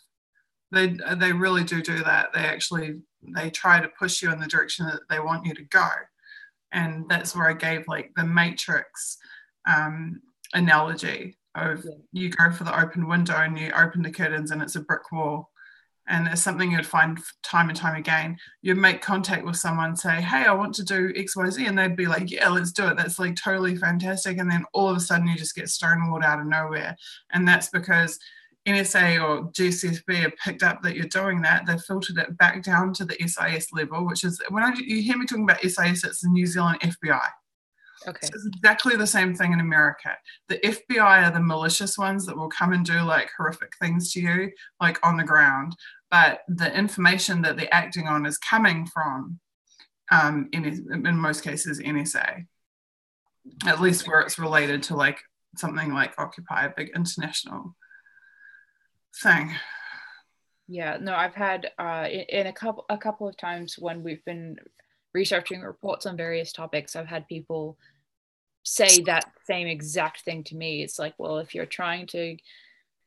They really do that. They try to push you in the direction that they want you to go. And that's where I gave like the Matrix analogy of you go for the open window and you open the curtains and it's a brick wall, and it's something you'd find time and time again. You'd make contact with someone, say, hey, I want to do XYZ, and they'd be like, yeah, let's do it, that's like totally fantastic, and then all of a sudden you just get stonewalled out of nowhere. And that's because NSA or GCSB have picked up that you're doing that. They've filtered it back down to the SIS level, which is, when you hear me talking about SIS, it's the New Zealand FBI.
Okay.
So it's exactly the same thing in America. The FBI are the malicious ones that will come and do like horrific things to you, like on the ground. But the information that they're acting on is coming from, in most cases, NSA. At least where it's related to like something like Occupy, a big international thing.
Yeah, no, I've had in a couple of times when we've been researching reports on various topics, I've had people say that same exact thing to me. It's like, well, if you're trying to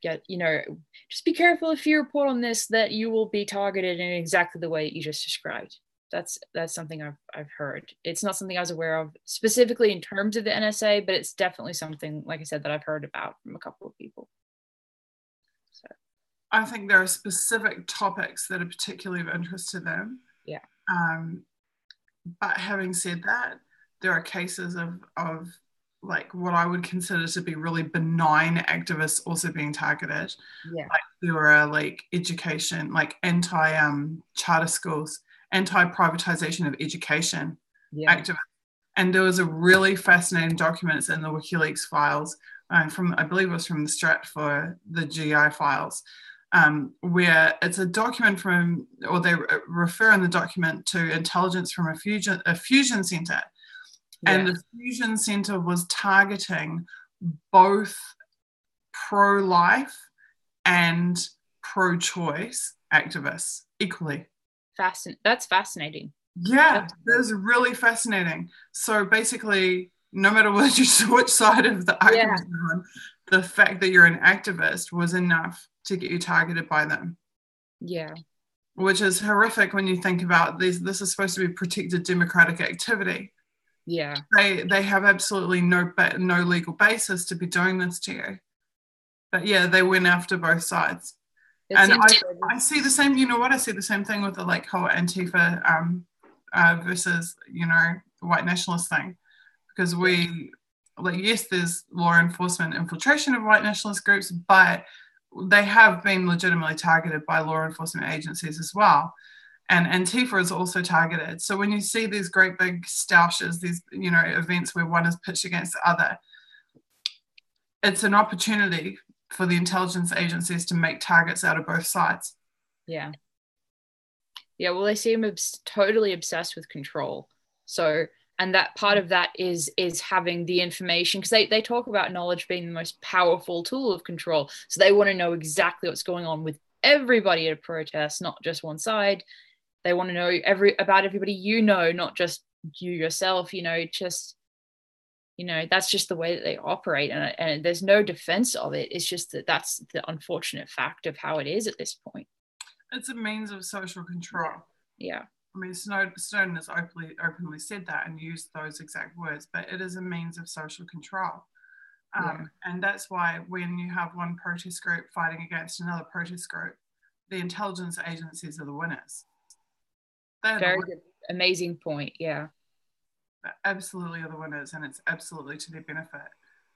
get, you know, just be careful if you report on this, that you will be targeted in exactly the way you just described. That's something I've heard. It's not something I was aware of specifically in terms of the NSA, but it's definitely something, like I said, that I've heard about from a couple of people. So
I think there are specific topics that are particularly of interest to them.
Yeah.
But having said that, there are cases of like what I would consider to be really benign activists also being targeted.
Yeah.
Like there were like education, like anti-charter schools, anti-privatization of education activists. And there was a really fascinating document, it's in the WikiLeaks files, from, I believe it was from the Strat for the GI files, where it's a document from, or they refer in the document to intelligence from a fusion center. Yeah. And the fusion center was targeting both pro-life and pro-choice activists equally.
That's fascinating.
Yeah, that's really fascinating. So basically, no matter which side of the argument you're on, the fact that you're an activist was enough to get you targeted by them.
Yeah.
Which is horrific when you think about this. This is supposed to be protected democratic activity.
Yeah.
They have absolutely no legal basis to be doing this to you. But yeah, they went after both sides. And I see the same, you know what, I see the same thing with the like whole Antifa versus, you know, the white nationalist thing. Because we, like, yes, there's law enforcement infiltration of white nationalist groups, but they have been legitimately targeted by law enforcement agencies as well. And Antifa is also targeted. So when you see these great big stoushes, these, you know, events where one is pitched against the other, it's an opportunity for the intelligence agencies to make targets out of both sides.
Yeah. Yeah, well, they seem totally obsessed with control. So, and that part of that is having the information, because they talk about knowledge being the most powerful tool of control. So they want to know exactly what's going on with everybody at a protest, not just one side. They want to know about everybody, you know, not just you yourself, you know, just, you know, that's just the way that they operate. And there's no defense of it. It's just that that's the unfortunate fact of how it is at this point.
It's a means of social control.
Yeah.
I mean, Snowden has openly said that and used those exact words, but it is a means of social control. And that's why when you have one protest group fighting against another protest group, the intelligence agencies are the winners.
Very good, amazing point. Yeah.
They absolutely are the winners, and it's absolutely to their benefit.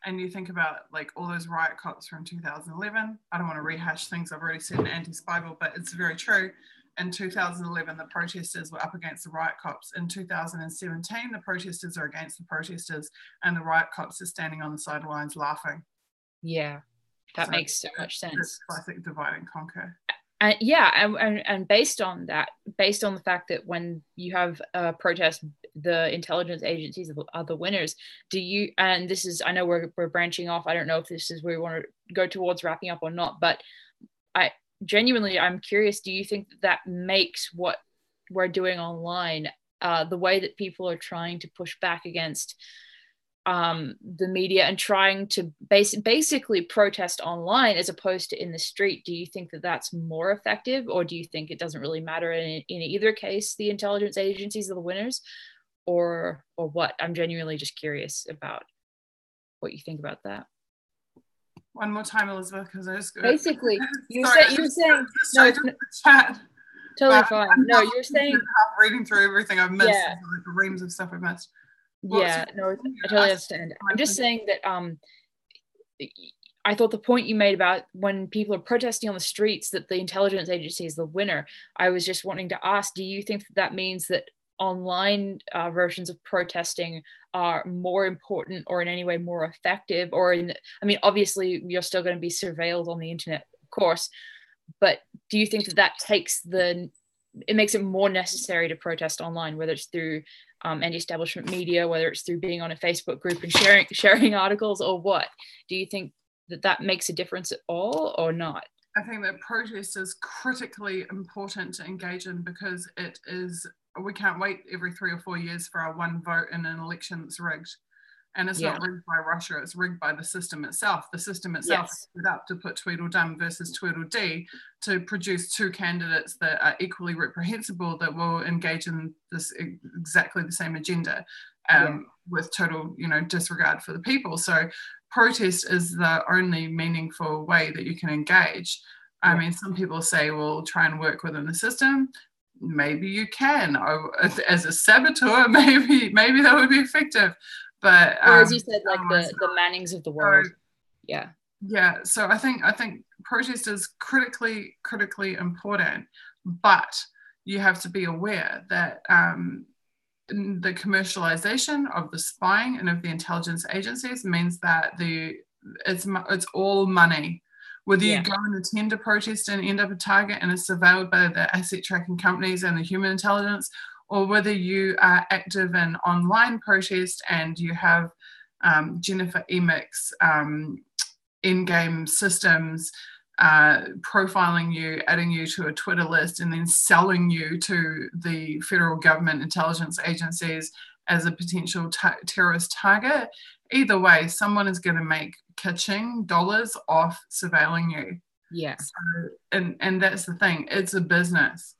And you think about like all those riot cops from 2011. I don't want to rehash things I've already said in Anti-Spy Bill, but it's very true. In 2011, the protesters were up against the riot cops. In 2017, the protesters are against the protesters, and the riot cops are standing on the sidelines laughing.
Yeah, that makes so much sense.
It's classic divide and conquer.
And based on that, based on the fact that when you have a protest, the intelligence agencies are the winners. Do you? And this is, I know we're branching off. I don't know if this is where we want to go towards wrapping up or not, but I'm curious. Do you think that makes what we're doing online, the way that people are trying to push back against the media and trying to basically protest online as opposed to in the street, do you think that that's more effective, or do you think it doesn't really matter in either case the intelligence agencies are the winners, or what? I'm genuinely just curious about what you think about that.
One more time, Elizabeth, because I just
basically you're saying no,
chat.
Totally fine. No, you're saying
reading through everything I've missed, like the reams of stuff I've missed.
Yeah, no, I totally understand. I'm just saying that I thought the point you made about when people are protesting on the streets that the intelligence agency is the winner. I was just wanting to ask, do you think that means that online versions of protesting are more important or in any way more effective? Or I mean, obviously you're still going to be surveilled on the internet, of course, but do you think that it makes it more necessary to protest online, whether it's through anti-establishment media, whether it's through being on a Facebook group and sharing articles, or what? Do you think that makes a difference at all or not?
I think that protest is critically important to engage in, because we can't wait every 3 or 4 years for our one vote in an election that's rigged. And it's not rigged by Russia, it's rigged by the system itself. The system itself is set up to put Tweedledum versus Tweedledee to produce two candidates that are equally reprehensible, that will engage in this exactly the same agenda with total, disregard for the people. So protest is the only meaningful way that you can engage. I mean, some people say, well, try and work within the system. Maybe you can. As a saboteur, maybe that would be effective. But
or as you said, like the Mannings of the world.
So I think protest is critically important, but you have to be aware that the commercialization of the spying and of the intelligence agencies means that it's all money. Whether you go and attend a protest and end up a target and is surveilled by the asset tracking companies and the human intelligence, or whether you are active in online protest and you have Jennifer Emick's in-game systems profiling you, adding you to a Twitter list, and then selling you to the federal government intelligence agencies as a potential terrorist target. Either way, someone is going to make kitching dollars off surveilling you.
Yeah.
So, and that's the thing. It's a business.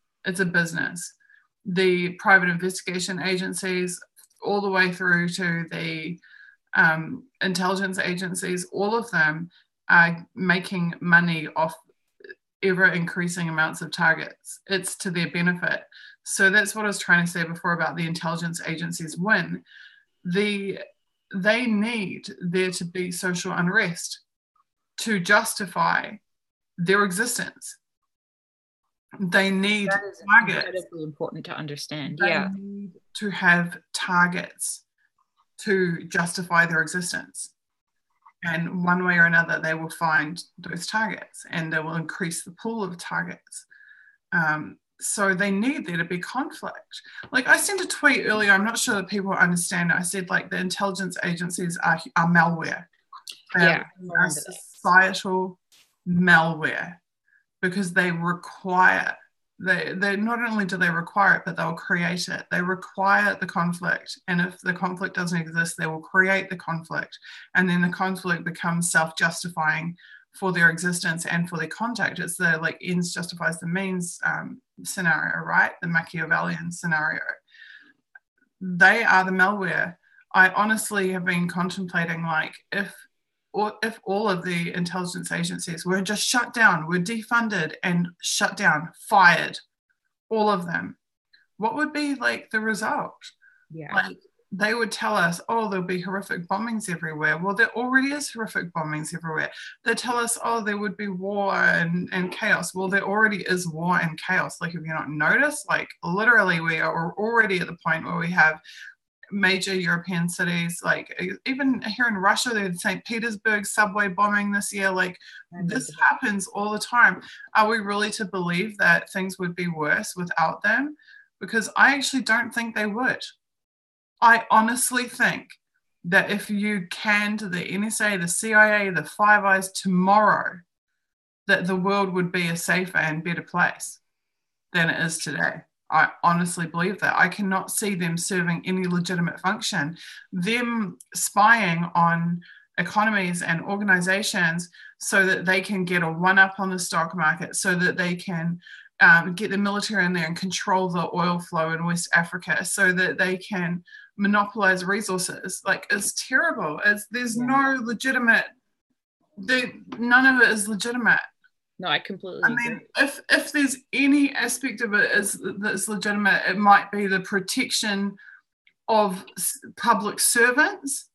The private investigation agencies, all the way through to the intelligence agencies, all of them are making money off ever increasing amounts of targets. It's to their benefit. So that's what I was trying to say before about the intelligence agencies win. They need there to be social unrest to justify their existence. They need
That is
targets.
incredibly important to understand.
They
Yeah.
need to have targets to justify their existence. And one way or another, they will find those targets and they will increase the pool of targets. So they need there to be conflict. Like I sent a tweet earlier, I'm not sure that people understand. I said like the intelligence agencies are malware.
Yeah.
Are societal malware because they require, they not only do they require it, but they'll create it. They require the conflict. And if the conflict doesn't exist, they will create the conflict. And then the conflict becomes self-justifying for their existence and for their contact. It's the like ends justifies the means scenario, right? The Machiavellian scenario. They are the malware. I honestly have been contemplating like if all of the intelligence agencies were just shut down, were defunded and shut down, fired, all of them, what would be like the result?
Yeah.
Like they would tell us, oh, there'll be horrific bombings everywhere. Well, there already is horrific bombings everywhere. They tell us, oh, there would be war and chaos. Well, there already is war and chaos. Like, if you not noticed, like literally we are already at the point where we have major European cities, like even here in Russia, they had St. Petersburg subway bombing this year. Like this happens all the time. Are we really to believe that things would be worse without them? Because I actually don't think they would. I honestly think that if you canned the NSA, the CIA, the Five Eyes tomorrow, that the world would be a safer and better place than it is today. I honestly believe that. I cannot see them serving any legitimate function. Them spying on economies and organizations so that they can get a one-up on the stock market, so that they can get the military in there and control the oil flow in West Africa, so that they can monopolize resources. Like, it's terrible. There's no legitimate, none of it is legitimate.
No, I completely agree.
If there's any aspect of it that's legitimate, it might be the protection of public servants.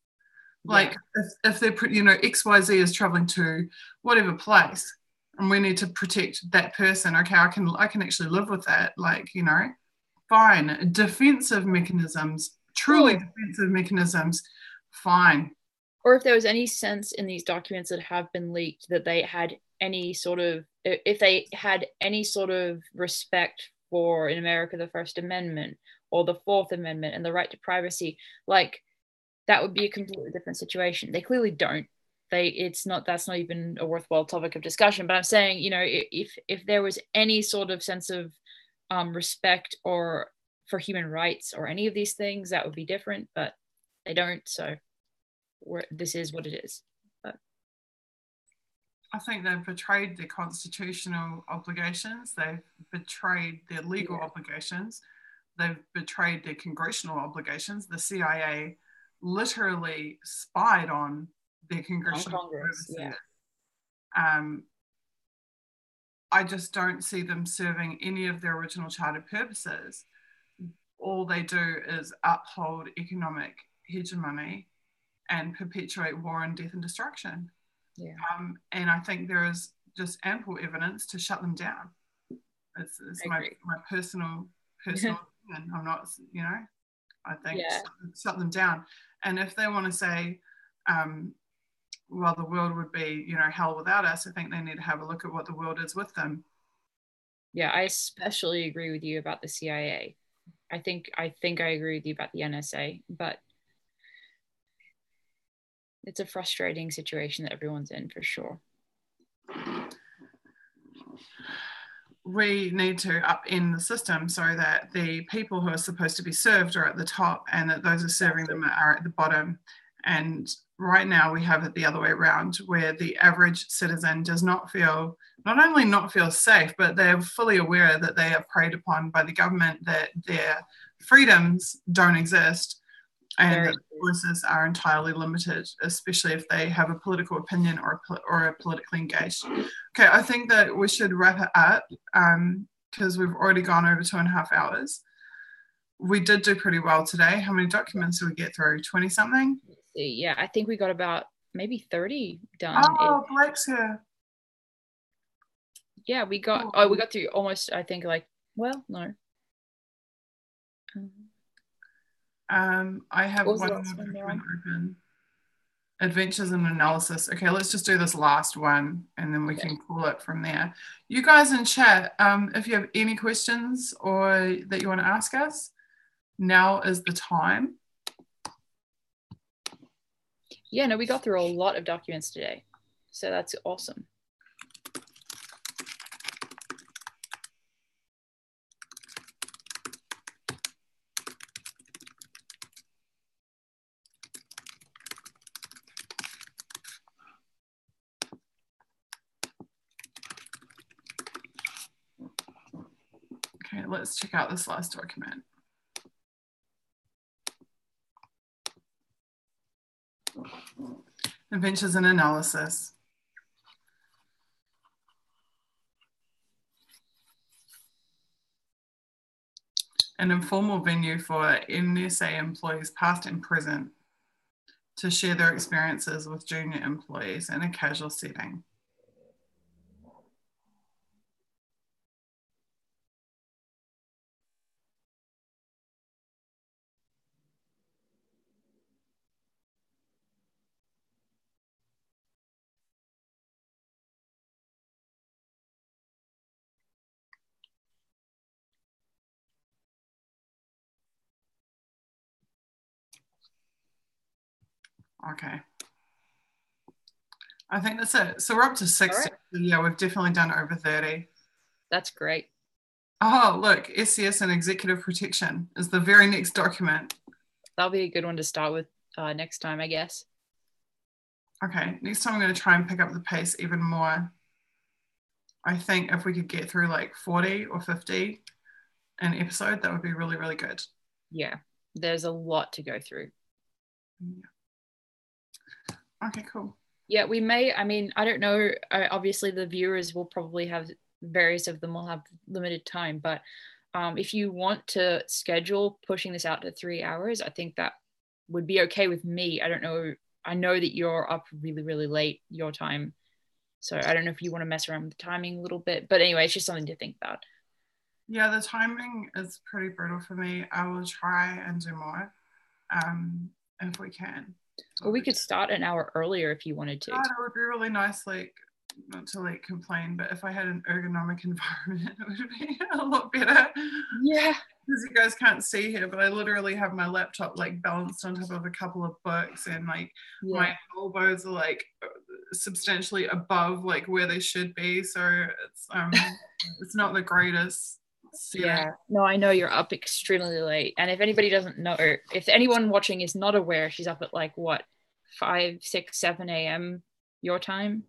Like if they're, XYZ is traveling to whatever place and we need to protect that person, okay, I can actually live with that. Like, fine. Defensive mechanisms, truly defensive mequisms, fine.
Or if there was any sense in these documents that have been leaked that they had any sort of, if they had any sort of respect for, in America, the First Amendment or the Fourth Amendment and the right to privacy, like that would be a completely different situation. They clearly don't. That's not even a worthwhile topic of discussion. But I'm saying, if there was any sort of sense of respect or for human rights or any of these things, that would be different. But they don't. So this is what it is. But
I think they've betrayed their constitutional obligations. They've betrayed their legal obligations. They've betrayed their congressional obligations. The CIA literally spied on their congressional
Congress. Yeah.
I just don't see them serving any of their original charter purposes. All they do is uphold economic hegemony and perpetuate war and death and destruction.
Yeah.
And I think there is just ample evidence to shut them down. It's my personal opinion. I'm not, I think shut them down. And if they want to say, well, the world would be, hell without us, I think they need to have a look at what the world is with them.
Yeah, I especially agree with you about the CIA. I think I agree with you about the NSA, but it's a frustrating situation that everyone's in, for sure.
We need to upend the system so that the people who are supposed to be served are at the top and that those who are serving them are at the bottom. And right now we have it the other way around, where the average citizen does not only not feel safe, but they're fully aware that they are preyed upon by the government, that their freedoms don't exist, and that voices are entirely limited, especially if they have a political opinion or are politically engaged. Okay, I think that we should wrap it up because we've already gone over 2.5 hours. We did do pretty well today. How many documents did we get through? 20 something?
Yeah, I think we got about maybe 30 done.
Oh, Blake's here.
Yeah, we got through almost, I think, like, well, no.
I have
What was
one
the
more
last one there
document
on?
open. Adventures in Analysis. Okay, let's just do this last one and then we
Okay.
can pull it from there. You guys in chat, if you have any questions or that you want to ask us, now is the time.
Yeah, no, we got through a lot of documents today. So that's awesome.
Okay, let's check out this last document. Adventures in Analysis. An informal venue for NSA employees past and present to share their experiences with junior employees in a casual setting. Okay. I think that's it. So we're up to 60.
Right.
Yeah, we've definitely done over 30.
That's great.
Oh, look, SCS and executive protection is the very next document.
That'll be a good one to start with next time, I guess.
Okay, next time I'm going to try and pick up the pace even more. I think if we could get through like 40 or 50 an episode, that would be really, really good.
Yeah, there's a lot to go through.
Yeah. Okay, cool.
Yeah, we may, I mean, I don't know. Obviously, the viewers will probably have, various of them will have limited time, but if you want to schedule pushing this out to 3 hours, I think that would be okay with me. I don't know. I know that you're up really, really late your time. So I don't know if you want to mess around with the timing a little bit, but anyway, it's just something to think about.
Yeah, the timing is pretty brutal for me. I will try and do more if we can.
Or we could start an hour earlier if you wanted to.
It would be really nice, like, not to like complain, but if I had an ergonomic environment, it would be a lot better.
Yeah.
Because you guys can't see here, but I literally have my laptop like balanced on top of a couple of books, and like my elbows are like substantially above like where they should be. So it's not the greatest setting.
Yeah, no, I know you're up extremely late, and if anybody doesn't know, or if anyone watching is not aware, she's up at like what, 5, 6, 7 a.m. your time.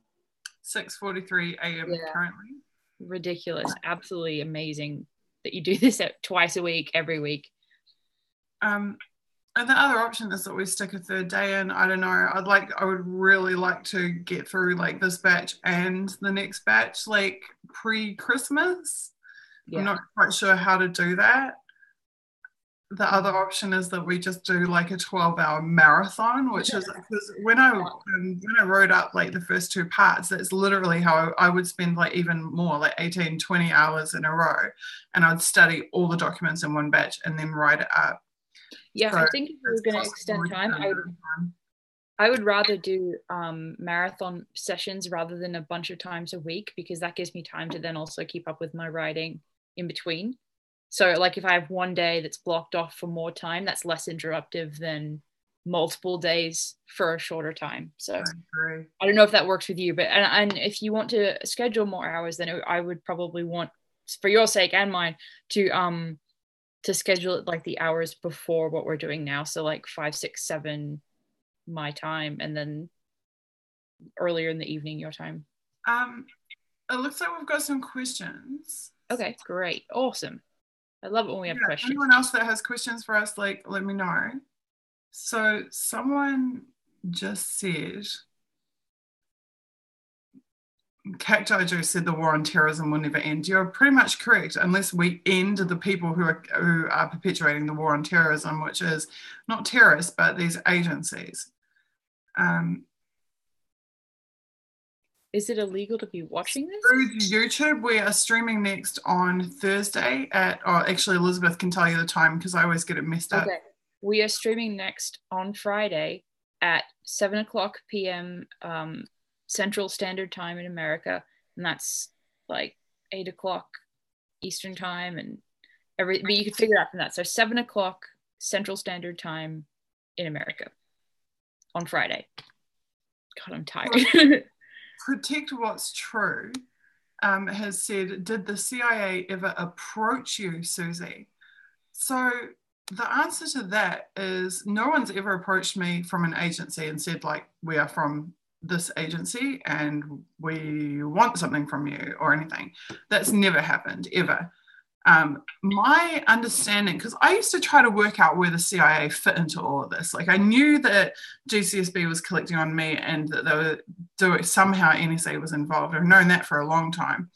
6:43 a.m. currently.
Ridiculous. Absolutely amazing that you do this twice a week, every week.
And the other option is that we stick a third day in. I don't know. I would really like to get through like this batch and the next batch like pre-Christmas. Yeah. I'm not quite sure how to do that. The other option is that we just do like a 12-hour marathon, which is because when I wrote up like the first 2 parts, that's literally how I would spend like even more, like 18, 20 hours in a row, and I'd study all the documents in one batch and then write it up.
Yeah, so I think if we were going to extend time, I would rather do marathon sessions rather than a bunch of times a week, because that gives me time to then also keep up with my writing in between. So like if I have one day that's blocked off for more time, that's less interruptive than multiple days for a shorter time. So I don't know if that works with you, but and if you want to schedule more hours, then I would probably want, for your sake and mine, to schedule it like the hours before what we're doing now. So like 5, 6, 7 my time, and then earlier in the evening your time.
It looks like we've got some questions.
Okay, great. Awesome. I love it when we have questions.
Anyone else that has questions for us, like, let me know. So someone just said, Cacti Joe said the war on terrorism will never end. You're pretty much correct, unless we end the people who are perpetuating the war on terrorism, which is not terrorists, but these agencies.
Is it illegal to be watching this?
Through YouTube, we are streaming next on Thursday at, actually Elizabeth can tell you the time because I always get it messed up.
Okay. We are streaming next on Friday at 7:00 p.m. Central Standard Time in America, and that's like 8:00 Eastern Time, and but you can figure it out from that. So 7:00 Central Standard Time in America on Friday. God, I'm tired.
Protect What's True has said, did the CIA ever approach you, Suzie? So the answer to that is no one's ever approached me from an agency and said, like, we are from this agency and we want something from you or anything. That's never happened, ever. My understanding, because I used to try to work out where the CIA fit into all of this. Like, I knew that GCSB was collecting on me and that they were doing, somehow NSA was involved. I've known that for a long time,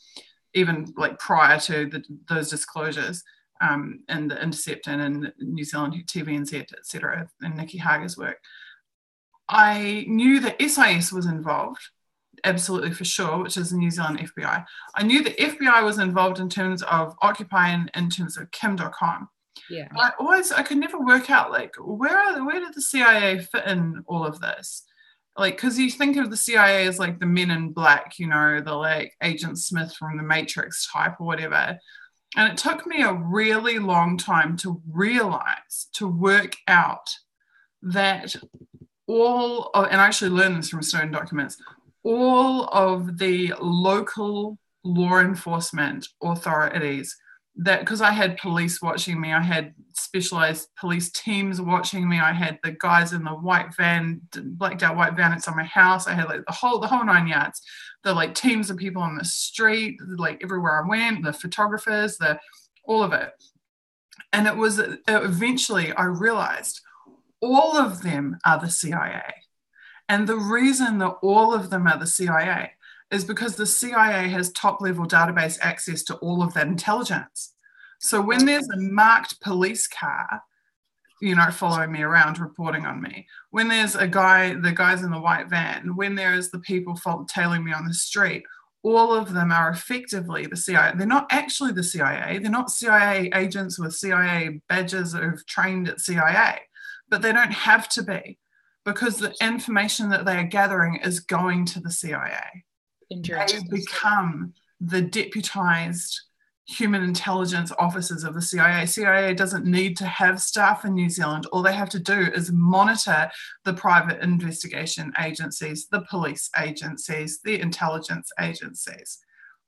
even like prior to those disclosures and the Intercept and New Zealand TVNZ, et cetera, and Nikki Hager's work. I knew that SIS was involved, absolutely for sure, which is the New Zealand FBI. I knew the FBI was involved in terms of Occupy and in terms of Kim.com.
Yeah.
But I could never work out, like, where did the CIA fit in all of this? Like, because you think of the CIA as like the Men in Black, you know, the like Agent Smith from the Matrix type or whatever. And it took me a really long time to realize, to work out that all of, and I actually learned this from Snowden documents, all of the local law enforcement authorities, that because I had police watching me, I had specialized police teams watching me, I had the guys in the white van, blacked out white van outside my house, I had like the whole 9 yards, the like teams of people on the street, like everywhere I went, the photographers, all of it. And it was eventually I realized all of them are the CIA. And the reason that all of them are the CIA is because the CIA has top-level database access to all of that intelligence. So when there's a marked police car, you know, following me around, reporting on me, when there's the guys in the white van, when there's the people tailing me on the street, all of them are effectively the CIA. They're not actually the CIA. They're not CIA agents with CIA badges who've trained at CIA, but they don't have to be, because the information that they are gathering is going to the CIA. They become the deputized human intelligence officers of the CIA. CIA doesn't need to have staff in New Zealand. All they have to do is monitor the private investigation agencies, the police agencies, the intelligence agencies.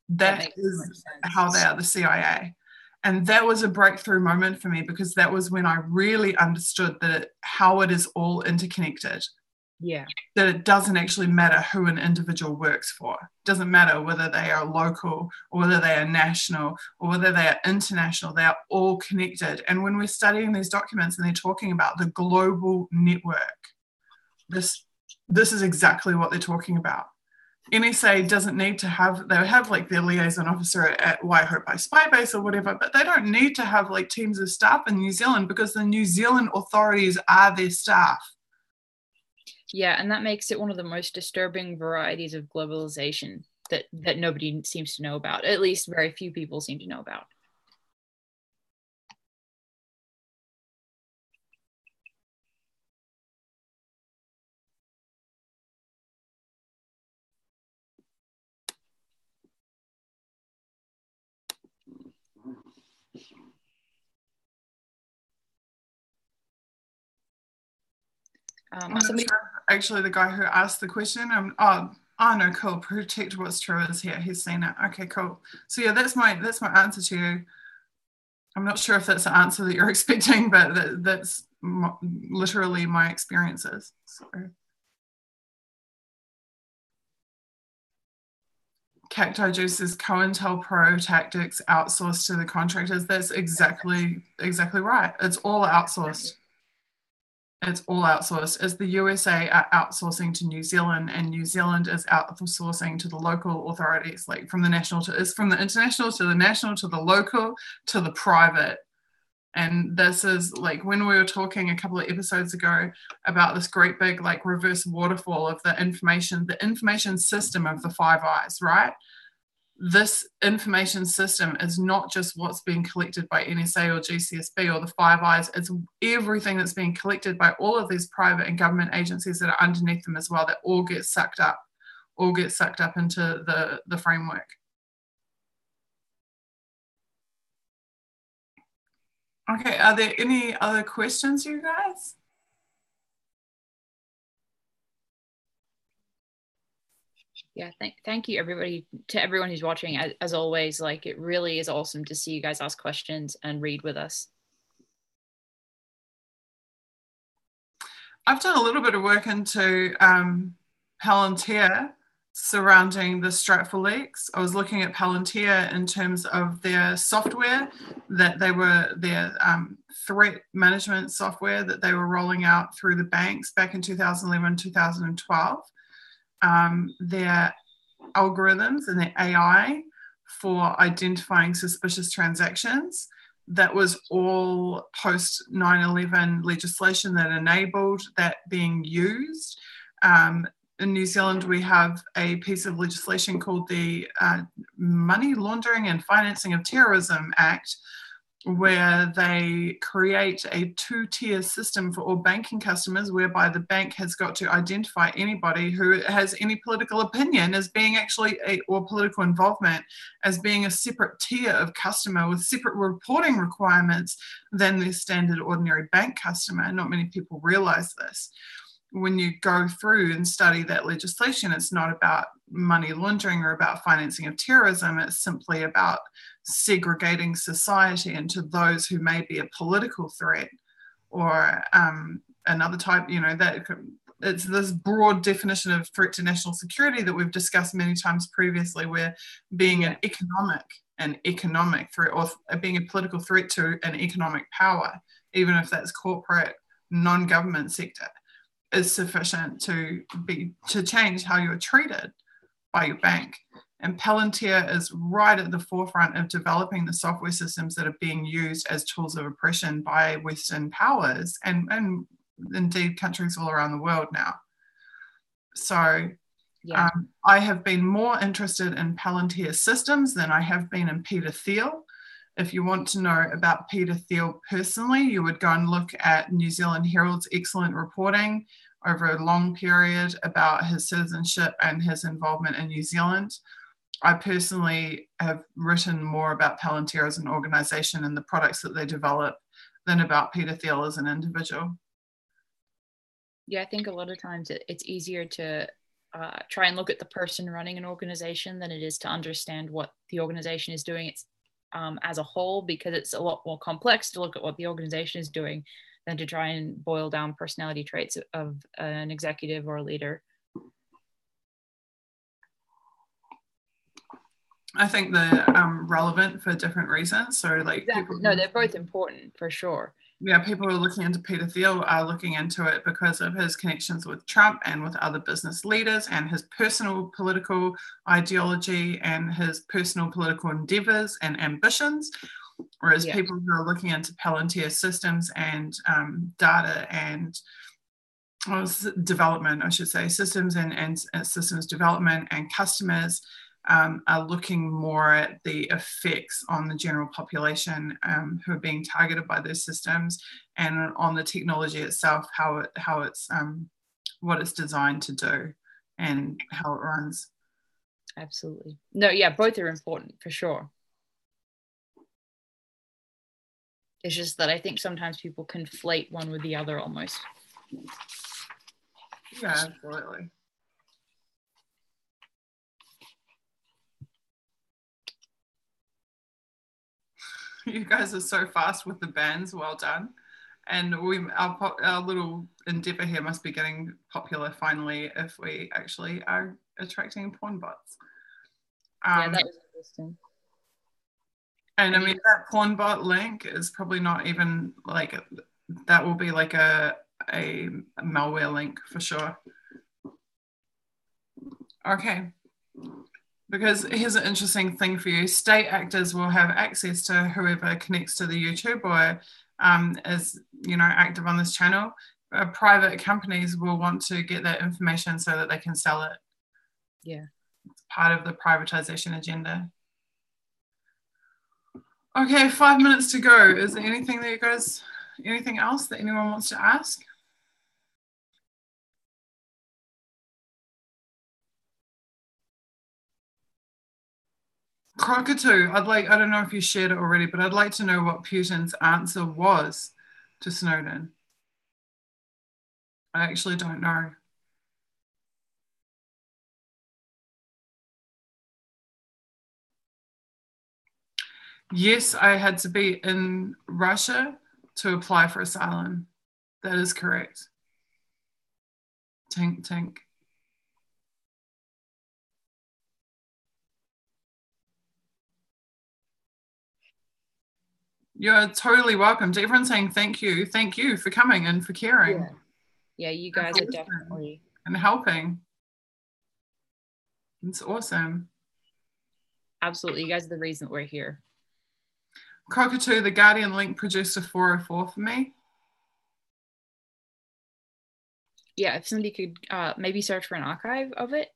That is how they are the CIA. And that was a breakthrough moment for me, because that was when I really understood how it is all interconnected.
Yeah.
That it doesn't actually matter who an individual works for. It doesn't matter whether they are local or whether they are national or whether they are international. They are all connected. And when we're studying these documents and they're talking about the global network, this is exactly what they're talking about. NSA doesn't need to have, they have like their liaison officer at Waihope Spy Base or whatever, but they don't need to have like teams of staff in New Zealand, because the New Zealand authorities are their staff.
Yeah, and that makes it one of the most disturbing varieties of globalization that nobody seems to know about. At least very few people seem to know about.
Actually, the guy who asked the question, oh no, cool. Protect What's True is here. He's seen it. Okay, cool. So yeah, that's my answer to you. I'm not sure if that's the answer that you're expecting, but that's literally my experiences. So. Cacti Juice's COINTELPRO tactics outsourced to the contractors. That's exactly right. It's all outsourced. It's all outsourced. As the USA are outsourcing to New Zealand, and New Zealand is outsourcing to the local authorities, like from the national to, it's from the international to the national to the local to the private. And this is like when we were talking a couple of episodes ago about this great big like reverse waterfall of the information system of the Five Eyes, right? This information system is not just what's being collected by NSA or GCSB or the Five Eyes, it's everything that's being collected by all of these private and government agencies that are underneath them as well, that all get sucked up into the framework. Okay, are there any other questions, you guys?
Yeah, thank you everybody, to everyone who's watching. As always, like, it really is awesome to see you guys ask questions and read with us.
I've done a little bit of work into Palantir surrounding the Stratfor leaks. I was looking at Palantir in terms of their software, that they were their threat management software that they were rolling out through the banks back in 2011, 2012. Their algorithms and their AI for identifying suspicious transactions. That was all post 9/11 legislation that enabled that being used. In New Zealand, we have a piece of legislation called the Money Laundering and Financing of Terrorism Act, where they create a two-tier system for all banking customers, whereby the bank has got to identify anybody who has any political opinion as being actually or political involvement as being a separate tier of customer with separate reporting requirements than the standard ordinary bank customer. Not many people realize this. When you go through and study that legislation, it's not about money laundering or about financing of terrorism. It's simply about segregating society into those who may be a political threat or another type, that it's this broad definition of threat to national security that we've discussed many times previously, where being an economic threat, or being a political threat to an economic power, even if that's corporate, non-government sector, is sufficient to change how you're treated by your bank. And Palantir is right at the forefront of developing the software systems that are being used as tools of oppression by Western powers and indeed countries all around the world now. So I have been more interested in Palantir systems than I have been in Peter Thiel. If you want to know about Peter Thiel personally, you would go and look at New Zealand Herald's excellent reporting over a long period about his citizenship and his involvement in New Zealand. I personally have written more about Palantir as an organization and the products that they develop than about Peter Thiel as an individual.
Yeah, I think a lot of times it's easier to try and look at the person running an organization than it is to understand what the organization is doing as a whole, because it's a lot more complex to look at what the organization is doing than to try and boil down personality traits of an executive or a leader.
I think they're relevant for different reasons. So like
they're both important for sure.
Yeah, people who are looking into Peter Thiel are looking into it because of his connections with Trump and with other business leaders and his personal political ideology and his personal political endeavors and ambitions. Whereas people who are looking into Palantir systems and data and development, I should say, systems and systems development and customers are looking more at the effects on the general population who are being targeted by those systems, and on the technology itself, how it's what it's designed to do and how it runs.
Absolutely. No, yeah, both are important for sure. It's just that I think sometimes people conflate one with the other almost.
Yeah, absolutely. You guys are so fast with the bands. Well done. And our little endeavor here must be getting popular finally if we actually are attracting porn bots.
Yeah, that was interesting.
And I mean, that porn bot link is probably not even like, that will be like a malware link for sure. Okay. Because here's an interesting thing for you. State actors will have access to whoever connects to the YouTube or is, active on this channel. Private companies will want to get that information so that they can sell it.
Yeah.
It's part of the privatization agenda. Okay, 5 minutes to go. Is there anything else that anyone wants to ask? Cockatoo, I don't know if you shared it already, but I'd like to know what Putin's answer was to Snowden. I actually don't know. Yes, I had to be in Russia to apply for asylum. That is correct. Tink, tink. You're totally welcome. To everyone saying thank you. Thank you for coming and for caring.
Yeah, you guys are definitely.
And helping. It's awesome.
Absolutely. You guys are the reason that we're here.
Cockatoo, the Guardian link produced a 404 for me.
Yeah, if somebody could maybe search for an archive of it.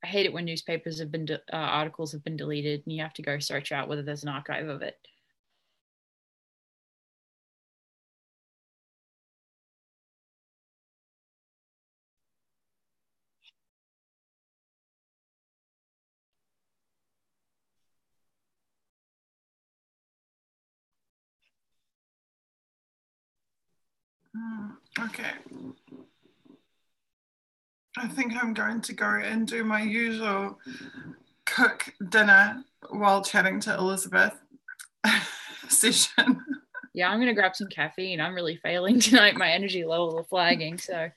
I hate it when newspapers have been articles have been deleted and you have to go search out whether there's an archive of it.
Okay. I think I'm going to go and do my usual cook dinner while chatting to Elizabeth session.
Yeah, I'm going to grab some caffeine. I'm really failing tonight. My energy levels are flagging, so.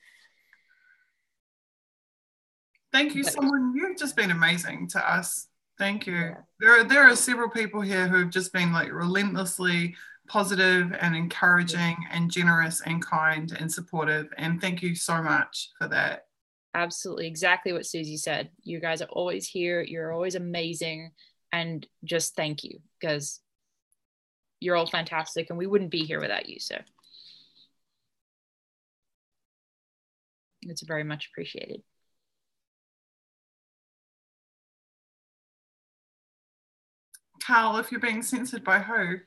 Thank you, someone. You've just been amazing to us. Thank you. Yeah. There are several people here who have just been like relentlessly positive and encouraging and generous and kind and supportive. And thank you so much for that.
Absolutely. Exactly what Suzie said. You guys are always here. You're always amazing. And just thank you, because you're all fantastic and we wouldn't be here without you. So it's very much appreciated.
Carl, if you're being censored by who?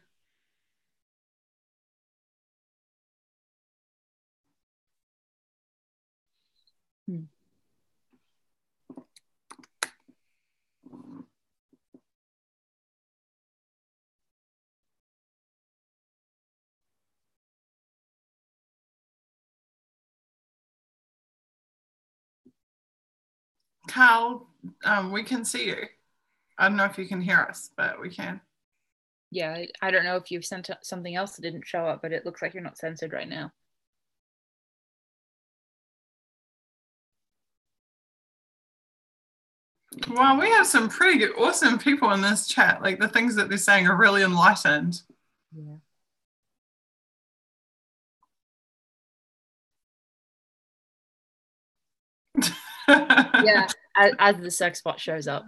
Carl, we can see you. I don't know if you can hear us, but we can.
Yeah, I don't know if you've sent something else that didn't show up, but it looks like you're not censored right now.
Well, we have some pretty good, awesome people in this chat. Like the things that they're saying are really enlightened.
Yeah. Yeah, as the sex bot shows up,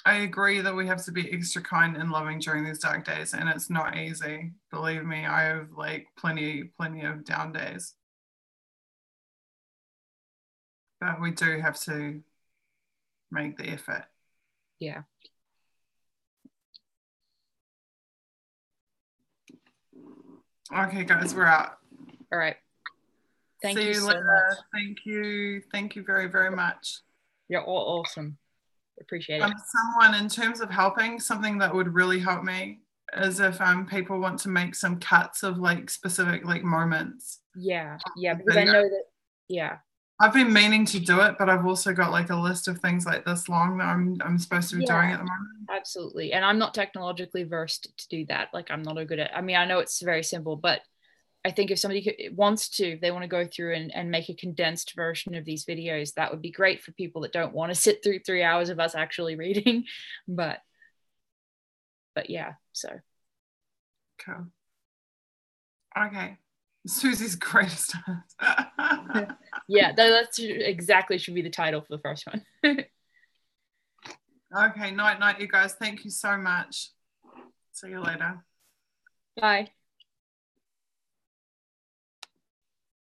I agree that we have to be extra kind and loving during these dark days, and it's not easy. Believe me, I have like plenty of down days. But we do have to make the effort.
Yeah.
Okay, guys, we're out.
All right.
Thank you so much. Thank you. Thank you very, very much.
You're all awesome. Appreciate it.
Someone, in terms of helping, something that would really help me is if people want to make some cuts of like specific like moments.
Yeah, because I know that. Yeah.
I've been meaning to do it, but I've also got like a list of things like this long that I'm supposed to be doing at the moment.
Absolutely. And I'm not technologically versed to do that. Like I'm not good at, I mean, I know it's very simple, but I think if somebody wants to, if they want to go through and make a condensed version of these videos, that would be great for people that don't want to sit through 3 hours of us actually reading. But yeah, so.
Cool. Okay. Susie's greatest.
Yeah, that's exactly should be the title for the first one.
Okay, night, you guys. Thank you so much. See you later.
Bye.